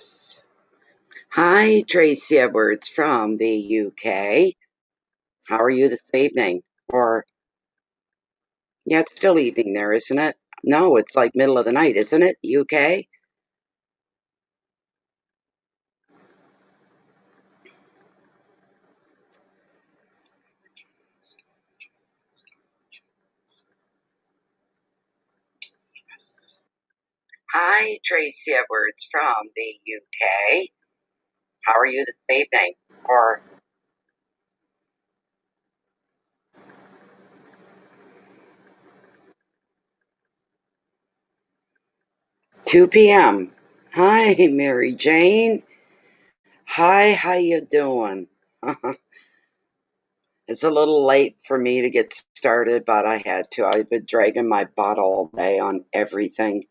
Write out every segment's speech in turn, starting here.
Yes. Hi, Tracy Edwards from the UK. How are you this evening? Or, yeah, it's still evening there, isn't it? No, it's like middle of the night, isn't it? UK? Yes. Hi, Tracy Edwards from the UK. How are you this evening? Or, 2 p.m. Hi, Mary Jane. Hi, how you doing? It's a little late for me to get started, but I had to. I've been dragging my butt all day on everything.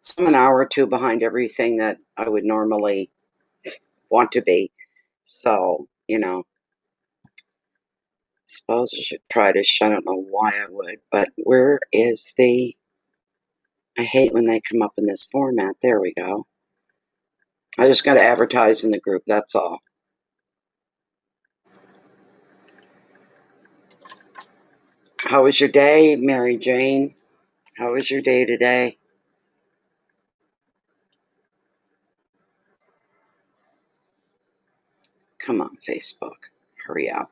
So I'm an hour or two behind everything that I would normally want to be. So, suppose I should try this. I don't know why I would, but where is the. I hate when they come up in this format. There we go. I just got to advertise in the group, that's all. How was your day, Mary Jane? How was your day today? Come on, Facebook. Hurry up.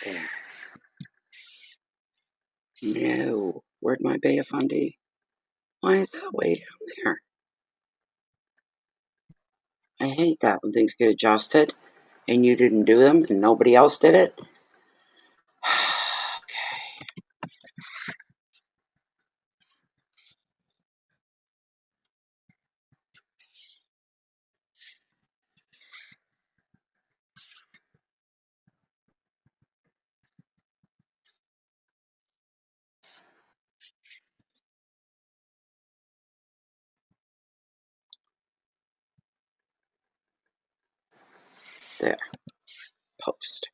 There. No. Where'd my Bay of Fundy? Why is that way down there? I hate that when things get adjusted and you didn't do them and nobody else did it. Okay. There. Post.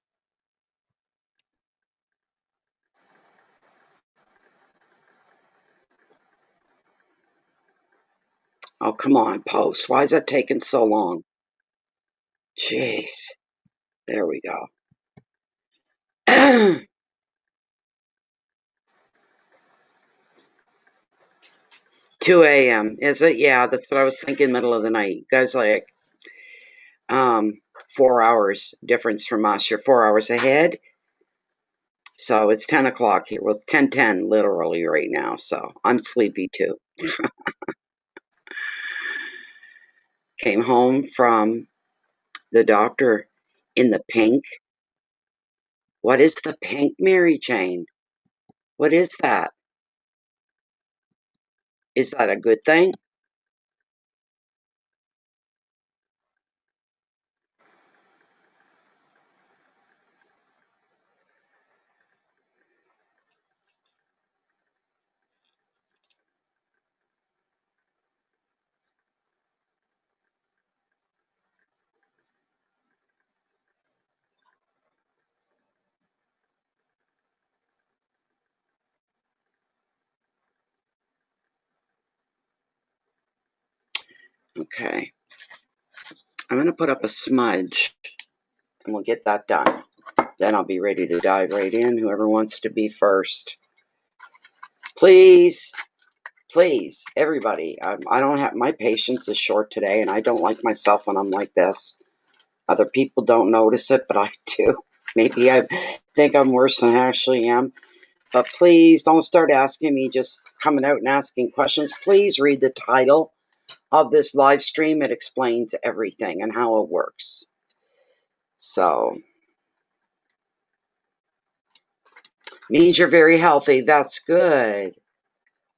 Oh, come on, post. Why is that taking so long? Jeez. There we go. 2 a.m. Is it? Yeah, that's what I was thinking, middle of the night. You guys like um 4 hours difference from us. You're 4 hours ahead. So it's 10 o'clock here. Well, 10:10 literally right now. So I'm sleepy too. Came home from the doctor in the pink. What is the pink, Mary Jane? What is that? Is that a good thing? Okay. I'm going to put up a smudge and we'll get that done. Then I'll be ready to dive right in. Whoever wants to be first. Please, please, everybody. I don't have, my patience is short today and I don't like myself when I'm like this. Other people don't notice it, but I do. Maybe I think I'm worse than I actually am. But please don't start asking me, just coming out and asking questions. Please read the title of this live stream. It explains everything and how it works. So, means you're very healthy. That's good.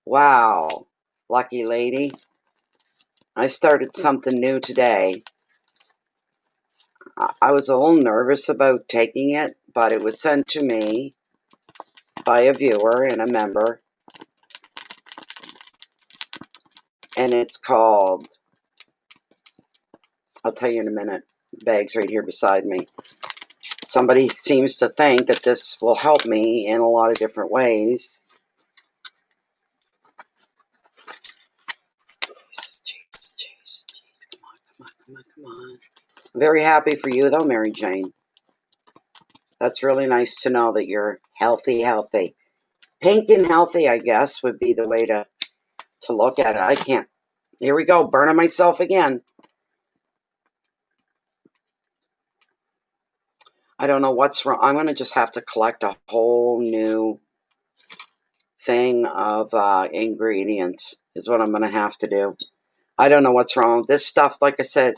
Wow. Lucky lady. I started something new today. I was a little nervous about taking it, but it was sent to me by a viewer and a member. And it's called I'll tell you in a minute. Bag's right here beside me. Somebody seems to think that this will help me in a lot of different ways. Jeez. Come on. I'm very happy for you, though, Mary Jane. That's really nice to know that you're healthy. Pink and healthy, I guess, would be the way to look at it. I can't. Here we go, burning myself again. I don't know what's wrong. I'm going to just have to collect a whole new thing of ingredients is what I'm going to have to do. I don't know what's wrong. This stuff, like I said,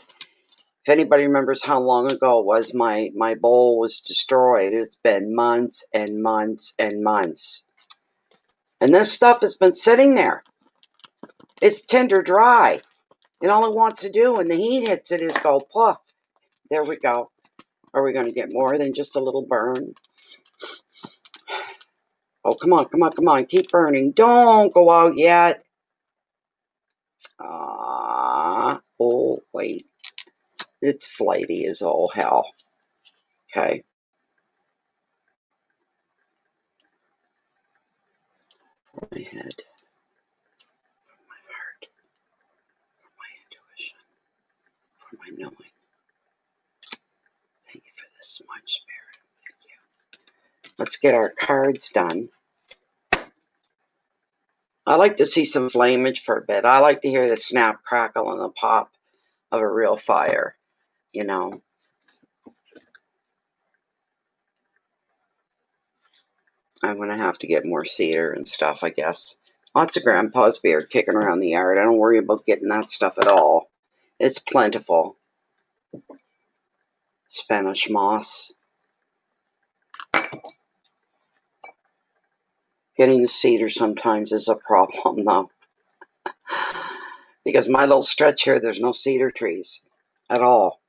if anybody remembers how long ago it was my bowl was destroyed, it's been months and months and months. And this stuff has been sitting there. It's tinder dry. And all it wants to do when the heat hits it is go puff. There we go. Are we going to get more than just a little burn? Oh, come on. Keep burning. Don't go out yet. Oh, wait. It's flighty as all hell. Okay. My head. My heart. My intuition. For my knowing. Thank you for this much, Spirit. Thank you. Let's get our cards done. I like to see some flamage for a bit. I like to hear the snap, crackle, and the pop of a real fire, you know. I'm going to have to get more cedar and stuff, I guess. Lots of Grandpa's beard kicking around the yard. I don't worry about getting that stuff at all. It's plentiful. Spanish moss. Getting the cedar sometimes is a problem, though. Because my little stretch here, there's no cedar trees at all.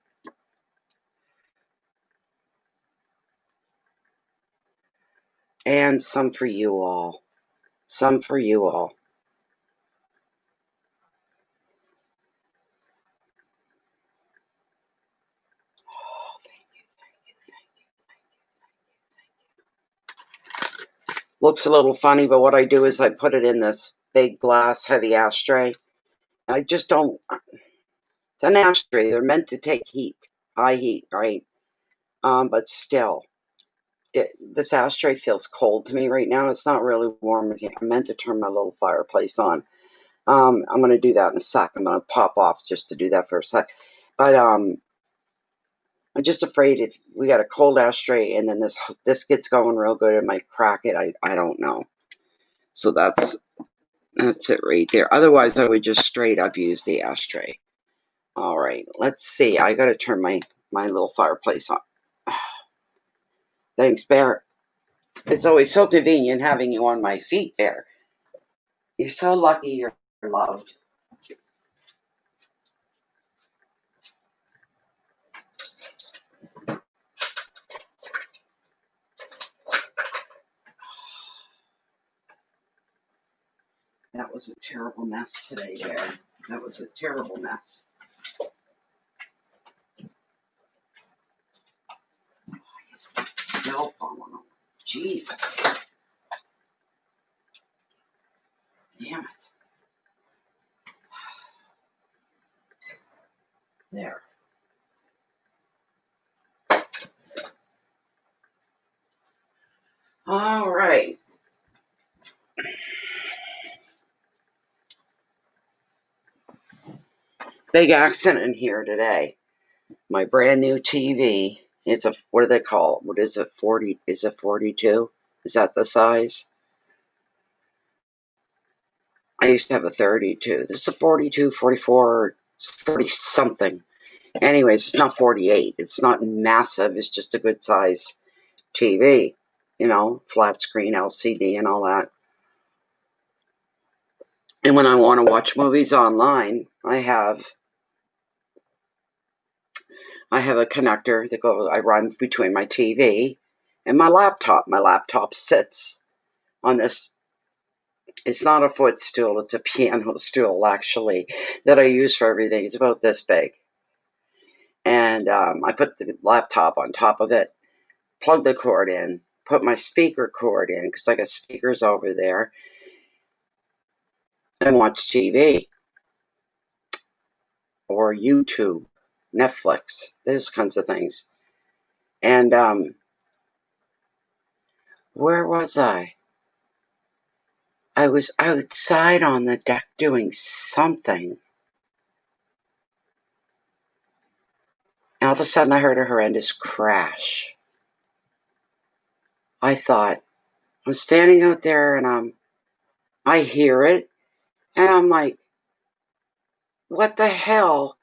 And some for you all. Some for you all. Oh, thank you. Looks a little funny, but what I do is I put it in this big glass heavy ashtray. I just don't. It's an ashtray. They're meant to take heat, high heat, right? But still, this ashtray feels cold to me right now. It's not really warm. I meant to turn my little fireplace on. I'm going to do that in a sec. I'm going to pop off just to do that for a sec. But I'm just afraid if we got a cold ashtray and then this gets going real good, it might crack it. I don't know. So that's it right there. Otherwise, I would just straight up use the ashtray. All right, let's see. I got to turn my little fireplace on. Thanks, Bear. It's always so convenient having you on my feet, Bear. You're so lucky you're loved. That was a terrible mess today, Bear. That was a terrible mess. Why is that smell falling over? Jesus. Damn it. There. All right. Big accident here today. My brand new TV. It's a, what do they call it? What is it? 40? Is it 42? Is that the size? I used to have a 32. This is a 42, 44, 40 something. Anyways, it's not 48. It's not massive. It's just a good size TV. You know, flat screen LCD and all that. And when I want to watch movies online, I have a connector that I run between my TV and my laptop. My laptop sits on this. It's not a footstool. It's a piano stool, actually, that I use for everything. It's about this big. And I put the laptop on top of it, plugged the cord in, put my speaker cord in, because I got speakers over there, and watch TV or YouTube, Netflix, those kinds of things. And where was I? I was outside on the deck doing something. And all of a sudden I heard a horrendous crash. I thought, I'm standing out there and I hear it, and I'm like, what the hell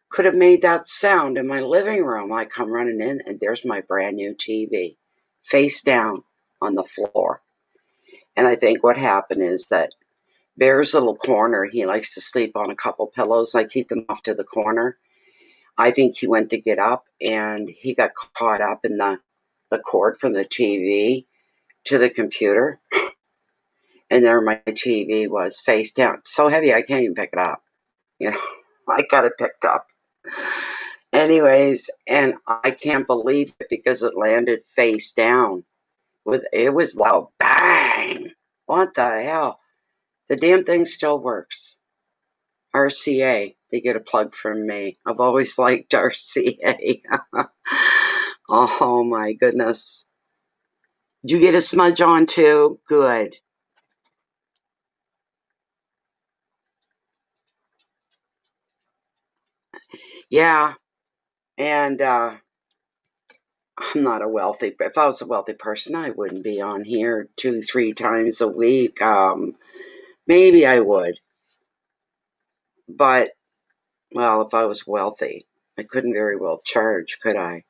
could have made that sound in my living room? I come running in, and there's my brand new TV, face down on the floor. And I think what happened is that Bear's little corner, he likes to sleep on a couple pillows. I keep them off to the corner. I think he went to get up, and he got caught up in the cord from the TV to the computer. And there my TV was face down. So heavy I can't even pick it up. I got it picked up. Anyways, and I can't believe it because it landed face down. It was loud. Bang! What the hell? The damn thing still works. RCA. They get a plug from me. I've always liked RCA. Oh my goodness. Did you get a smudge on too? Good. Yeah. And I'm not a wealthy, if I was a wealthy person, I wouldn't be on here 2-3 times a week. Maybe I would. But, well, if I was wealthy, I couldn't very well charge, could I?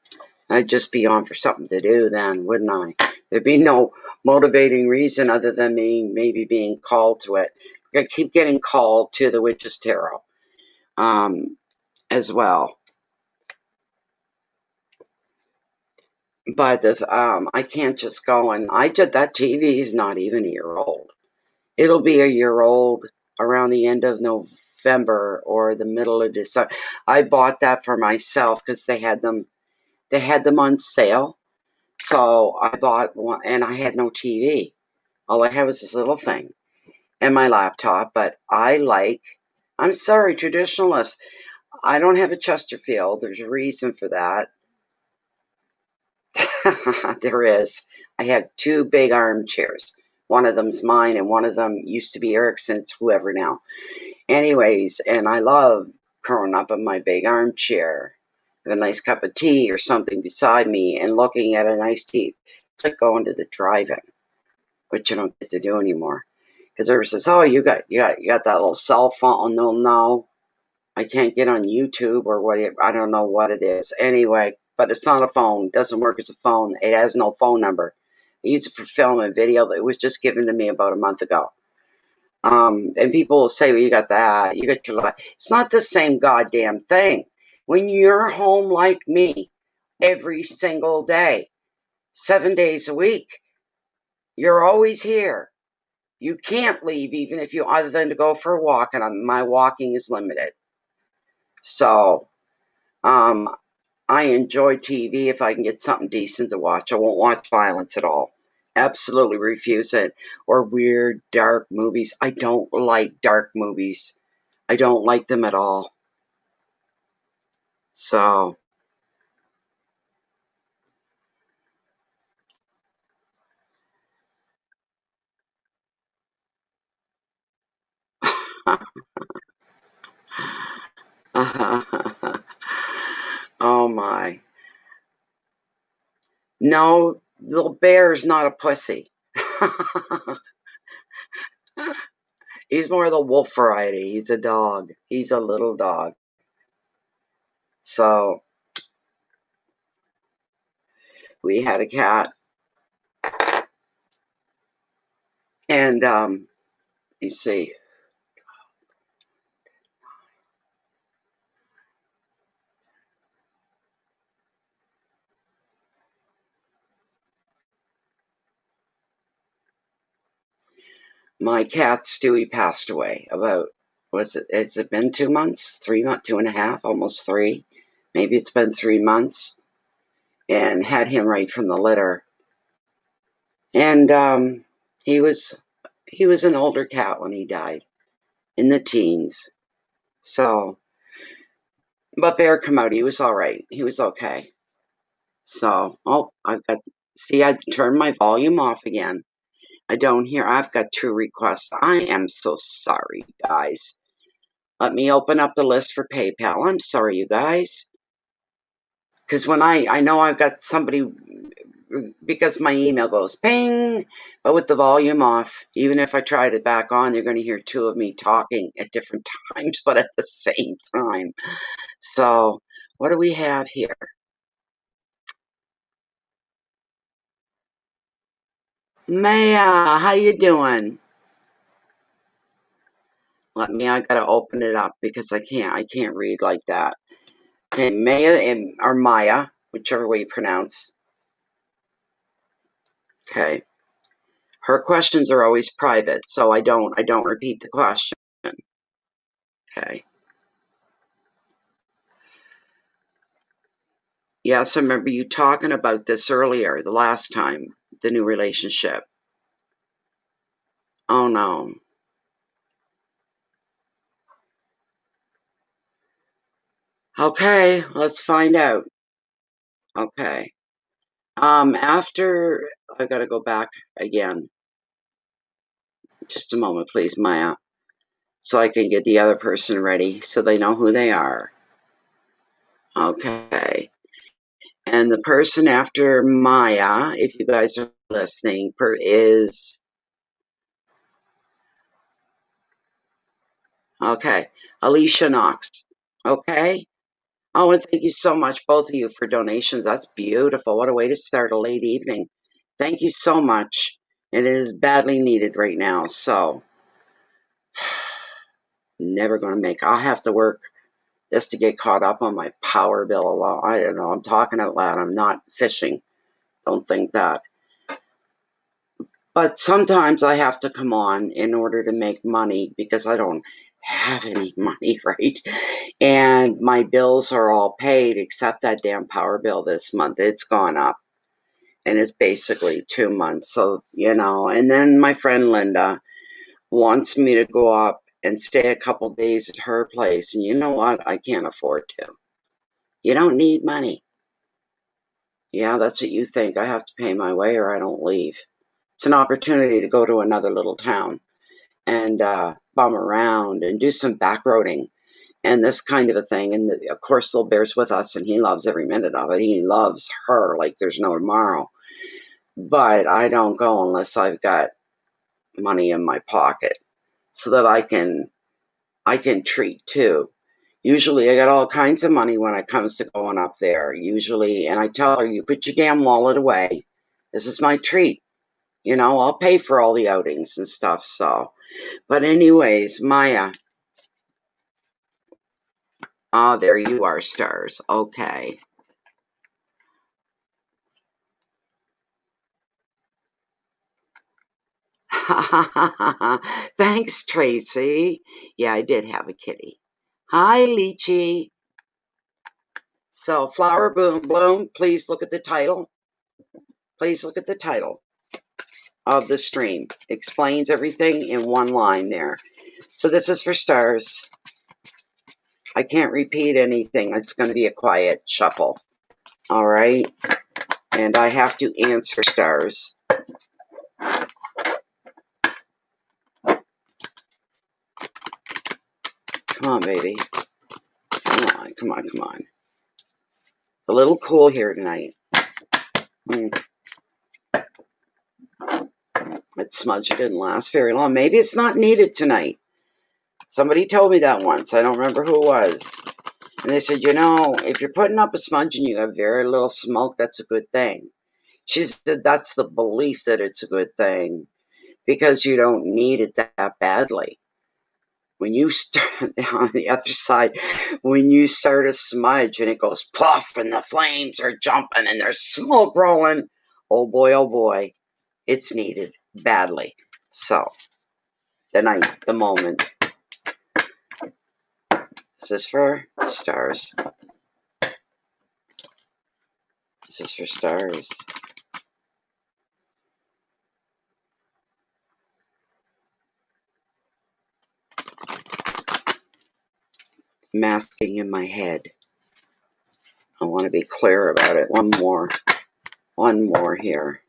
I'd just be on for something to do then, wouldn't I? There'd be no motivating reason other than me maybe being called to it. I keep getting called to the Witch's Tarot as well. But I can't just go and that TV is not even a year old. It'll be a year old around the end of November or the middle of December. I bought that for myself because they had them on sale. So I bought one, and I had no TV. All I had was this little thing and my laptop. But I'm sorry, traditionalists. I don't have a Chesterfield. There's a reason for that. There is. I had 2 big armchairs. One of them's mine, and one of them used to be Erickson's, whoever now. Anyways, and I love curling up in my big armchair with a nice cup of tea or something beside me and looking at a nice tea. It's like going to the drive-in, which you don't get to do anymore. Because everyone says, "Oh, you got that little cell phone." No, I can't get on YouTube or whatever. I don't know what it is. Anyway, but it's not a phone. It doesn't work as a phone. It has no phone number. I use it for film and video. It was just given to me about a month ago. And people will say, well, you got that. You got your life. It's not the same goddamn thing. When you're home like me every single day, 7 days a week, you're always here. You can't leave even if you, other than to go for a walk, and my walking is limited. So, I enjoy TV if I can get something decent to watch. I won't watch violence at all. Absolutely refuse it. Or weird, dark movies. I don't like dark movies. I don't like them at all. So, oh my. No, little bear's not a pussy. He's more the wolf variety. He's a dog. He's a little dog. So, we had a cat, and you see, my cat Stewie passed away about, has it been 2 months, 3 months, 2.5, almost 3? maybe it's been 3 months, and had him right from the litter. And he was an older cat when he died, in the teens. So, but Bear come out, he was all right. He was okay. So, see, I turned my volume off again. I don't hear, I've got 2 requests. I am so sorry, guys. Let me open up the list for PayPal. I'm sorry, you guys. Because when I know I've got somebody, because my email goes ping, but with the volume off, even if I tried it back on, you're going to hear 2 of me talking at different times, but at the same time. So, what do we have here? Maya, how you doing? I gotta open it up because I can't read like that. Okay, Maya or Maya, whichever way you pronounce. Okay. Her questions are always private, so I don't repeat the question. Okay. Yes, I remember you talking about this earlier, the last time, the new relationship. Oh no. Okay, let's find out. Okay. After I gotta go back again. Just a moment, please, Maya, so I can get the other person ready so they know who they are. Okay. And the person after Maya, if you guys are listening, is okay, Alicia Knox. Okay. Oh, and thank you so much, both of you, for donations. That's beautiful. What a way to start a late evening. Thank you so much. It is badly needed right now. So, never going to make. I'll have to work just to get caught up on my power bill alone. I don't know. I'm talking out loud. I'm not fishing. Don't think that. But sometimes I have to come on in order to make money because I don't have any money, right? And my bills are all paid except that damn power bill this month. It's gone up. And it's basically 2 months. So, and then my friend Linda wants me to go up and stay a couple days at her place. And you know what? I can't afford to. You don't need money. Yeah, that's what you think. I have to pay my way or I don't leave. It's an opportunity to go to another little town and bum around and do some backroading and this kind of a thing. And of course, Little Bear's with us and he loves every minute of it. He loves her like there's no tomorrow. But I don't go unless I've got money in my pocket so that I can treat too. Usually I got all kinds of money when it comes to going up there. Usually, and I tell her, you put your damn wallet away. This is my treat. I'll pay for all the outings and stuff. So, but anyways, Maya. Ah, there you are, stars. Okay. Thanks, Tracy. Yeah, I did have a kitty. Hi, Lychee. So, Flower Boom Bloom, please look at the title. Please look at the title of the stream. Explains everything in one line there. So this is for stars. I can't repeat anything. It's going to be a quiet shuffle. All right. And I have to answer stars. Come on, baby. Come on, come on, come on. It's a little cool here tonight. That smudge didn't last very long. Maybe it's not needed tonight. Somebody told me that once. I don't remember who it was. And they said, if you're putting up a smudge and you have very little smoke, that's a good thing. She said that's the belief that it's a good thing because you don't need it that badly. When you start on the other side, when you start a smudge and it goes puff and the flames are jumping and there's smoke rolling, oh boy, it's needed badly. So, the moment. This is for stars. This is for stars. Masking in my head. I want to be clear about it. One more here.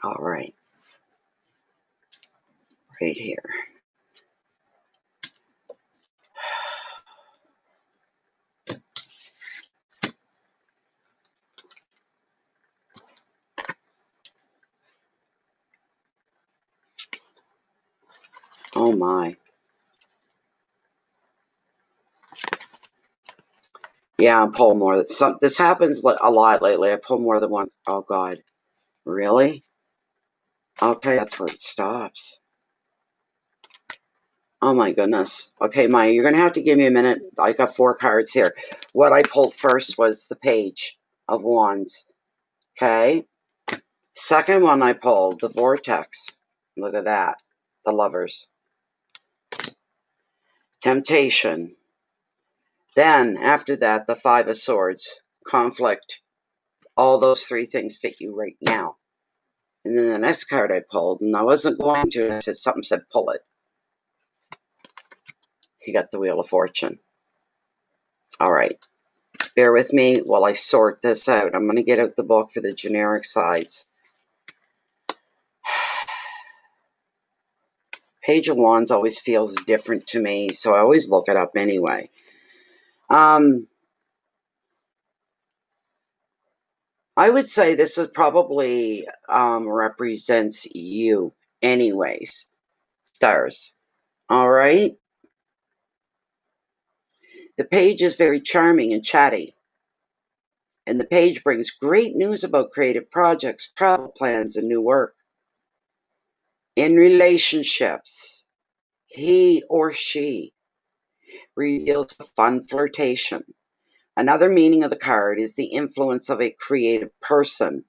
All right. Right here. Oh my. Yeah, I pull more. This happens a lot lately. I pull more than one. Oh God. Really? Okay, that's where it stops. Oh my goodness. Okay, Maya, you're going to have to give me a minute. I got 4 cards here. What I pulled first was the Page of Wands. Okay. Second one I pulled, the Vortex. Look at that. The Lovers. Temptation. Then, after that, the 5 of Swords. Conflict. All those 3 things fit you right now. And then the next card I pulled, and I wasn't going to, and I said, something said pull it. You got the Wheel of Fortune. All right. Bear with me while I sort this out. I'm going to get out the book for the generic sides. Page of Wands always feels different to me, so I always look it up anyway. I would say this is probably represents you anyways. Stars. All right? The page is very charming and chatty. And the page brings great news about creative projects, travel plans, and new work. In relationships, he or she reveals a fun flirtation. Another meaning of the card is the influence of a creative person.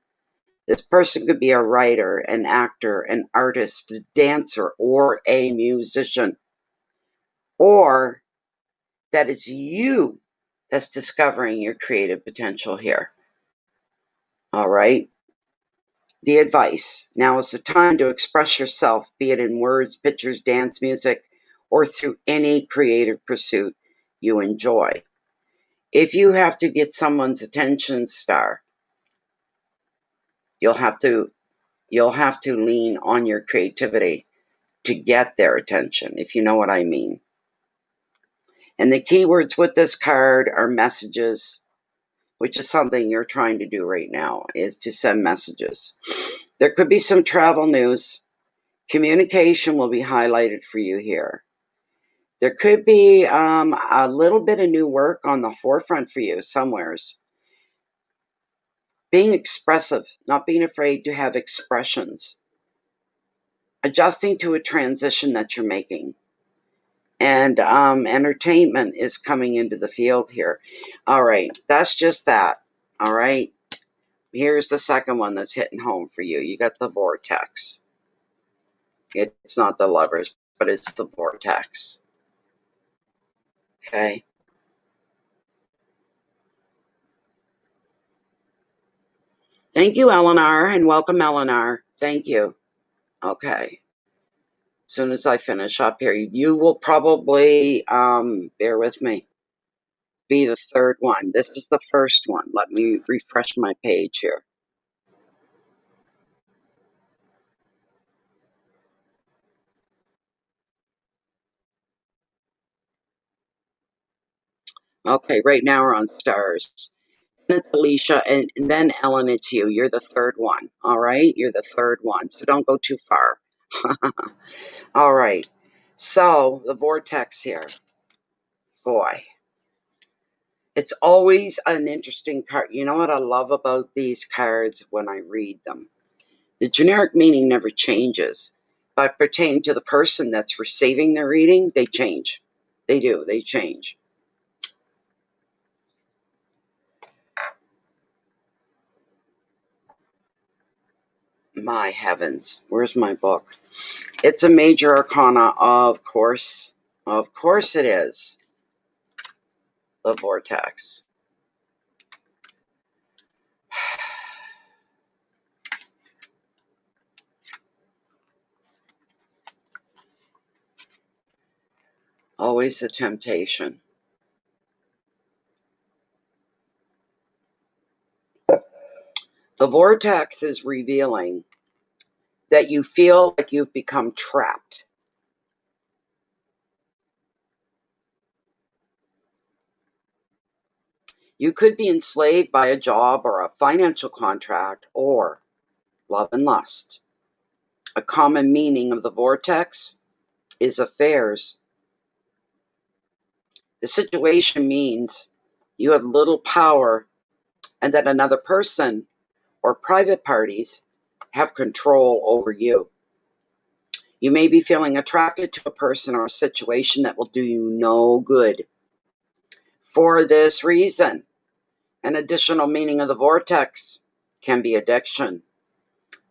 This person could be a writer, an actor, an artist, a dancer, or a musician. Or that it's you that's discovering your creative potential here. All right? The advice. Now is the time to express yourself, be it in words, pictures, dance, music, or through any creative pursuit you enjoy. If you have to get someone's attention, star, you'll have to lean on your creativity to get their attention, if you know what I mean. And the keywords with this card are messages, which is something you're trying to do right now, is to send messages. There could be some travel news. Communication will be highlighted for you here. There could be a little bit of new work on the forefront for you somewheres. Being expressive, not being afraid to have expressions. Adjusting to a transition that you're making. And entertainment is coming into the field here. All right, that's just that. All right, here's the second one that's hitting home for you. You got the Vortex. It's not the Lovers, but it's the Vortex. Okay. Thank you, Eleanor, and welcome, Eleanor. Thank you. Okay. As soon as I finish up here, you will probably, bear with me, be the third one. This is the first one. Let me refresh my page here. Okay, right now we're on stars. It's Alicia, and then Ellen, it's you. You're the third one. All right? You're the third one. So don't go too far. All right. So the Vortex here. Boy. It's always an interesting card. You know what I love about these cards when I read them? The generic meaning never changes, but pertaining to the person that's receiving the reading, they change. They do. They change. My heavens, where's my book? It's a major arcana, of course. Of course it is. The vortex. Always a temptation. The vortex is revealing that you feel like you've become trapped. You could be enslaved by a job or a financial contract or love and lust. A common meaning of the vortex is affairs. The situation means you have little power and that another person or private parties have control over you. You may be feeling attracted to a person or a situation that will do you no good. For this reason, an additional meaning of the vortex can be addiction,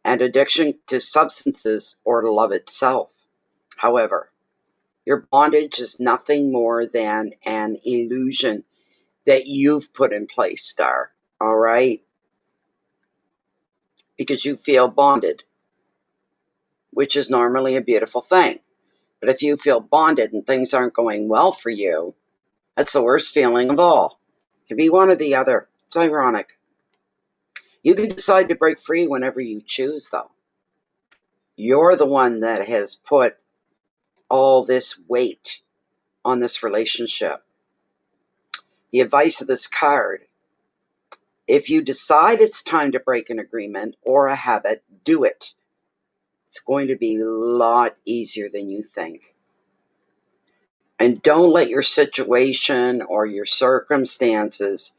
and addiction to substances or to love itself. However, your bondage is nothing more than an illusion that you've put in place, Star. All right? Because you feel bonded, which is normally a beautiful thing. But if you feel bonded and things aren't going well for you, that's the worst feeling of all. It can be one or the other. It's ironic. You can decide to break free whenever you choose, though. You're the one that has put all this weight on this relationship. The advice of this card: if you decide it's time to break an agreement or a habit, do it. It's going to be a lot easier than you think. And don't let your situation or your circumstances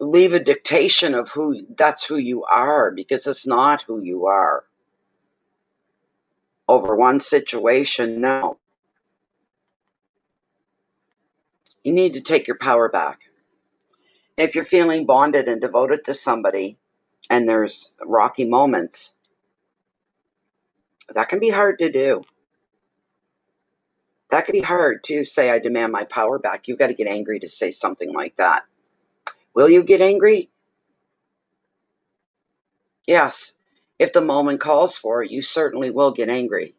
leave a dictation of who you are, because it's not who you are. Over one situation, no. You need to take your power back. If you're feeling bonded and devoted to somebody and there's rocky moments, that can be hard to do. That can be hard to say, I demand my power back. You've got to get angry to say something like that. Will you get angry? Yes. If the moment calls for it, you certainly will get angry.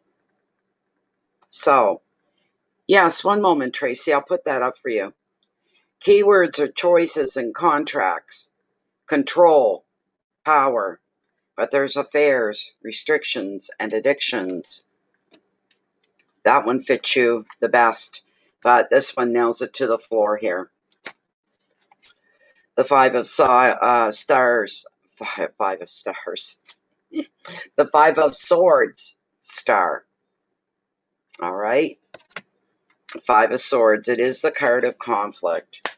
So, yes, one moment, Tracy. I'll put that up for you. Keywords are choices and contracts, control, power, but there's affairs, restrictions, and addictions. That one fits you the best, but this one nails it to the floor here. The Five of Stars. Five of Stars. The Five of Swords star. All right. Five of Swords. It is the card of conflict.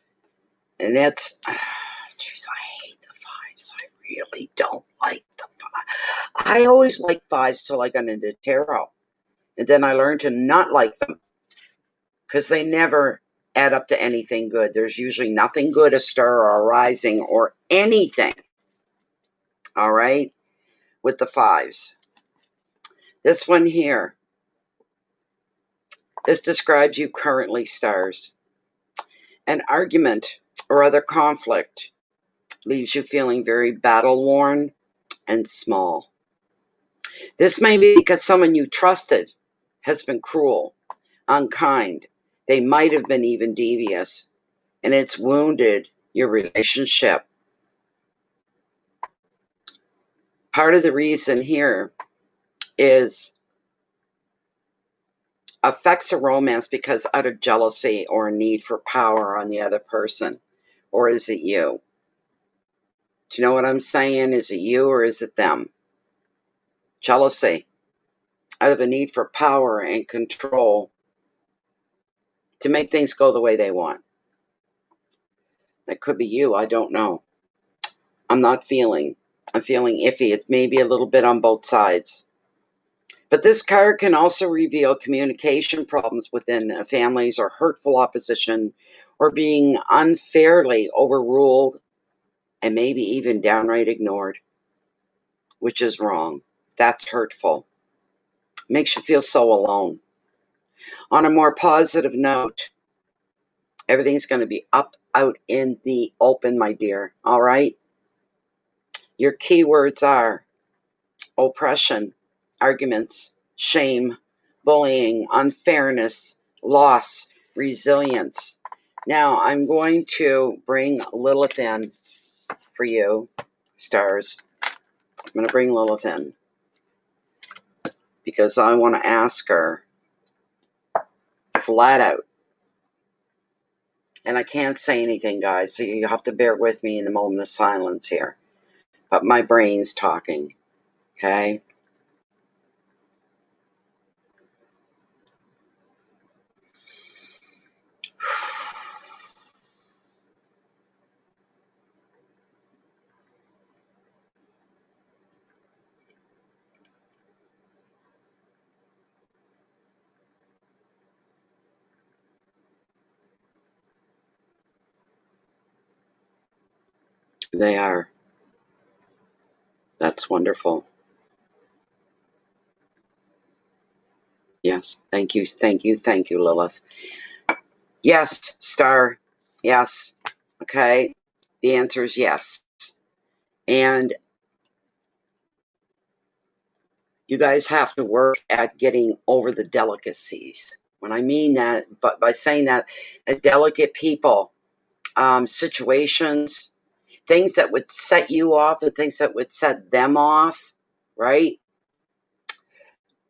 And it's, jeez, I hate the fives. I really don't like the five. I always liked fives till I got into tarot. And then I learned to not like them because they never add up to anything good. There's usually nothing good, a star or a rising or anything. All right. With the fives. This one here. This describes you currently, stars. An argument or other conflict leaves you feeling very battle-worn and small. This may be because someone you trusted has been cruel, unkind. They might have been even devious, and it's wounded your relationship. Part of the reason here is affects a romance because out of jealousy or a need for power on the other person. Or is it you? Do you know what I'm saying? Is it you or is it them? Jealousy. Out of a need for power and control to make things go the way they want. That could be you. I don't know. I'm feeling iffy. It's maybe a little bit on both sides. But this card can also reveal communication problems within families or hurtful opposition or being unfairly overruled and maybe even downright ignored. which is wrong. That's hurtful. Makes you feel so alone. On a more positive note, everything's going to be up, out in the open, my dear. All right? Your keywords are oppression, arguments, shame, bullying, unfairness, loss, resilience. Now, I'm going to bring Lilith in for you, stars. I'm going to bring Lilith in because I want to ask her flat out. And I can't say anything, guys, so you have to bear with me in the moment of silence here. But my brain's talking, okay? They are. That's wonderful. Yes, thank you, Lilith. Yes, star. Yes. Okay. The answer is yes. And you guys have to work at getting over the delicacies. When I mean that, but by saying that, delicate people, situations, things that would set you off and things that would set them off, right?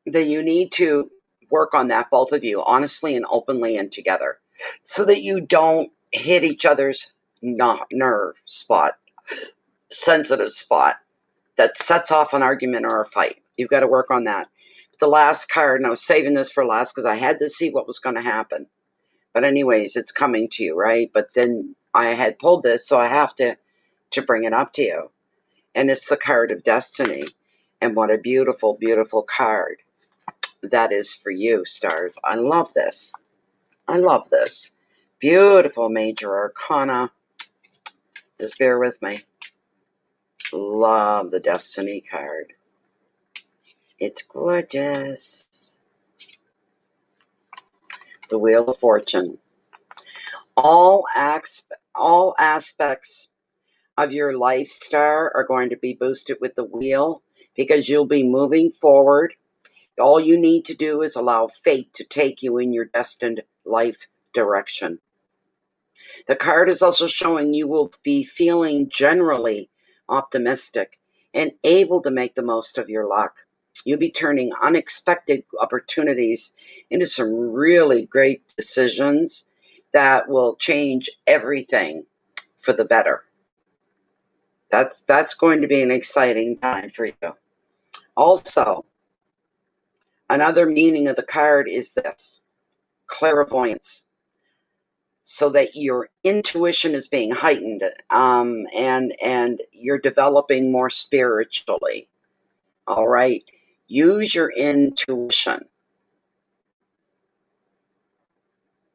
Then you need to work on that, both of you, honestly and openly and together, so that you don't hit each other's nerve spot, sensitive spot that sets off an argument or a fight. You've got to work on that. The last card, and I was saving this for last because I had to see what was going to happen. But anyways, it's coming to you, right? But then I had pulled this, so I have to bring it up to you. And it's the card of destiny. And what a beautiful, beautiful card that is for you, stars. I love this. I love this. Beautiful major arcana. Just bear with me. Love the destiny card. It's gorgeous. The Wheel of Fortune. All aspects of your life, star, are going to be boosted with the wheel because you'll be moving forward. All you need to do is allow fate to take you in your destined life direction. The card is also showing you will be feeling generally optimistic and able to make the most of your luck. You'll be turning unexpected opportunities into some really great decisions that will change everything for the better. That's going to be an exciting time for you. Also, another meaning of the card is this: clairvoyance. So that your intuition is being heightened, and you're developing more spiritually. All right? Use your intuition,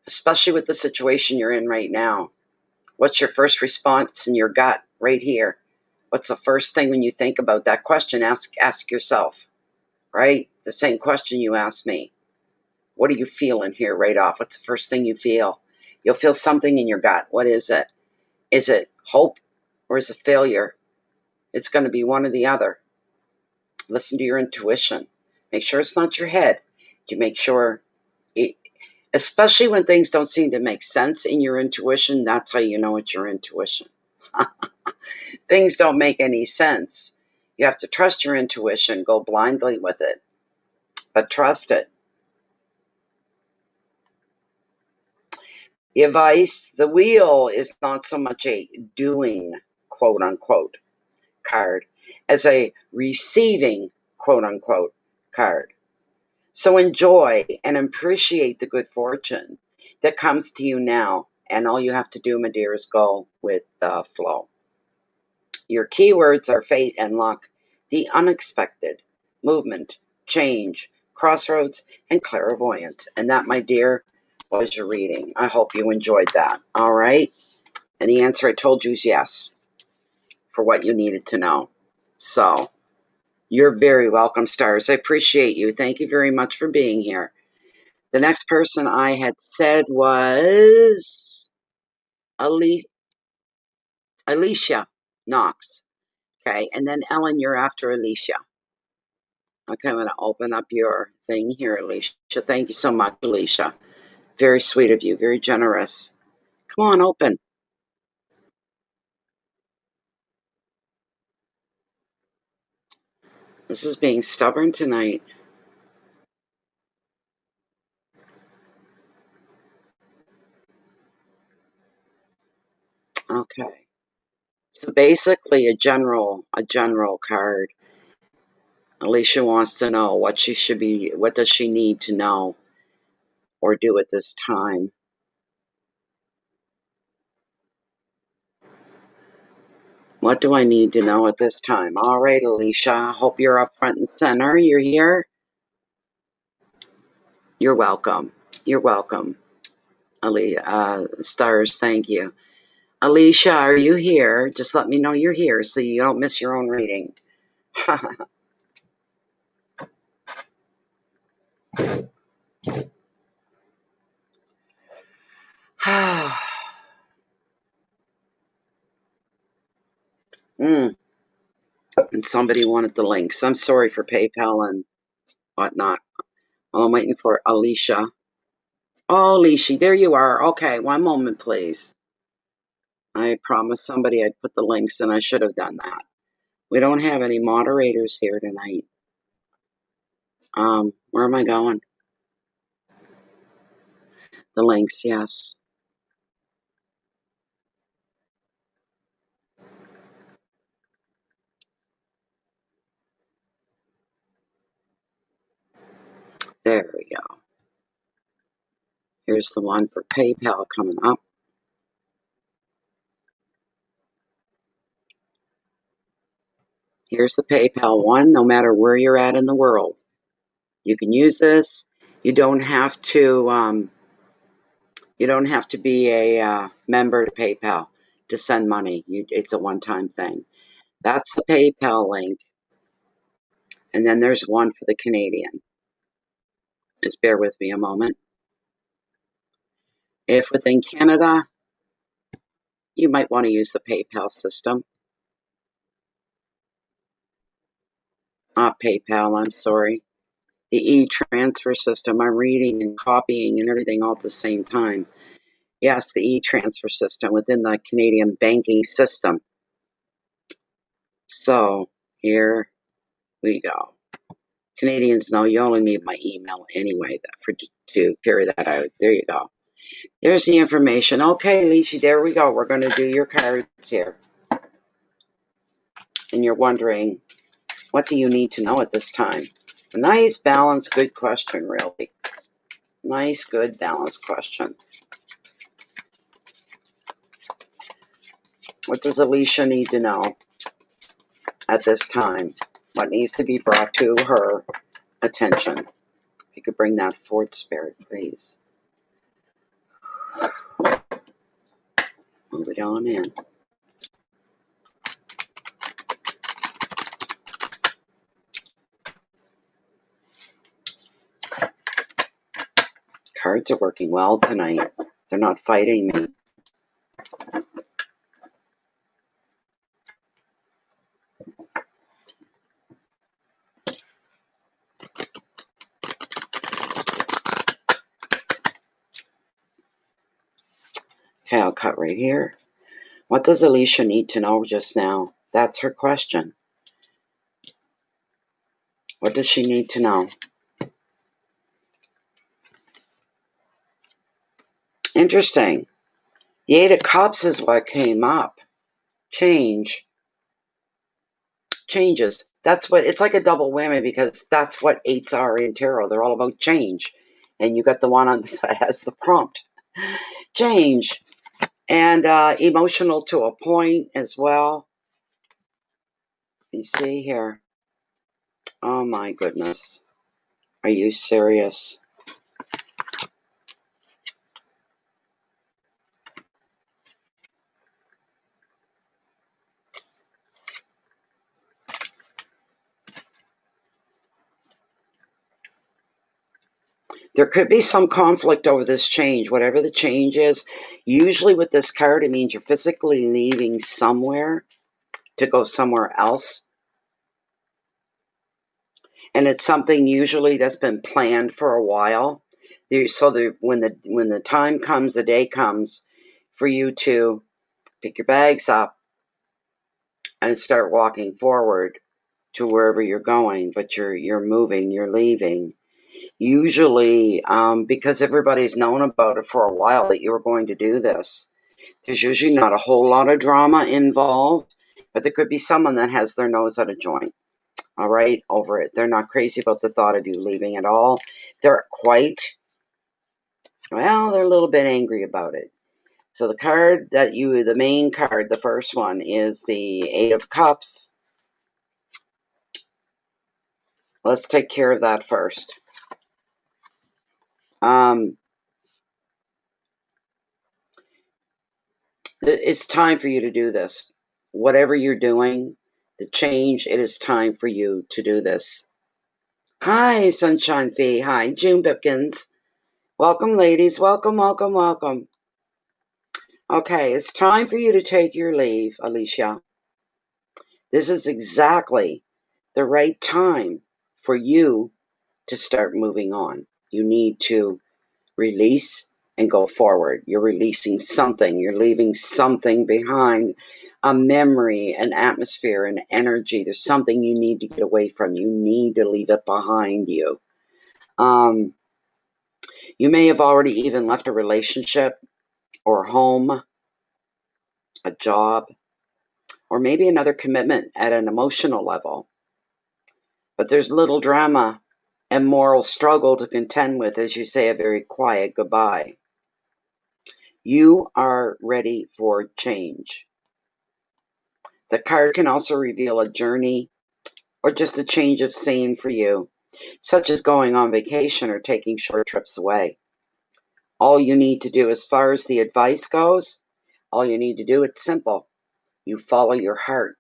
especially with the situation you're in right now. What's your first response in your gut right here? What's the first thing when you think about that question? Ask yourself, right? The same question you asked me. What are you feeling here right off? What's the first thing you feel? You'll feel something in your gut. What is it? Is it hope or is it failure? It's going to be one or the other. Listen to your intuition. Make sure it's not your head. You make sure, especially when things don't seem to make sense in your intuition, that's how you know it's your intuition. Things don't make any sense. You have to trust your intuition. Go blindly with it, but trust it. The advice, the wheel is not so much a doing, quote unquote, card as a receiving, quote unquote, card. So enjoy and appreciate the good fortune that comes to you now. And all you have to do, my dear, is go with the flow. Your keywords are fate and luck, the unexpected, movement, change, crossroads, and clairvoyance. And that, my dear, was your reading. I hope you enjoyed that. All right? And the answer I told you is yes, for what you needed to know. So, You're very welcome, Stars. I appreciate you. Thank you very much for being here. The next person I had said was Alicia Knox. Okay, and then Ellen, you're after Alicia. Okay, I'm going to open up your thing here, Alicia. Thank you so much, Alicia. Very sweet of you, very generous. Come on, open. This is being stubborn tonight. Okay. So basically a general card. Alicia wants to know what does she need to know or do at this time. What do I need to know at this time? All right, Alicia, hope you're up front and center. You're here. You're welcome. You're welcome. Stars, thank you. Alicia, are you here? Just let me know you're here so you don't miss your own reading. And somebody wanted the links. I'm sorry for PayPal and whatnot. I'm waiting for Alicia. Oh, Alicia, there you are. Okay, one moment, please. I promised somebody I'd put the links, and I should have done that. We don't have any moderators here tonight. Where am I going? The links, yes. There we go. Here's the one for PayPal coming up. Here's the PayPal one, no matter where you're at in the world. You can use this. You don't have to be a member to PayPal to send money. It's a one-time thing. That's the PayPal link. And then there's one for the Canadian. Just bear with me a moment. If within Canada, you might want to use the PayPal system. PayPal, I'm sorry. The e-transfer system. I'm reading and copying and everything all at the same time. Yes, the e-transfer system within the Canadian banking system. So here we go. Canadians know you only need my email anyway to carry that out. There you go. There's the information. Okay, Alicia, there we go. We're going to do your cards here. And you're wondering, what do you need to know at this time? A nice, balanced, good question, really. Nice, good, balanced question. What does Alicia need to know at this time? What needs to be brought to her attention? If you could bring that forth, Spirit, please. Move it on in. Cards are working well tonight. They're not fighting me. Okay, I'll cut right here. What does Alicia need to know just now? That's her question. What does she need to know? Interesting. The Eight of Cups is what came up. Changes. That's what, it's like a double whammy because that's what eights are in tarot. They're all about change. And you got the one on that has the prompt. Change. And emotional to a point as well. You see here. Oh my goodness. Are you serious? There could be some conflict over this change, whatever the change is. Usually with this card, it means you're physically leaving somewhere to go somewhere else. And it's something usually that's been planned for a while. When the time comes, the day comes for you to pick your bags up and start walking forward to wherever you're going, but you're moving, you're leaving. Usually, because everybody's known about it for a while that you were going to do this, there's usually not a whole lot of drama involved, but there could be someone that has their nose out of joint, all right, over it. They're not crazy about the thought of you leaving at all. They're a little bit angry about it. So the main card, the first one, is the Eight of Cups. Let's take care of that first. It's time for you to do this. Whatever you're doing, the change, it is time for you to do this. Hi, Sunshine Fee. Hi, June Bipkins. Welcome, ladies. Welcome, welcome, welcome. Okay, it's time for you to take your leave, Alicia. This is exactly the right time for you to start moving on. You need to release and go forward. You're releasing something. You're leaving something behind, a memory, an atmosphere, an energy. There's something you need to get away from. You need to leave it behind you. You may have already even left a relationship or home, a job, or maybe another commitment at an emotional level. But there's little drama and moral struggle to contend with as you say a very quiet goodbye. You are ready for change. The card can also reveal a journey or just a change of scene for you, such as going on vacation or taking short trips away. All you need to do, as far as the advice goes, all you need to do, it's simple. You follow your heart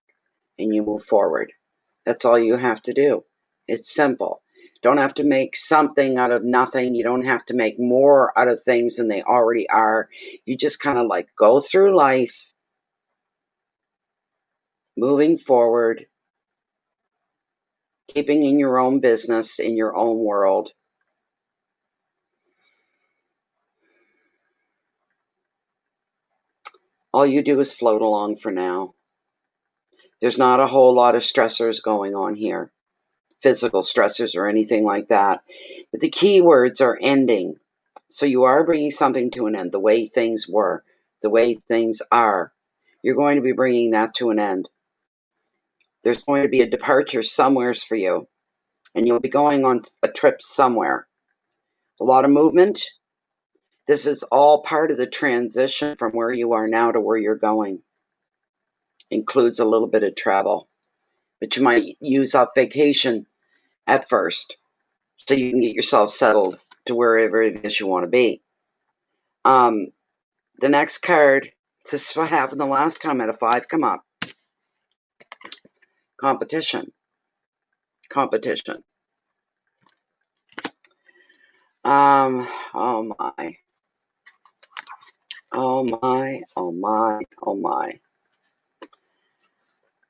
and you move forward. That's all you have to do. It's simple. Don't have to make something out of nothing. You don't have to make more out of things than they already are. You just kind of like go through life, moving forward, keeping in your own business, in your own world. All you do is float along for now. There's not a whole lot of stressors going on here, physical stressors or anything like that. But the key words are ending. So you are bringing something to an end. The way things were, the way things are, you're going to be bringing that to an end. There's going to be a departure somewheres for you, and you'll be going on a trip somewhere. A lot of movement. This is all part of the transition from where you are now to where you're going. Includes a little bit of travel, but you might use up vacation at first so you can get yourself settled to wherever it is you want to be. The next card, this is what happened the last time I had a 5 come up. Competition. Competition. Oh my. Oh my, oh my, oh my.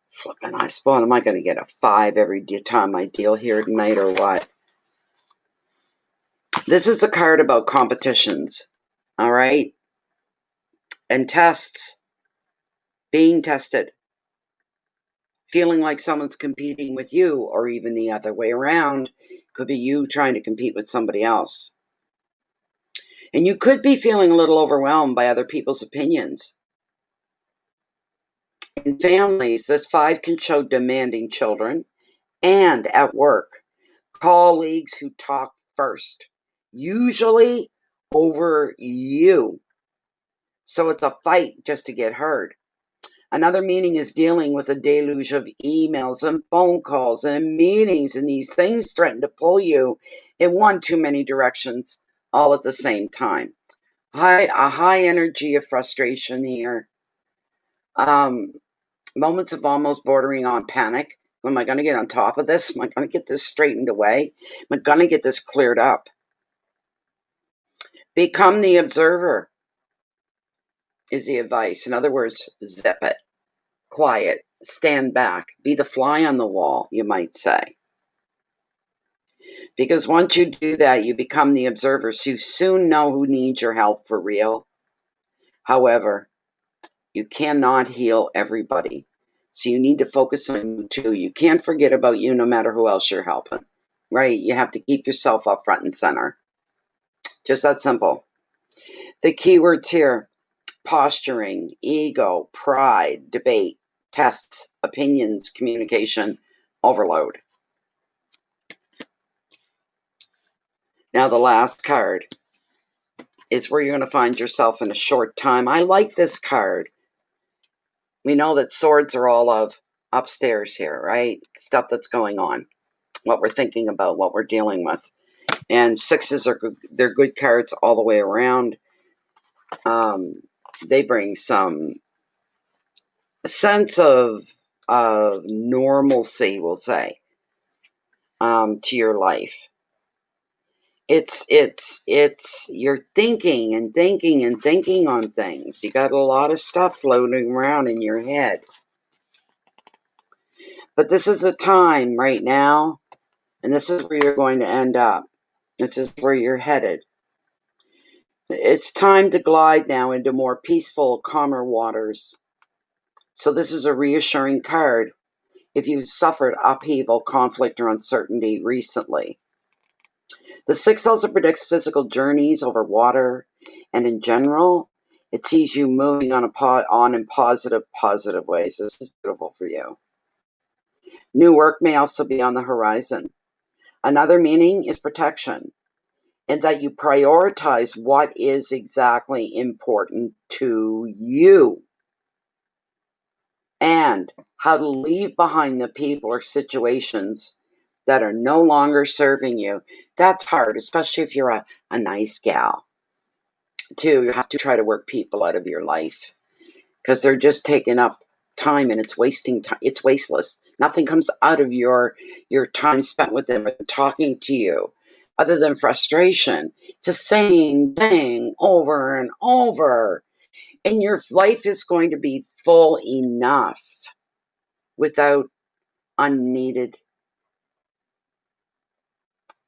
Flippin' I spawn. Am I going to get a 5 every time I deal here tonight or what? This is a card about competitions. All right? And tests. Being tested. Feeling like someone's competing with you, or even the other way around. Could be you trying to compete with somebody else. And you could be feeling a little overwhelmed by other people's opinions. In families, this 5 can show demanding children, and at work, colleagues who talk first, usually over you. So it's a fight just to get heard. Another meaning is dealing with a deluge of emails and phone calls and meetings, and these things threaten to pull you in one too many directions all at the same time. A high energy of frustration here. Moments of almost bordering on panic. Am I going to get on top of this? Am I going to get this straightened away? Am I going to get this cleared up? Become the observer is the advice. In other words, zip it. Quiet. Stand back. Be the fly on the wall, you might say. Because once you do that, you become the observer, so you soon know who needs your help for real. However, you cannot heal everybody. So you need to focus on you too. You can't forget about you no matter who else you're helping, right? You have to keep yourself up front and center. Just that simple. The keywords here: posturing, ego, pride, debate, tests, opinions, communication, overload. Now the last card is where you're going to find yourself in a short time. I like this card. We know that swords are all of upstairs here, right? Stuff that's going on, what we're thinking about, what we're dealing with. And sixes are good. They're good cards all the way around. They bring a sense of normalcy, we'll say, to your life. It's you're thinking and thinking and thinking on things. You got a lot of stuff floating around in your head. But this is a time right now, and this is where you're going to end up. This is where you're headed. It's time to glide now into more peaceful, calmer waters. So this is a reassuring card if you've suffered upheaval, conflict, or uncertainty recently. The six also predicts physical journeys over water, and in general, it sees you moving on in positive ways. This is beautiful for you. New work may also be on the horizon. Another meaning is protection, and that you prioritize what is exactly important to you, and how to leave behind the people or situations that are no longer serving you. That's hard, especially if you're a nice gal. Too, you have to try to work people out of your life because they're just taking up time and it's wasting time. It's wasteless. Nothing comes out of your time spent with them or talking to you other than frustration. It's the same thing over and over. And your life is going to be full enough without unneeded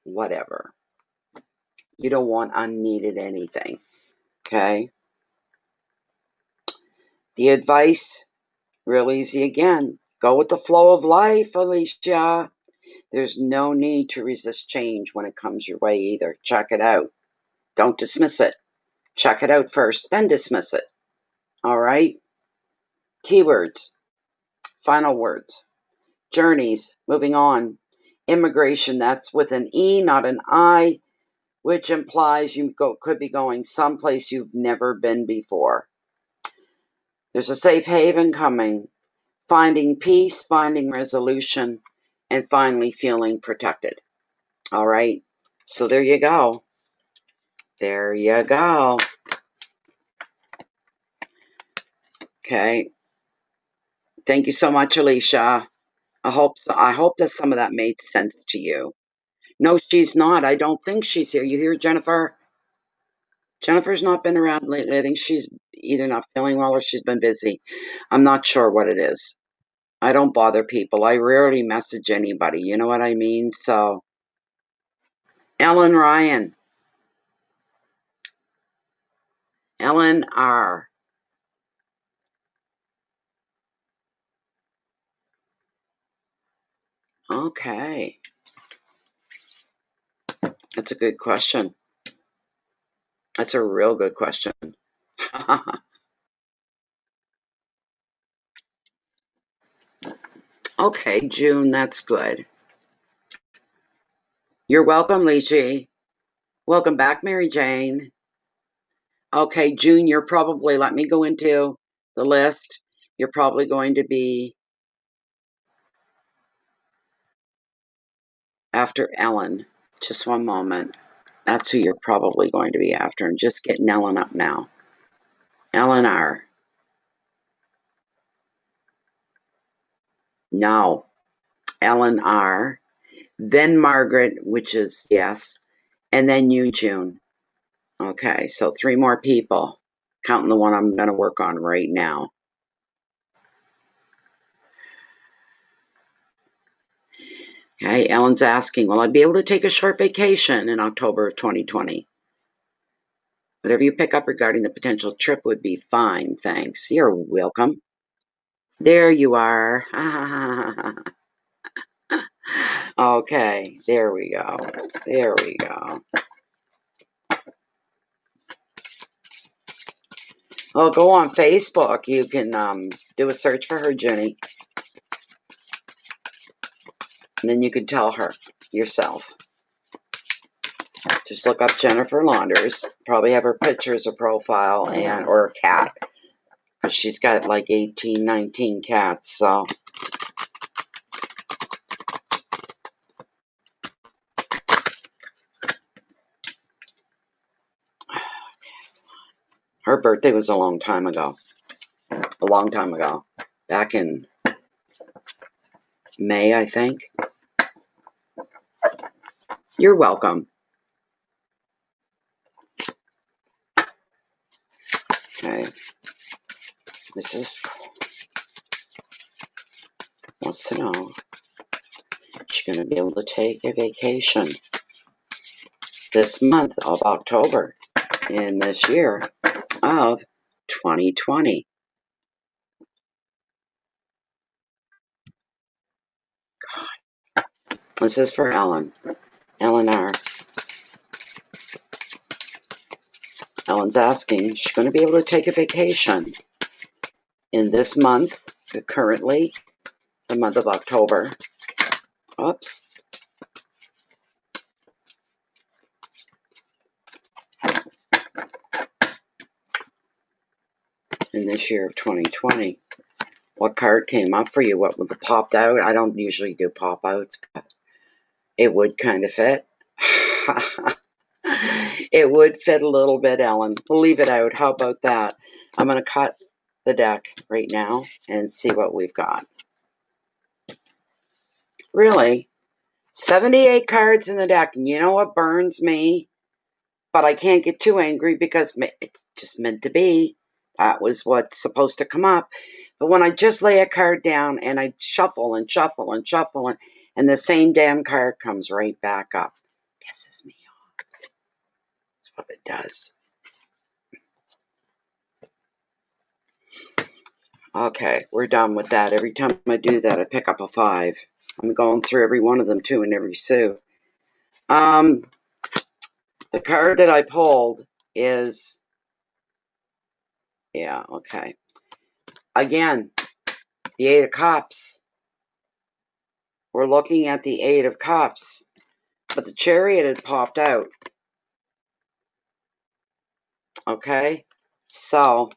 whatever. You don't want unneeded anything. Okay? The advice, real easy again. Go with the flow of life, Alicia. There's no need to resist change when it comes your way either. Check it out. Don't dismiss it. Check it out first, then dismiss it. All right? Keywords. Final words. Journeys. Moving on. Immigration. That's with an E, not an I, which implies you could be going someplace you've never been before. There's a safe haven coming. Finding peace, finding resolution, and finally feeling protected. All right? So there you go. There you go. Okay. Thank you so much, Alicia. I hope that some of that made sense to you. No, she's not. I don't think she's here. You hear Jennifer? Jennifer's not been around lately. I think she's either not feeling well or she's been busy. I'm not sure what it is. I don't bother people. I rarely message anybody. You know what I mean? So, Ellen Ryan. Ellen R. Okay. That's a good question. That's a real good question. Okay, June, that's good. You're welcome, Lychee. Welcome back, Mary Jane. Okay, June, you're probably, let me go into the list. You're probably going to be after Ellen. Just one moment. That's who you're probably going to be after. And just getting Ellen up now. Ellen R. No. Ellen R. Then Margaret, which is yes. And then you, June. Okay, so 3 more people, counting the one I'm going to work on right now. Okay, Ellen's asking, will I be able to take a short vacation in October of 2020? Whatever you pick up regarding the potential trip would be fine, thanks. You're welcome. There you are. Okay, there we go. There we go. Well, go on Facebook. You can do a search for her, Jenny. And then you can tell her yourself. Just look up Jennifer Launders. Probably have her picture as a profile or a cat. Because she's got like 18, 19 cats, so. Her birthday was a long time ago. A long time ago. Back in May, I think. You're welcome. Okay. This wants to know if she's going to be able to take a vacation this month of October in this year of 2020. God. This is for Ellen. Eleanor. Ellen's asking, she's going to be able to take a vacation in this month, currently, the month of October. Oops. In this year of 2020. What card came up for you? What popped out? I don't usually do pop-outs, but it would kind of fit. It would fit a little bit, Ellen. We'll leave it out. How about that? I'm going to cut the deck right now and see what we've got. Really? 78 cards in the deck. And you know what burns me? But I can't get too angry because it's just meant to be. That was what's supposed to come up. But when I just lay a card down and I shuffle and shuffle and shuffle and the same damn card comes right back up. Pisses me off. That's what it does. Okay, we're done with that. Every time I do that, I pick up a 5. I'm going through every one of them, too, in every suit. The card that I pulled is... Yeah, okay. Again, the 8 of Cups. We're looking at the 8 of Cups. But the Chariot had popped out. Okay? So,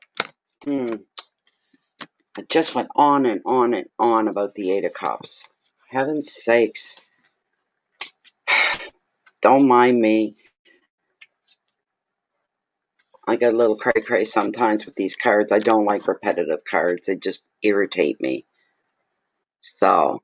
I just went on and on and on about the 8 of Cups. Heaven's sakes. Don't mind me. I get a little cray-cray sometimes with these cards. I don't like repetitive cards. They just irritate me. So.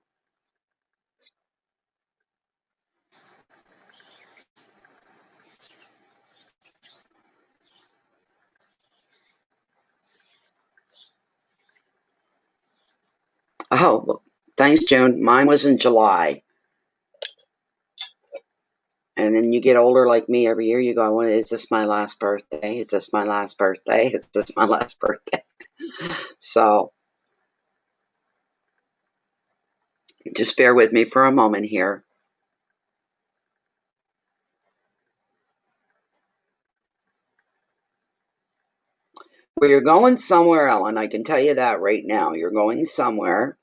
Oh, well, thanks, June. Mine was in July. And then you get older like me every year. You go, well, is this my last birthday? Is this my last birthday? Is this my last birthday? So, just bear with me for a moment here. Well, you're going somewhere, Ellen. I can tell you that right now. You're going somewhere.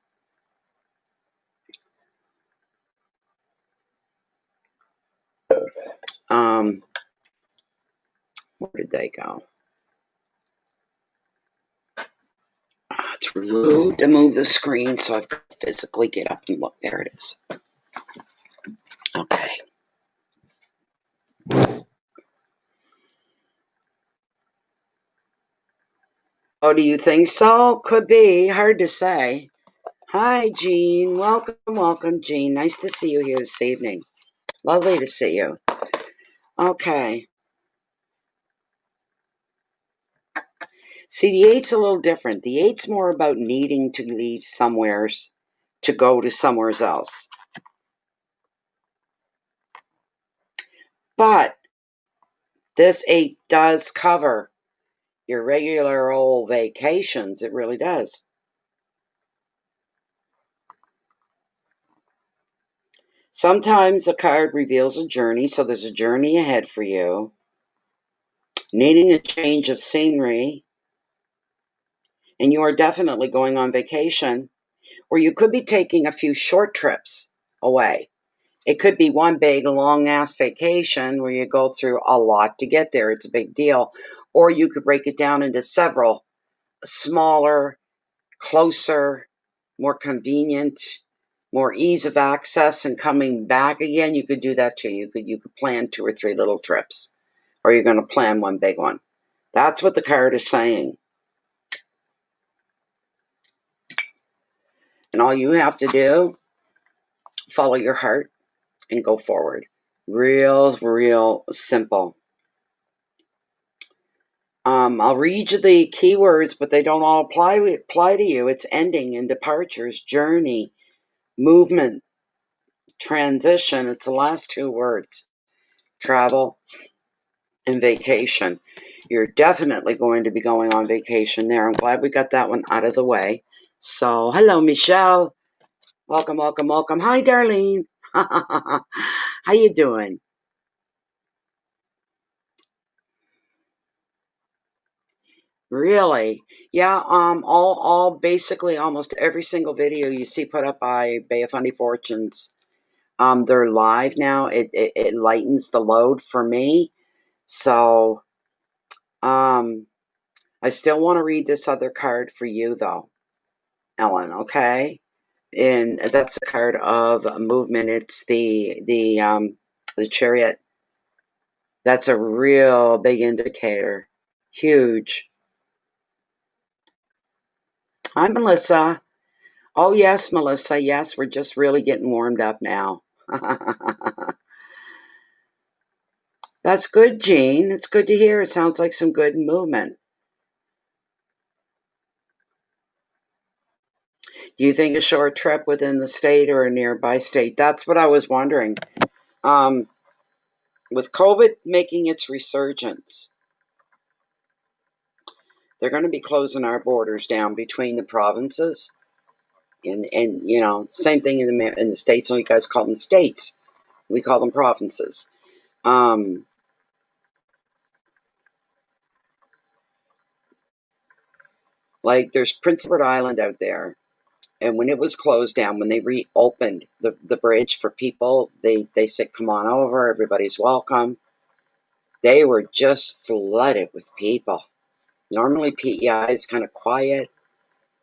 Where did they go? It's rude to move the screen, so I've got to physically get up and look. There it is. Okay. Oh, do you think so? Could be. Hard to say. Hi, Jean. Welcome, welcome, Jean. Nice to see you here this evening. Lovely to see you. Okay. See, the eight's a little different. The eight's more about needing to leave somewheres to go to somewhere else. But this eight does cover your regular old vacations. It really does. Sometimes a card reveals a journey, so there's a journey ahead for you. Needing a change of scenery, and you are definitely going on vacation, or you could be taking a few short trips away. It could be one big long ass vacation where you go through a lot to get there. It's a big deal. Or you could break it down into several smaller, closer, more convenient, more ease of access and coming back again. You could do that too. You could plan 2 or 3 little trips, or you're going to plan one big one. That's what the card is saying. And all you have to do, follow your heart and go forward. Real simple. I'll read you the keywords, but they don't all apply to you. It's ending and departures, journey, movement, transition. It's the last 2 words. Travel and vacation. You're definitely going to be going on vacation there. I'm glad we got that one out of the way. So, hello, Michelle. Welcome. Hi, Darlene. How you doing? Really? Yeah, all basically almost every single video you see put up by Bay of Fundy Fortunes, they're live now. It lightens the load for me. So, I still want to read this other card for you though, Ellen, okay? And that's a card of movement. It's the Chariot. That's a real big indicator. Huge. Hi, Melissa. Oh, yes, Melissa. Yes, we're just really getting warmed up now. That's good, Jean. It's good to hear. It sounds like some good movement. Do you think a short trip within the state or a nearby state? That's what I was wondering. Um, with COVID making its resurgence, they're going to be closing our borders down between the provinces. And you know, same thing in the states. Only you guys call them states. We call them provinces. Um, like there's Prince Edward Island out there, and when it was closed down, when they reopened the bridge for people, they said, "Come on over, everybody's welcome." They were just flooded with people. Normally, PEI is kind of quiet,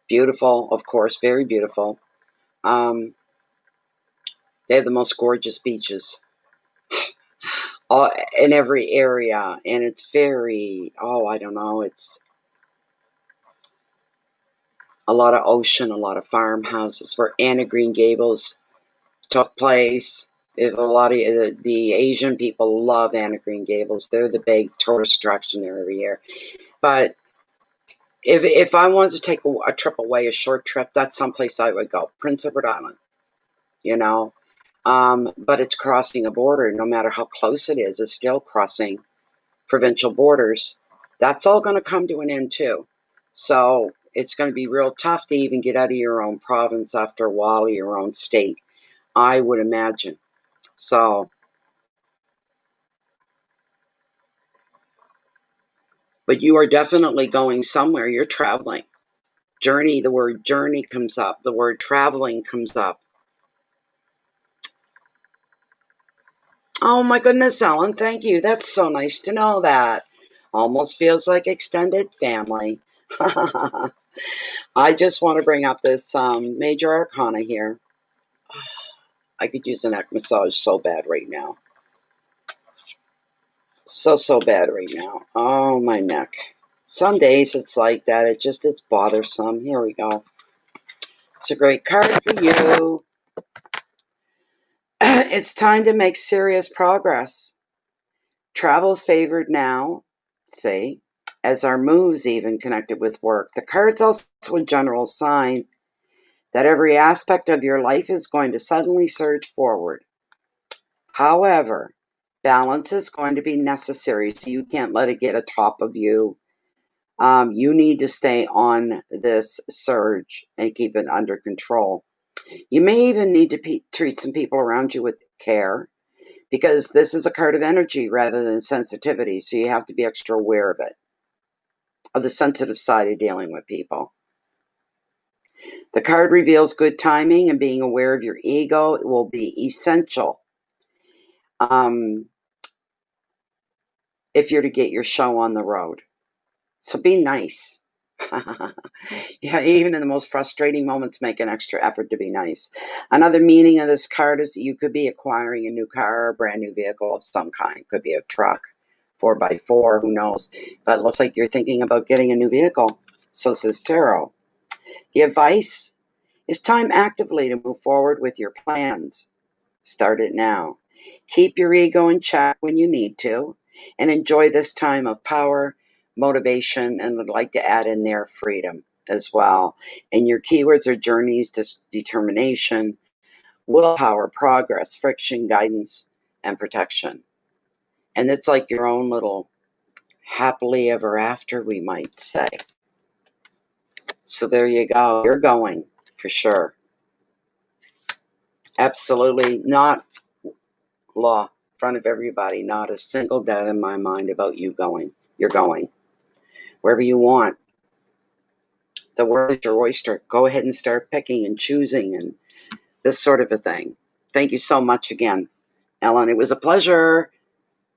beautiful, of course, very beautiful. They have the most gorgeous beaches in every area, and it's very, I don't know, it's a lot of ocean, a lot of farmhouses where Anne of Green Gables took place. If a lot of the Asian people love Anne of Green Gables, they're the big tourist attraction there every year. But if I wanted to take a trip away, a short trip, that's someplace I would go. Prince Edward Island, you know. But it's crossing a border. No matter how close it is, it's still crossing provincial borders. That's all going to come to an end too. So it's going to be real tough to even get out of your own province after a while, your own state, I would imagine. So, but you are definitely going somewhere. You're traveling. Journey, the word journey comes up. The word traveling comes up. Oh my goodness, Ellen, thank you. That's so nice to know that. Almost feels like extended family. I just want to bring up this major arcana here. I could use a neck massage so bad right now. So bad right now. Oh, my neck. Some days it's like that. It's bothersome. Here we go. It's a great card for you. It's time to make serious progress. Travel's favored now. See? as our moves even connected with work. The card's also a general sign that every aspect of your life is going to suddenly surge forward. However, balance is going to be necessary, so you can't let it get atop of you. You need to stay on this surge and keep it under control. You may even need to treat some people around you with care, because this is a card of energy rather than sensitivity, so you have to be extra aware of it, of the sensitive side of dealing with people. The card reveals good timing, and being aware of your ego will be essential if you're to get your show on the road. So be nice. Yeah, even in the most frustrating moments, make an extra effort to be nice. Another meaning of this card is that you could be acquiring a new car or a brand new vehicle of some kind. Could be a truck, 4x4, who knows. But it looks like you're thinking about getting a new vehicle. So says Tarot. The advice is time actively to move forward with your plans. Start it now. Keep your ego in check when you need to, and enjoy this time of power, motivation, and would like to add in there freedom as well. And your keywords are journeys, determination, willpower, progress, friction, guidance, and protection. And it's like your own little happily ever after, we might say. So there you go. You're going for sure. Absolutely not law in front of everybody. Not a single doubt in my mind about you going. You're going wherever you want. The world is your oyster. Go ahead and start picking and choosing and this sort of a thing. Thank you so much again, Ellen. It was a pleasure.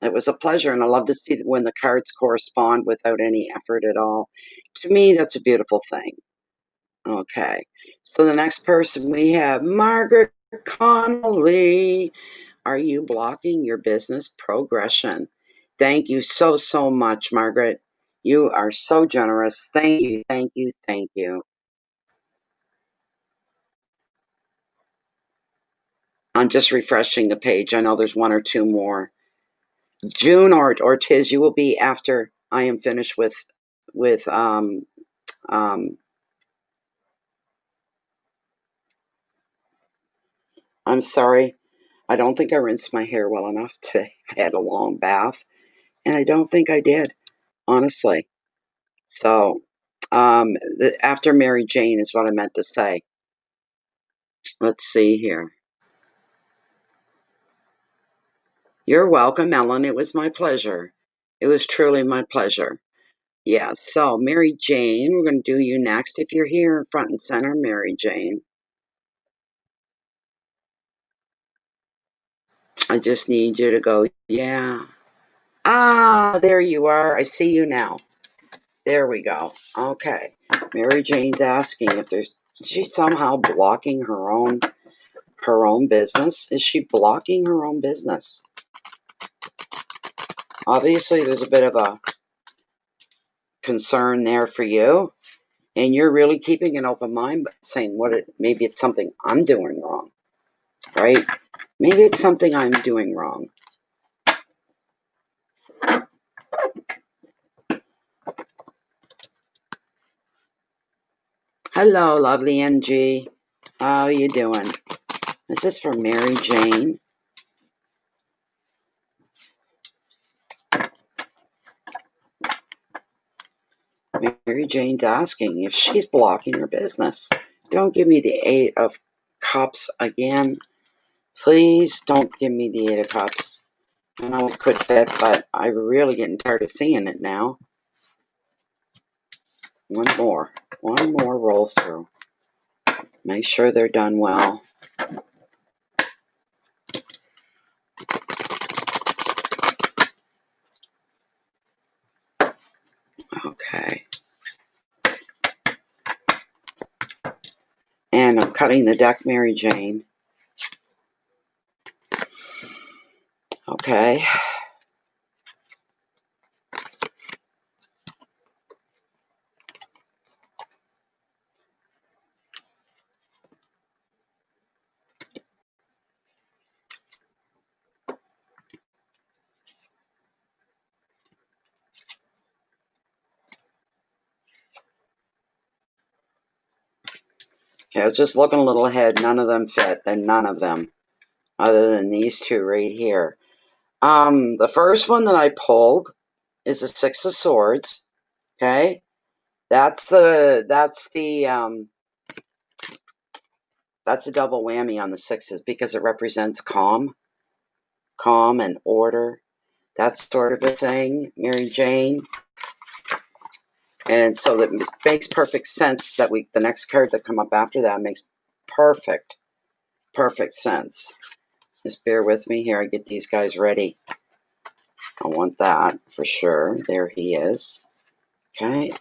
It was a pleasure, and I love to see when the cards correspond without any effort at all. To me, that's a beautiful thing. Okay, so the next person we have, Margaret Connolly. Are you blocking your business progression? Thank you so, so much, Margaret. You are so generous. Thank you, thank you, thank you. I'm just refreshing the page. I know there's one or two more. June Ortiz, you will be after I am finished with I'm sorry. I don't think I rinsed my hair well enough today. I had a long bath, and I don't think I did, honestly. So, after Mary Jane is what I meant to say. Let's see here. You're welcome, Ellen. It was my pleasure. It was truly my pleasure. Yeah, so Mary Jane, we're going to do you next. If you're here in front and center, Mary Jane, I just need you to go, yeah. Ah, there you are. I see you now. There we go. Okay. Mary Jane's asking if she's somehow blocking her own business. Is she blocking her own business? Obviously, there's a bit of a concern there for you, and you're really keeping an open mind, but saying maybe it's something I'm doing wrong, right? Maybe it's something I'm doing wrong. Hello, lovely NG. How you doing? This is for Mary Jane. Mary Jane's asking if she's blocking her business. Don't give me the 8 of Cups again. Please don't give me the 8 of Cups. I know it could fit, but I'm really getting tired of seeing it now. One more roll through. Make sure they're done well. Okay. And I'm cutting the deck, Mary Jane. Okay. Okay, I was just looking a little ahead. None of them fit, and none of them, other than these two right here. The first one that I pulled is the Six of Swords. Okay, that's a double whammy on the sixes because it represents calm and order, that sort of a thing, Mary Jane. And so that makes perfect sense that the next card that come up after that makes perfect sense. Just bear with me here. I get these guys ready. I want that for sure. There he is. Okay.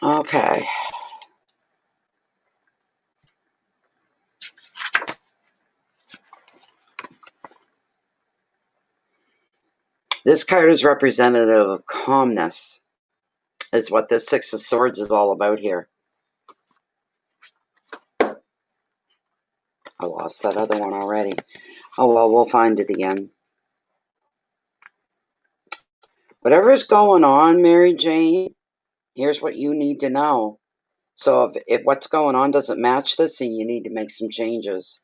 Okay. This card is representative of calmness, is what this Six of Swords is all about here. I lost that other one already. Oh, well, we'll find it again. Whatever's going on, Mary Jane, here's what you need to know. So if what's going on doesn't match this, then you need to make some changes.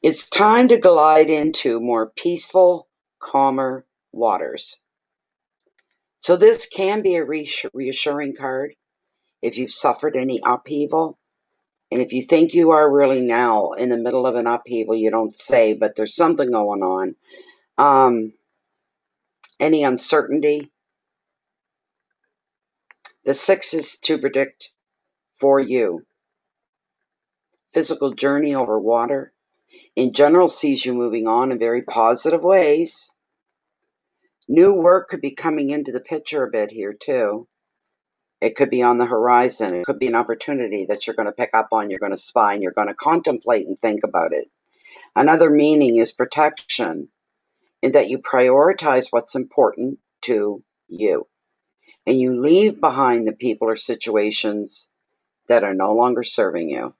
It's time to glide into more peaceful, calmer waters. So this can be a reassuring card if you've suffered any upheaval. And if you think you are really now in the middle of an upheaval, you don't say, but there's something going on. Any uncertainty. The six is to predict for you. Physical journey over water. In general, sees you moving on in very positive ways. New work could be coming into the picture a bit here too. It could be on the horizon. It could be an opportunity that you're going to pick up on, you're going to spy, and you're going to contemplate and think about it. Another meaning is protection, in that you prioritize what's important to you. And you leave behind the people or situations that are no longer serving you.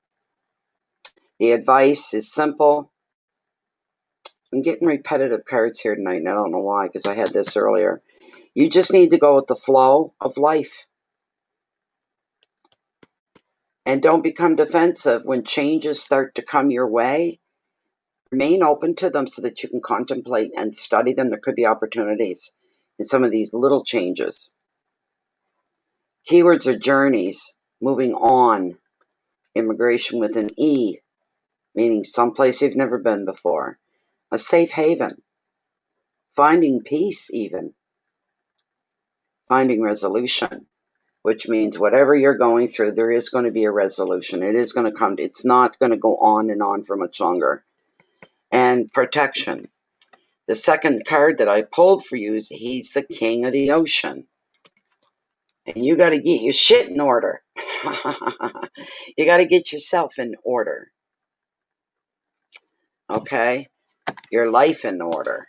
The advice is simple. I'm getting repetitive cards here tonight, and I don't know why, because I had this earlier. You just need to go with the flow of life. And don't become defensive when changes start to come your way. Remain open to them so that you can contemplate and study them. There could be opportunities in some of these little changes. Keywords are journeys, moving on, immigration with an E, meaning someplace you've never been before, a safe haven, finding peace even, finding resolution, which means whatever you're going through, there is going to be a resolution. It is going to come. It's not going to go on and on for much longer. And protection. The second card that I pulled for you is he's the king of the ocean. And you got to get your shit in order. You got to get yourself in order. Okay? Your life in order.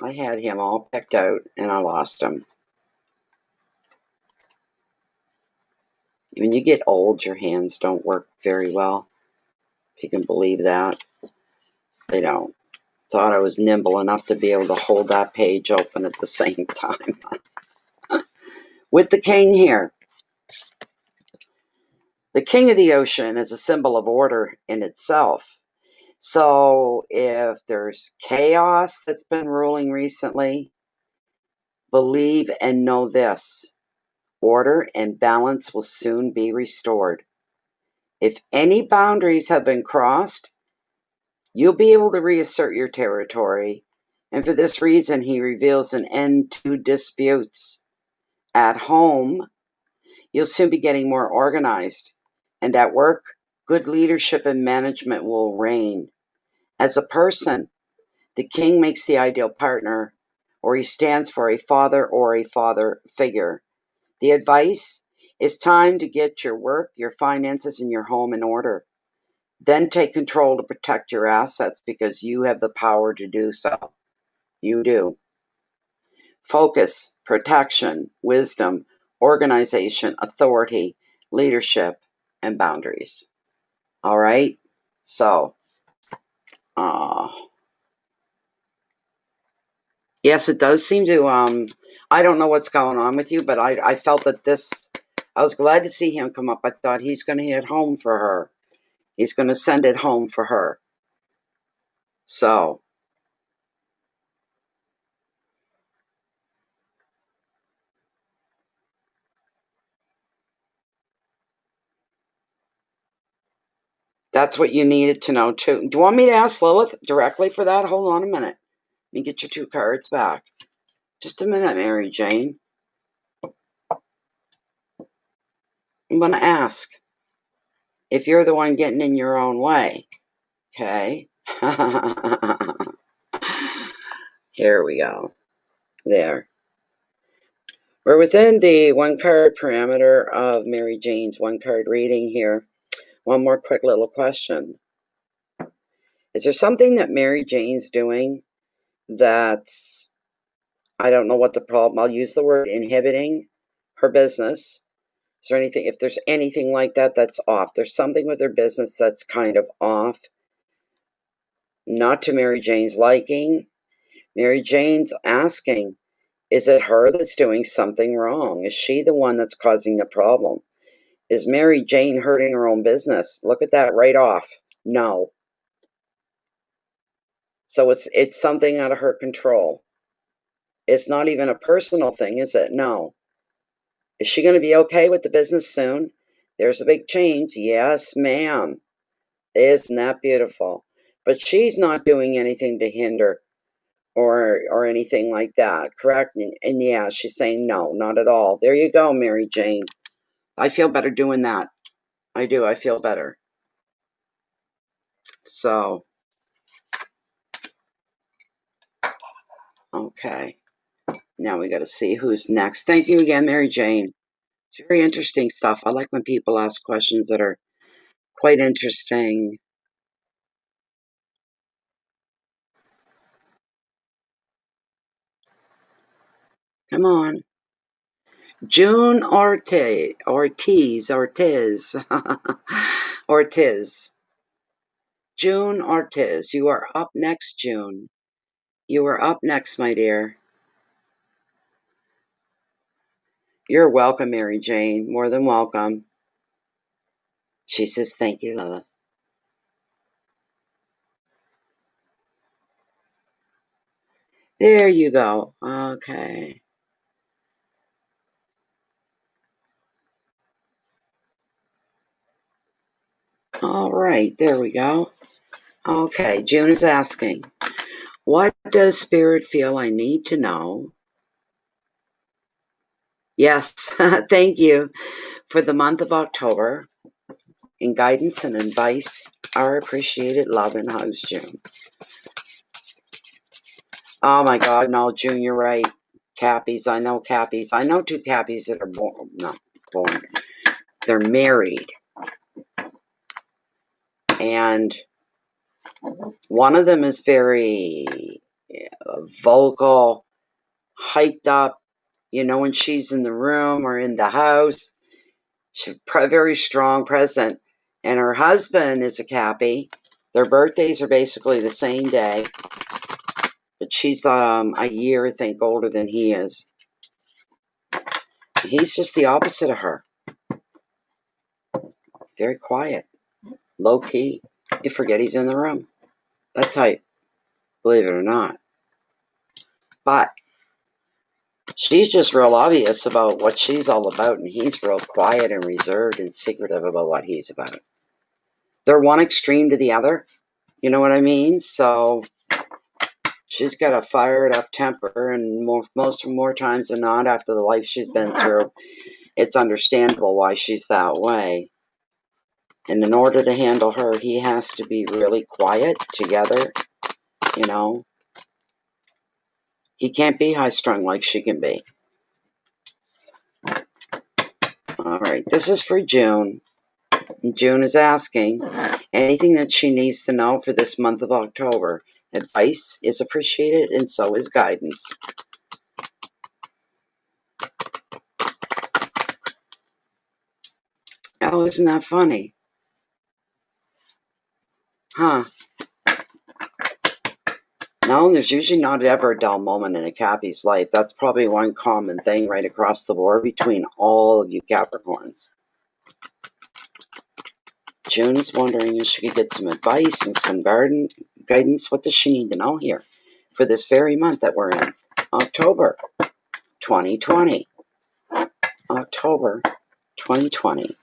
I had him all picked out and I lost him. When you get old, your hands don't work very well. If you can believe that. They don't. Thought I was nimble enough to be able to hold that page open at the same time. With the king here. The king of the ocean is a symbol of order in itself. So if there's chaos that's been ruling recently, believe and know this. Order and balance will soon be restored. If any boundaries have been crossed, you'll be able to reassert your territory. And for this reason, he reveals an end to disputes. At home, you'll soon be getting more organized. And at work, good leadership and management will reign. As a person, the king makes the ideal partner, or he stands for a father or a father figure. The advice is time to get your work, your finances, and your home in order. Then take control to protect your assets because you have the power to do so. You do. Focus, protection, wisdom, organization, authority, leadership. and boundaries. All right? So, yes, it does seem to, I don't know what's going on with you, but I felt that I was glad to see him come up. I thought he's going to hit home for her. He's going to send it home for her. So, that's what you needed to know, too. Do you want me to ask Lilith directly for that? Hold on a minute. Let me get your 2 cards back. Just a minute, Mary Jane. I'm going to ask if you're the one getting in your own way. Okay? Here we go. There. We're within the 1-card parameter of Mary Jane's 1-card reading here. One more quick little question. Is there something that Mary Jane's doing that's, I don't know what the problem, I'll use the word inhibiting her business? Is there anything, if there's anything like that that's off? There's something with her business that's kind of off, not to Mary Jane's liking. Mary Jane's asking, is it her that's doing something wrong? Is she the one that's causing the problem? Is Mary Jane hurting her own business? Look at that right off. No. So it's something out of her control. It's not even a personal thing, is it? No. Is she going to be okay with the business soon? There's a big change. Yes, ma'am. Isn't that beautiful? But she's not doing anything to hinder or anything like that, correct? And yeah, she's saying no, not at all. There you go, Mary Jane. I feel better doing that. I do. I feel better. So, okay. Now we got to see who's next. Thank you again, Mary Jane. It's very interesting stuff. I like when people ask questions that are quite interesting. Come on. June Ortiz. Ortiz. June Ortiz. You are up next, June. You are up next, my dear. You're welcome, Mary Jane. More than welcome. She says, thank you, Lilith. There you go. Okay. All right. There we go. Okay. June is asking, what does Spirit feel I need to know? Yes. Thank you. For the month of October, and guidance and advice are appreciated. Love and hugs, June. Oh my God, no, June, you're right. Cappies, I know Cappies. I know 2 Cappies that are not born. They're married. And one of them is very vocal, hyped up. You know, when she's in the room or in the house, she's very strong present. And her husband is a Cappy. Their birthdays are basically the same day. But she's a year, I think, older than he is. He's just the opposite of her. Very quiet, low key. You forget he's in the room. That type, believe it or not. But she's just real obvious about what she's all about, and he's real quiet and reserved and secretive about what he's about. They're one extreme to the other. You know what I mean? So she's got a fired up temper, and more times than not, after the life she's been through, it's understandable why she's that way. And in order to handle her, he has to be really quiet together, you know. He can't be high-strung like she can be. All right, this is for June. June is asking anything that she needs to know for this month of October. Advice is appreciated, and so is guidance. hell, isn't that funny? Huh. No, there's usually not ever a dull moment in a Cappy's life. That's probably one common thing right across the board between all of you Capricorns. June's wondering if she could get some advice and some guidance. What does she need to know here for this very month that we're in? October 2020. October 2020.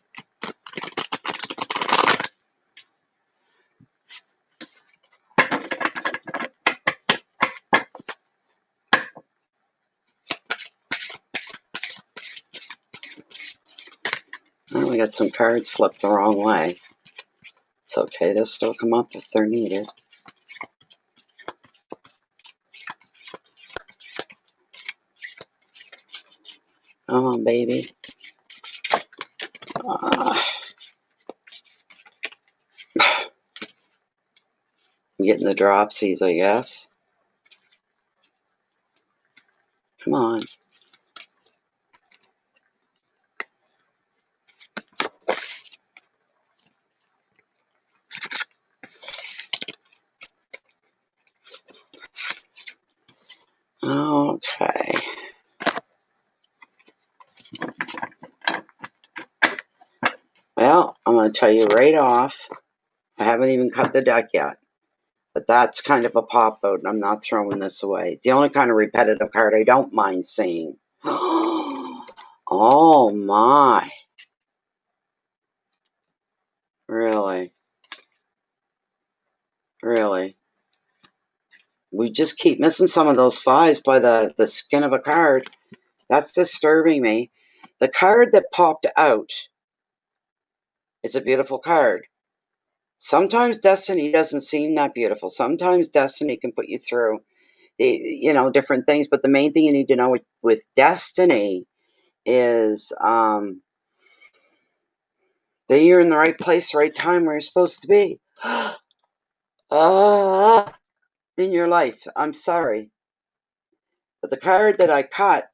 Well, we got some cards flipped the wrong way. It's okay, they'll still come up if they're needed. Come on, baby. Getting the dropsies, I guess. Come on. Okay. Well, I'm going to tell you right off, I haven't even cut the deck yet. But that's kind of a pop out, and I'm not throwing this away. It's the only kind of repetitive card I don't mind seeing. Oh my. Really? Really? We just keep missing some of those fives by the skin of a card. That's disturbing me. The card that popped out is a beautiful card. Sometimes destiny doesn't seem that beautiful. Sometimes destiny can put you through, different things. But the main thing you need to know with destiny is that you're in the right place, right time, where you're supposed to be. In your life. I'm sorry. But the card that I cut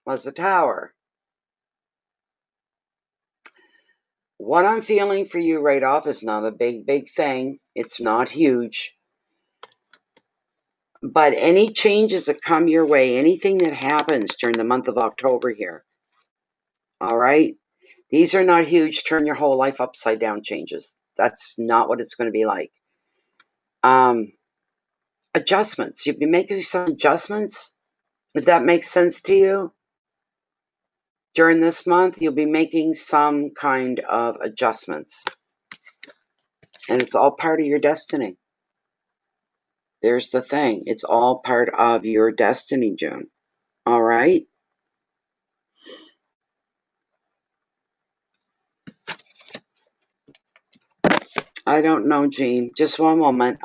was the Tower. What I'm feeling for you right off is not a big thing. It's not huge. But any changes that come your way, anything that happens during the month of October here, all right? These are not huge, turn your whole life upside down changes. That's not what it's going to be like. Adjustments. You'll be making some adjustments, if that makes sense to you. During this month, you'll be making some kind of adjustments. And it's all part of your destiny. There's the thing. It's all part of your destiny, June. All right? I don't know, Jean. Just one moment.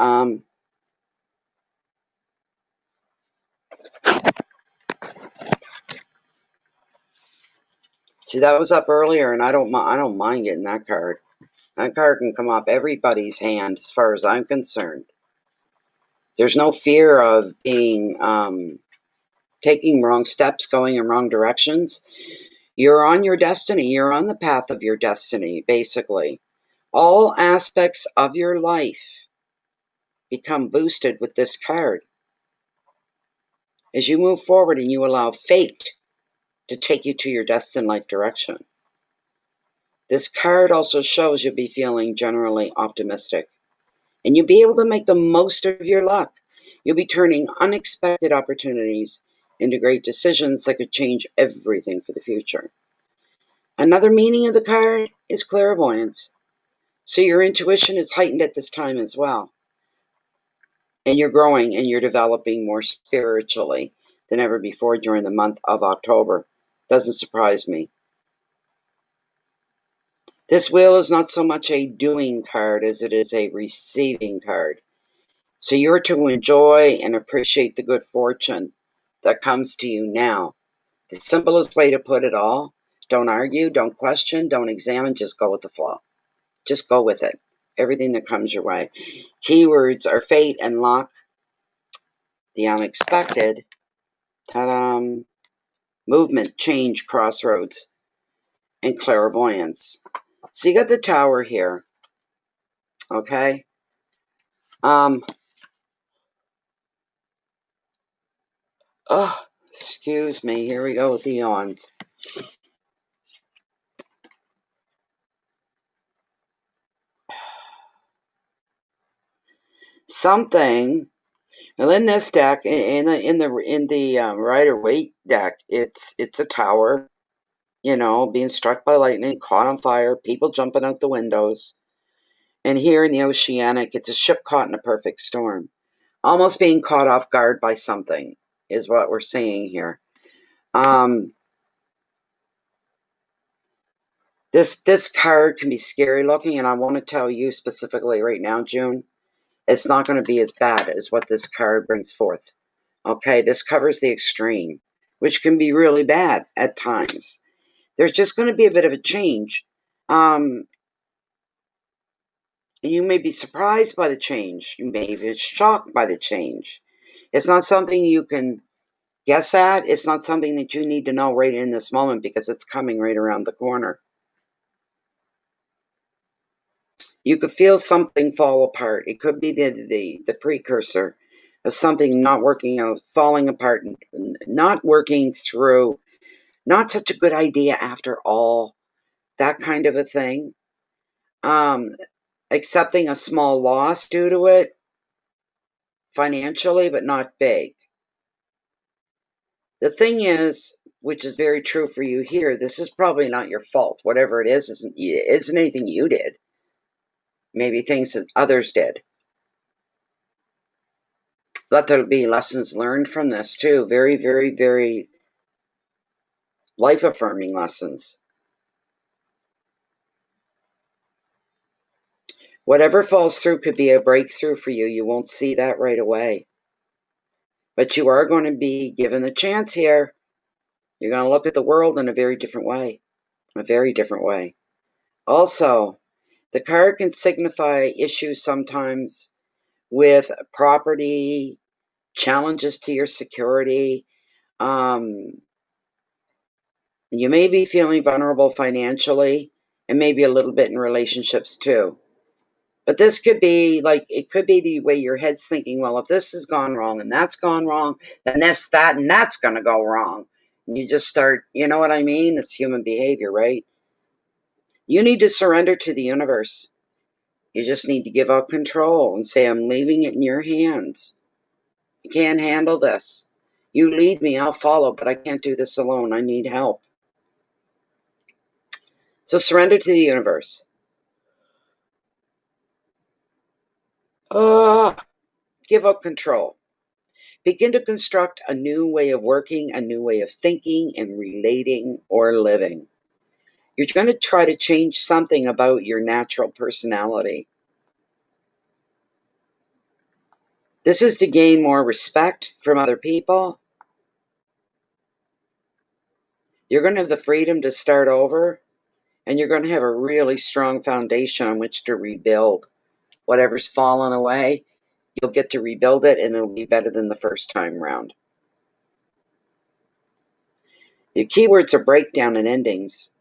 See, that was up earlier, and I don't mind getting that card. That card can come up everybody's hand, as far as I'm concerned. There's no fear of being taking wrong steps, going in wrong directions. You're on your destiny. You're on the path of your destiny, basically. All aspects of your life become boosted with this card. As you move forward and you allow fate to take you to your destined life direction. This card also shows you'll be feeling generally optimistic. And you'll be able to make the most of your luck. You'll be turning unexpected opportunities into great decisions that could change everything for the future. Another meaning of the card is clairvoyance. So your intuition is heightened at this time as well. And you're growing and you're developing more spiritually than ever before during the month of October. Doesn't surprise me. This wheel is not so much a doing card as it is a receiving card. So you're to enjoy and appreciate the good fortune that comes to you now. The simplest way to put it all, don't argue, don't question, don't examine, just go with the flow. Just go with it. Everything that comes your way. Keywords are fate and luck, the unexpected, movement, change, crossroads. and clairvoyance. So you got the Tower here. Okay. Oh, excuse me. Here we go with the yawns. Something. Well, in this deck, in the Rider-Waite deck, it's a tower. You know, being struck by lightning, caught on fire, people jumping out the windows. And here in the Oceanic, it's a ship caught in a perfect storm. Almost being caught off guard by something is what we're seeing here. This card can be scary looking, and I want to tell you specifically right now, June, it's not going to be as bad as what this card brings forth. Okay, this covers the extreme, which can be really bad at times. There's just going to be a bit of a change. You may be surprised by the change. You may be shocked by the change. It's not something you can guess at. It's not something that you need to know right in this moment because it's coming right around the corner. You could feel something fall apart. It could be the precursor of something not working out, falling apart, not working through, not such a good idea after all, that kind of a thing. Accepting a small loss due to it, financially, but not big. The thing is, which is very true for you here, this is probably not your fault. Whatever it is, isn't anything you did. Maybe things that others did. Let there be lessons learned from this too. Very, very, very life-affirming lessons. Whatever falls through could be a breakthrough for you. You won't see that right away. But you are going to be given a chance here. You're going to look at the world in a very different way. A very different way. Also, the card can signify issues sometimes with property, challenges to your security. You may be feeling vulnerable financially and maybe a little bit in relationships too. But this could be like, it could be the way your head's thinking, well, if this has gone wrong and that's gone wrong, then this, that, and that's going to go wrong. And you just start, you know what I mean? It's human behavior, right? You need to surrender to the universe. You just need to give up control and say, I'm leaving it in your hands. You can't handle this. You lead me, I'll follow, but I can't do this alone. I need help. So surrender to the universe. Give up control. Begin to construct a new way of working, a new way of thinking and relating or living. You're going to try to change something about your natural personality. This is to gain more respect from other people. You're going to have the freedom to start over, and you're going to have a really strong foundation on which to rebuild. Whatever's fallen away, you'll get to rebuild it, and it'll be better than the first time round. The keywords are breakdown and endings.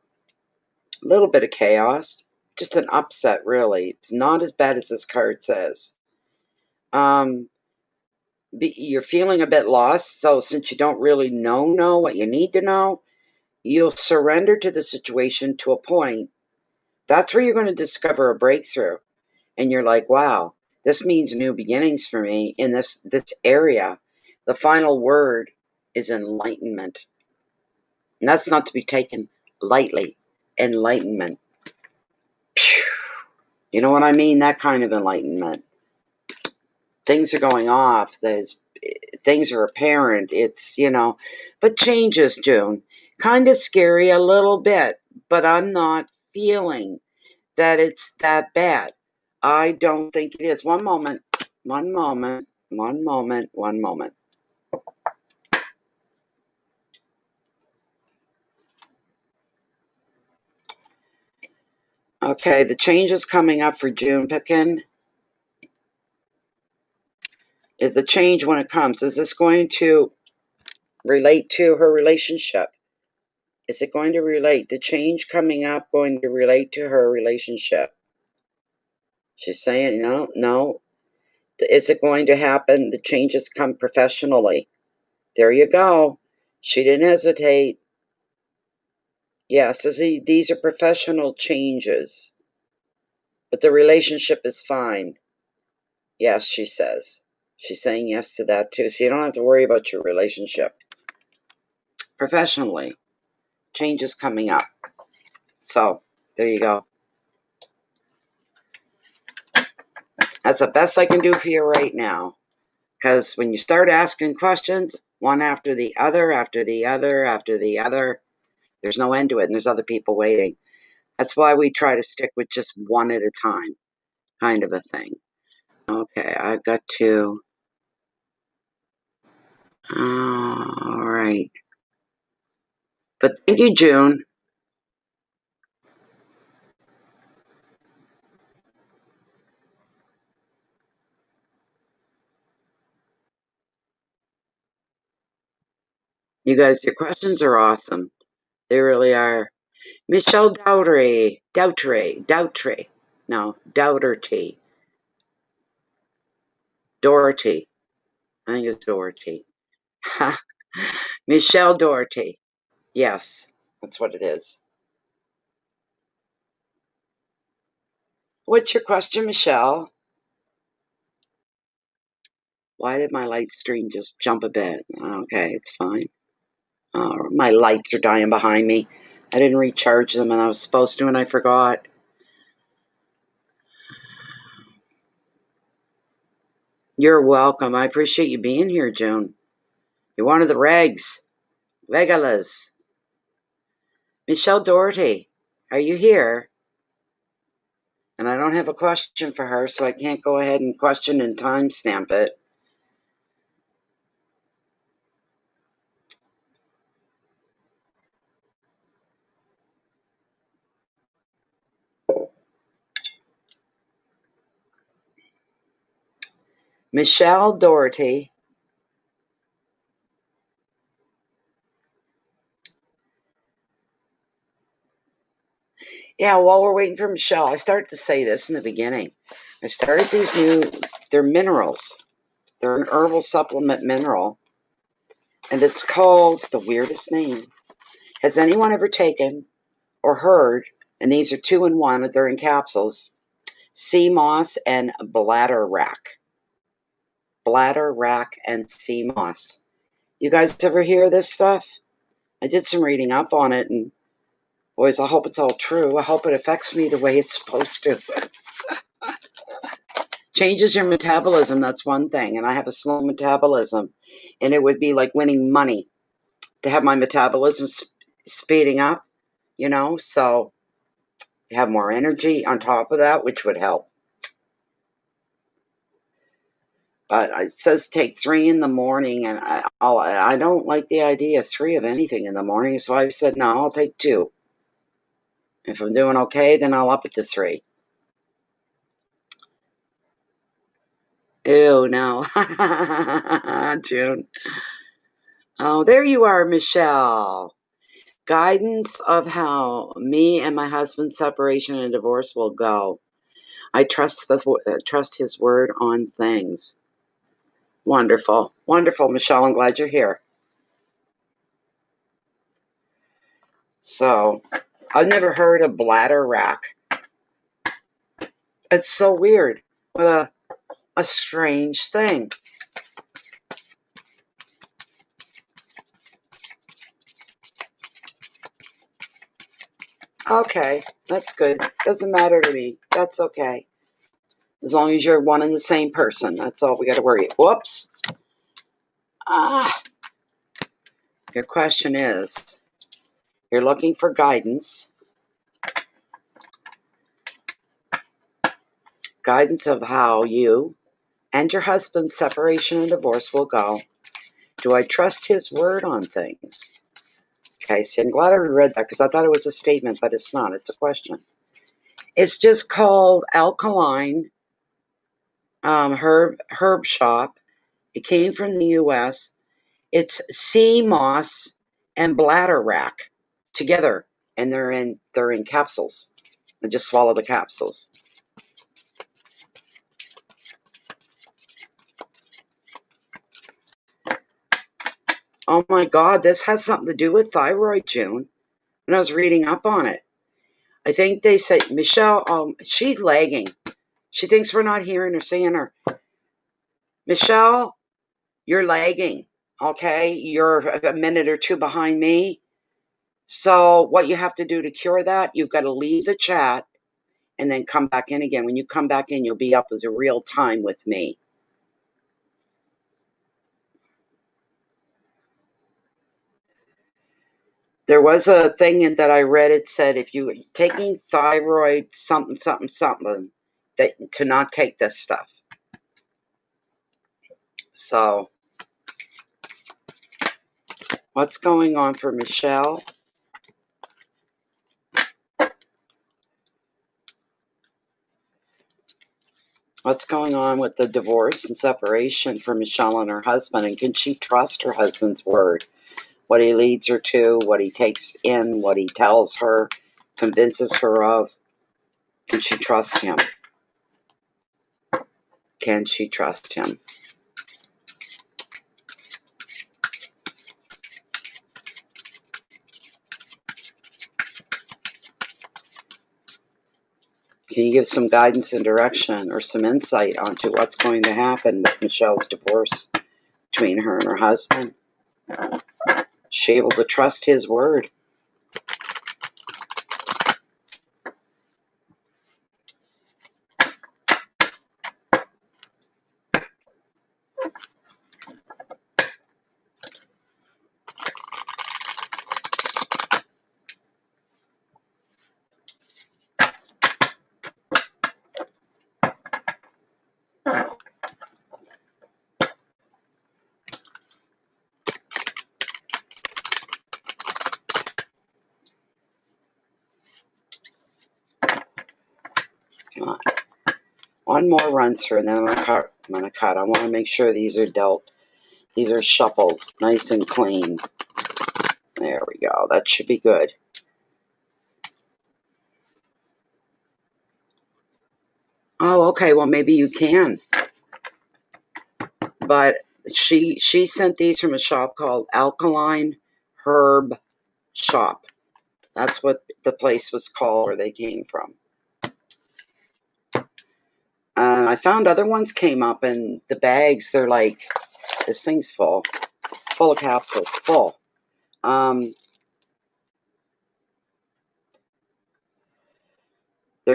A little bit of chaos, just an upset, really. It's not as bad as this card says. You're feeling a bit lost, so since you don't really know what you need to know, you'll surrender to the situation to a point. That's where you're going to discover a breakthrough. And you're like, wow, this means new beginnings for me in this area. The final word is enlightenment. And that's not to be taken lightly. Enlightenment. Phew. You know what I mean? That kind of enlightenment. Things are going off. Things are apparent. It's, but changes, June. Kind of scary a little bit, but I'm not feeling that it's that bad. I don't think it is. One moment. Okay, the changes coming up for June Pickin is the change when it comes. Is this going to relate to her relationship? Is it going to relate? The change coming up going to relate to her relationship? She's saying no. Is it going to happen? The changes come professionally. There you go. She didn't hesitate. Yes, these are professional changes. But the relationship is fine. Yes, she says. She's saying yes to that too. So you don't have to worry about your relationship. Professionally, change is coming up. So there you go. That's the best I can do for you right now. Because when you start asking questions, one after the other, after the other, after the other, there's no end to it, and there's other people waiting. That's why we try to stick with just one at a time, kind of a thing. Okay, I've got to. All right. But thank you, June. You guys, your questions are awesome. They really are. Michelle Dougherty. No, Dougherty. Doherty. I think it's Doherty. Michelle Doherty. Yes, that's what it is. What's your question, Michelle? Why did my light stream just jump a bit? Okay, it's fine. My lights are dying behind me. I didn't recharge them and I was supposed to and I forgot. You're welcome. I appreciate you being here, June. You're one of the regs. Regulars. Michelle Doherty, are you here? And I don't have a question for her, so I can't go ahead and question and timestamp it. Michelle Doherty. Yeah, while we're waiting for Michelle, I started to say this in the beginning. I started these they're minerals. They're an herbal supplement mineral. And it's called the weirdest name. Has anyone ever taken or heard, and these are 2-in-1, they're in capsules, sea moss and bladder rack. Bladder rack and sea moss. You guys ever hear this stuff? I did some reading up on it, and boys, I hope it's all true. I hope it affects me the way it's supposed to. Changes your metabolism, that's one thing, and I have a slow metabolism, and it would be like winning money to have my metabolism speeding up, so have more energy on top of that, which would help. But it says take 3 in the morning, and I don't like the idea of 3 of anything in the morning, so I said, no, I'll take 2. If I'm doing okay, then I'll up it to 3. Ew, no. June. Oh, there you are, Michelle. Guidance of how me and my husband's separation and divorce will go. I trust his word on things. Wonderful. Wonderful, Michelle. I'm glad you're here. So, I've never heard of bladder rack. It's so weird. What a strange thing. Okay, that's good. Doesn't matter to me. That's okay. As long as you're one and the same person. That's all we got to worry. Whoops. Your question is, you're looking for guidance. Guidance of how you and your husband's separation and divorce will go. Do I trust his word on things? Okay, see, I'm glad I read that because I thought it was a statement, but it's not. It's a question. It's just called Alkaline Herb Shop. It came from the U.S. It's sea moss and bladder rack. together, and they're in capsules. And just swallow the capsules. Oh my God, this has something to do with thyroid, June. And I was reading up on it. I think they said, Michelle, she's lagging. She thinks we're not hearing or seeing her. Michelle, you're lagging, okay? You're a minute or two behind me. So what you have to do to cure that, you've got to leave the chat and then come back in again. When you come back in, you'll be up with a real time with me. There was a thing that I read. It said if you're taking thyroid something, that to not take this stuff. So what's going on for Michelle? What's going on with the divorce and separation for Michelle and her husband? And can she trust her husband's word? What he leads her to, what he takes in, what he tells her, convinces her of. Can she trust him? Can she trust him? Can you give some guidance and direction or some insight onto what's going to happen with Michelle's divorce between her and her husband? Is she able to trust his word? Come on. One more run through, and then I'm going to cut. I want to make sure these are dealt. These are shuffled nice and clean. There we go. That should be good. Oh, okay. Well, maybe you can. But she sent these from a shop called Alkaline Herb Shop. That's what the place was called where they came from. I found other ones came up, and the bags, they're like, this thing's full of capsules, full. They're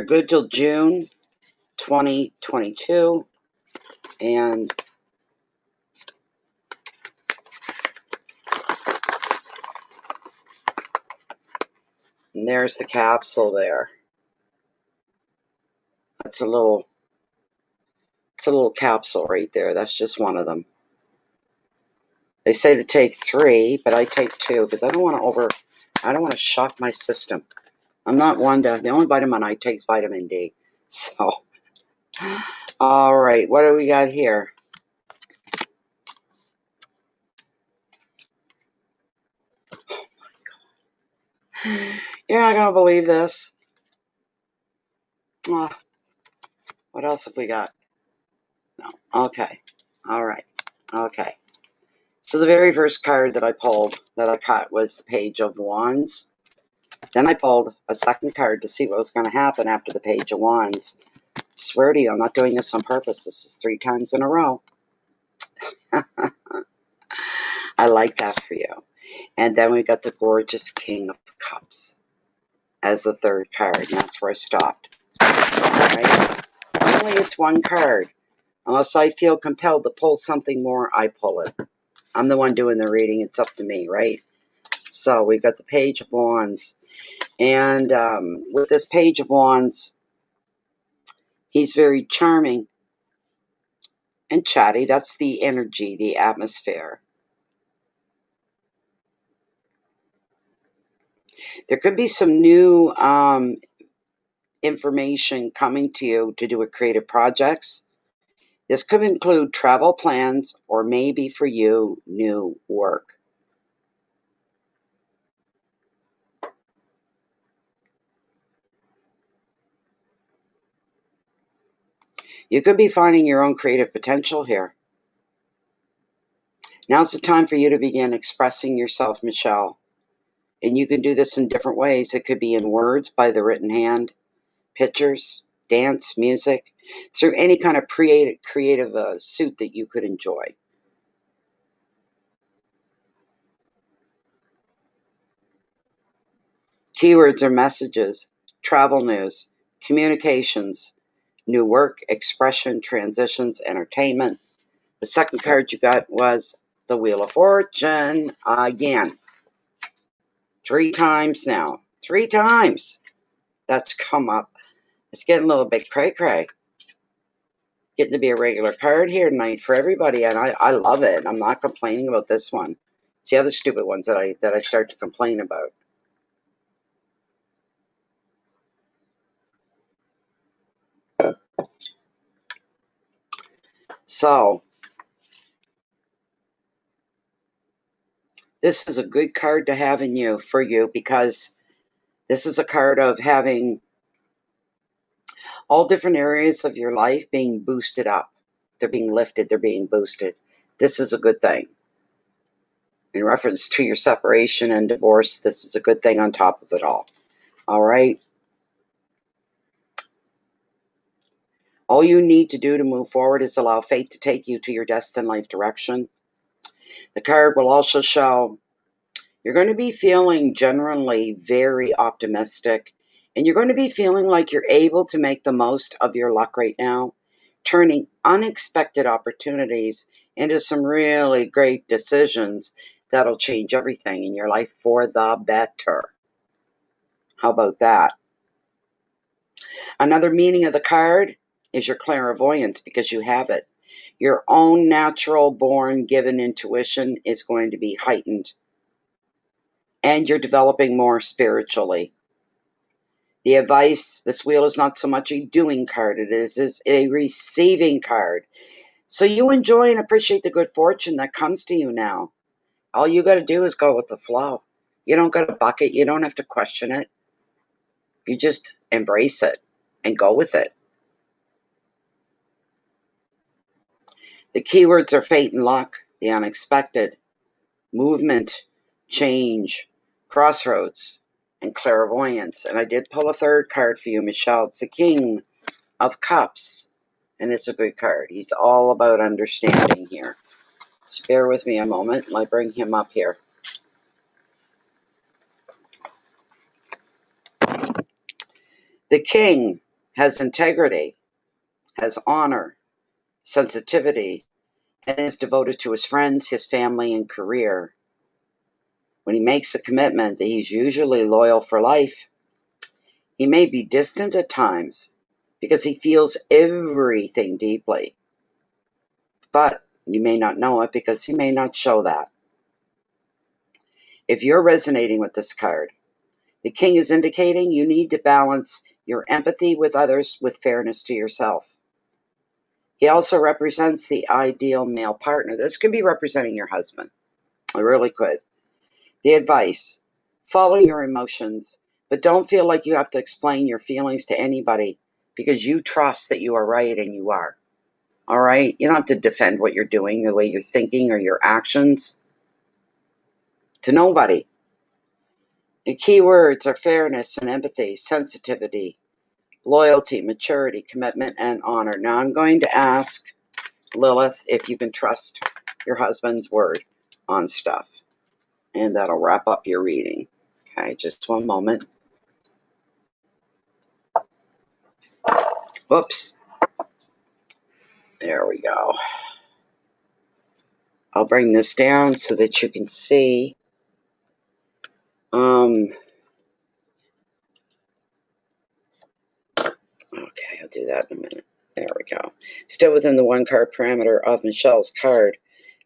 good till June 2022, and there's the capsule there. It's a little capsule right there. That's just one of them. They say to take 3, but I take 2 because I don't want to shock my system. I'm not one to, the only vitamin I take is vitamin D. So, all right, what do we got here? Oh my God. You're not going to believe this. What else have we got? No. Okay. All right. Okay. So the very first card that I pulled, that I caught, was the Page of Wands. Then I pulled a second card to see what was going to happen after the Page of Wands. I swear to you, I'm not doing this on purpose. This is 3 times in a row. I like that for you. And then we got the gorgeous King of Cups as the third card, and that's where I stopped. Right? Normally it's one card. Unless I feel compelled to pull something more, I pull it. I'm the one doing the reading. It's up to me, right? So we got the Page of Wands. And with this Page of Wands, he's very charming and chatty. That's the energy, the atmosphere. There could be some new information coming to you to do with creative projects. This could include travel plans or maybe for you, new work. You could be finding your own creative potential here. Now's the time for you to begin expressing yourself, Michelle. And you can do this in different ways. It could be in words by the written hand, pictures, dance, music, through any kind of creative suit that you could enjoy. Keywords are messages, travel news, communications, new work, expression, transitions, entertainment. The second card you got was the Wheel of Fortune again. 3 times now. 3 times that's come up. It's getting a little bit cray-cray. Getting to be a regular card here tonight for everybody, and I love it. I'm not complaining about this one. It's the other stupid ones that I start to complain about. So, this is a good card to have for you because this is a card of having all different areas of your life being boosted up. They're being lifted, they're being boosted. This is a good thing. In reference to your separation and divorce, this is a good thing on top of it all. All right? All you need to do to move forward is allow fate to take you to your destined life direction. The card will also show you're going to be feeling generally very optimistic, and you're going to be feeling like you're able to make the most of your luck right now, turning unexpected opportunities into some really great decisions that'll change everything in your life for the better. How about that? Another meaning of the card is your clairvoyance, because you have it. Your own natural born given intuition is going to be heightened, and you're developing more spiritually. The advice, this wheel is not so much a doing card, it is a receiving card. So you enjoy and appreciate the good fortune that comes to you now. All you got to do is go with the flow. You don't got to bucket, you don't have to question it. You just embrace it and go with it. The keywords are fate and luck, the unexpected, movement, change, crossroads, and clairvoyance. And I did pull a third card for you, Michelle. It's the King of Cups, and it's a good card. He's all about understanding here. So bear with me a moment. I bring him up here. The King has integrity, has honor, sensitivity, and is devoted to his friends, his family, and career. When he makes a commitment, he's usually loyal for life. He may be distant at times because he feels everything deeply, but you may not know it because he may not show that. If you're resonating with this card, the King is indicating you need to balance your empathy with others with fairness to yourself. He also represents the ideal male partner. This could be representing your husband. It really could. The advice, follow your emotions, but don't feel like you have to explain your feelings to anybody because you trust that you are right and you are. All right? You don't have to defend what you're doing, the way you're thinking, or your actions to nobody. The key words are fairness and empathy, sensitivity, loyalty, maturity, commitment, and honor. Now I'm going to ask Lilith if you can trust your husband's word on stuff. And that'll wrap up your reading. Okay, just one moment. Whoops. There we go. I'll bring this down so that you can see. Okay, I'll do that in a minute. There we go. Still within the 1 card parameter of Michelle's card,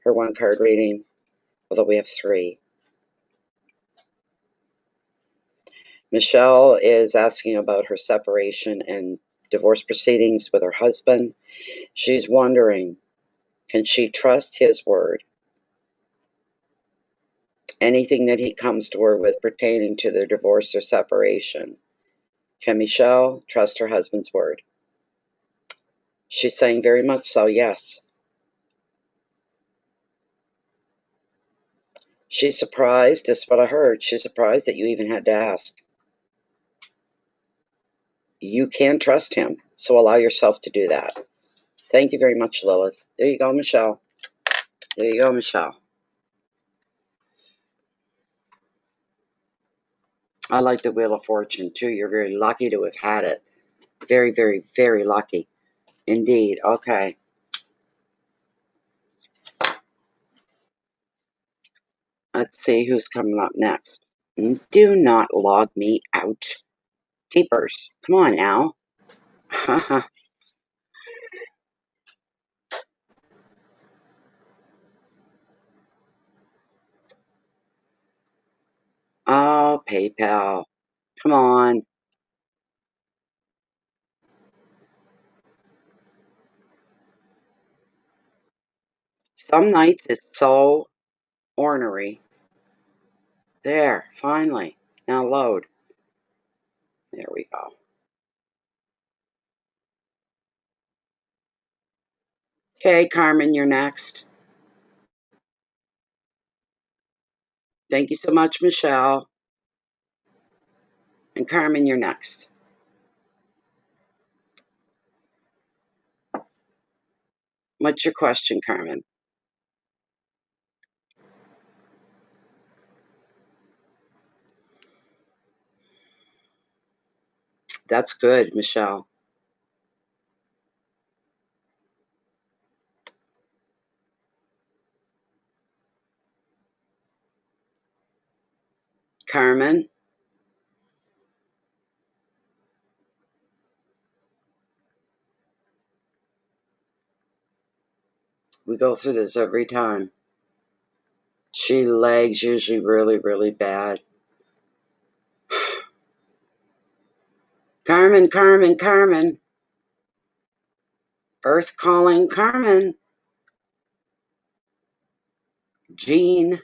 her 1 card reading, although we have 3. Michelle is asking about her separation and divorce proceedings with her husband. She's wondering, can she trust his word? Anything that he comes to her with pertaining to their divorce or separation. Can Michelle trust her husband's word? She's saying very much so, yes. She's surprised, that's what I heard. She's surprised that you even had to ask. You can trust him, so allow yourself to do that. Thank you very much, Lilith. There you go, Michelle. There you go, Michelle. I like the Wheel of Fortune, too. You're very lucky to have had it. Very, very, very lucky. Indeed. Okay. Let's see who's coming up next. Do not log me out. Keepers, come on now. Oh, PayPal. Come on. Some nights it's so ornery. There, finally. Now load. There we go. Okay, Carmen, you're next. Thank you so much, Michelle. And Carmen, you're next. What's your question, Carmen? That's good, Michelle. Carmen? We go through this every time. She lags usually really, really bad. Carmen, Carmen, Carmen. Earth calling Carmen. Jean.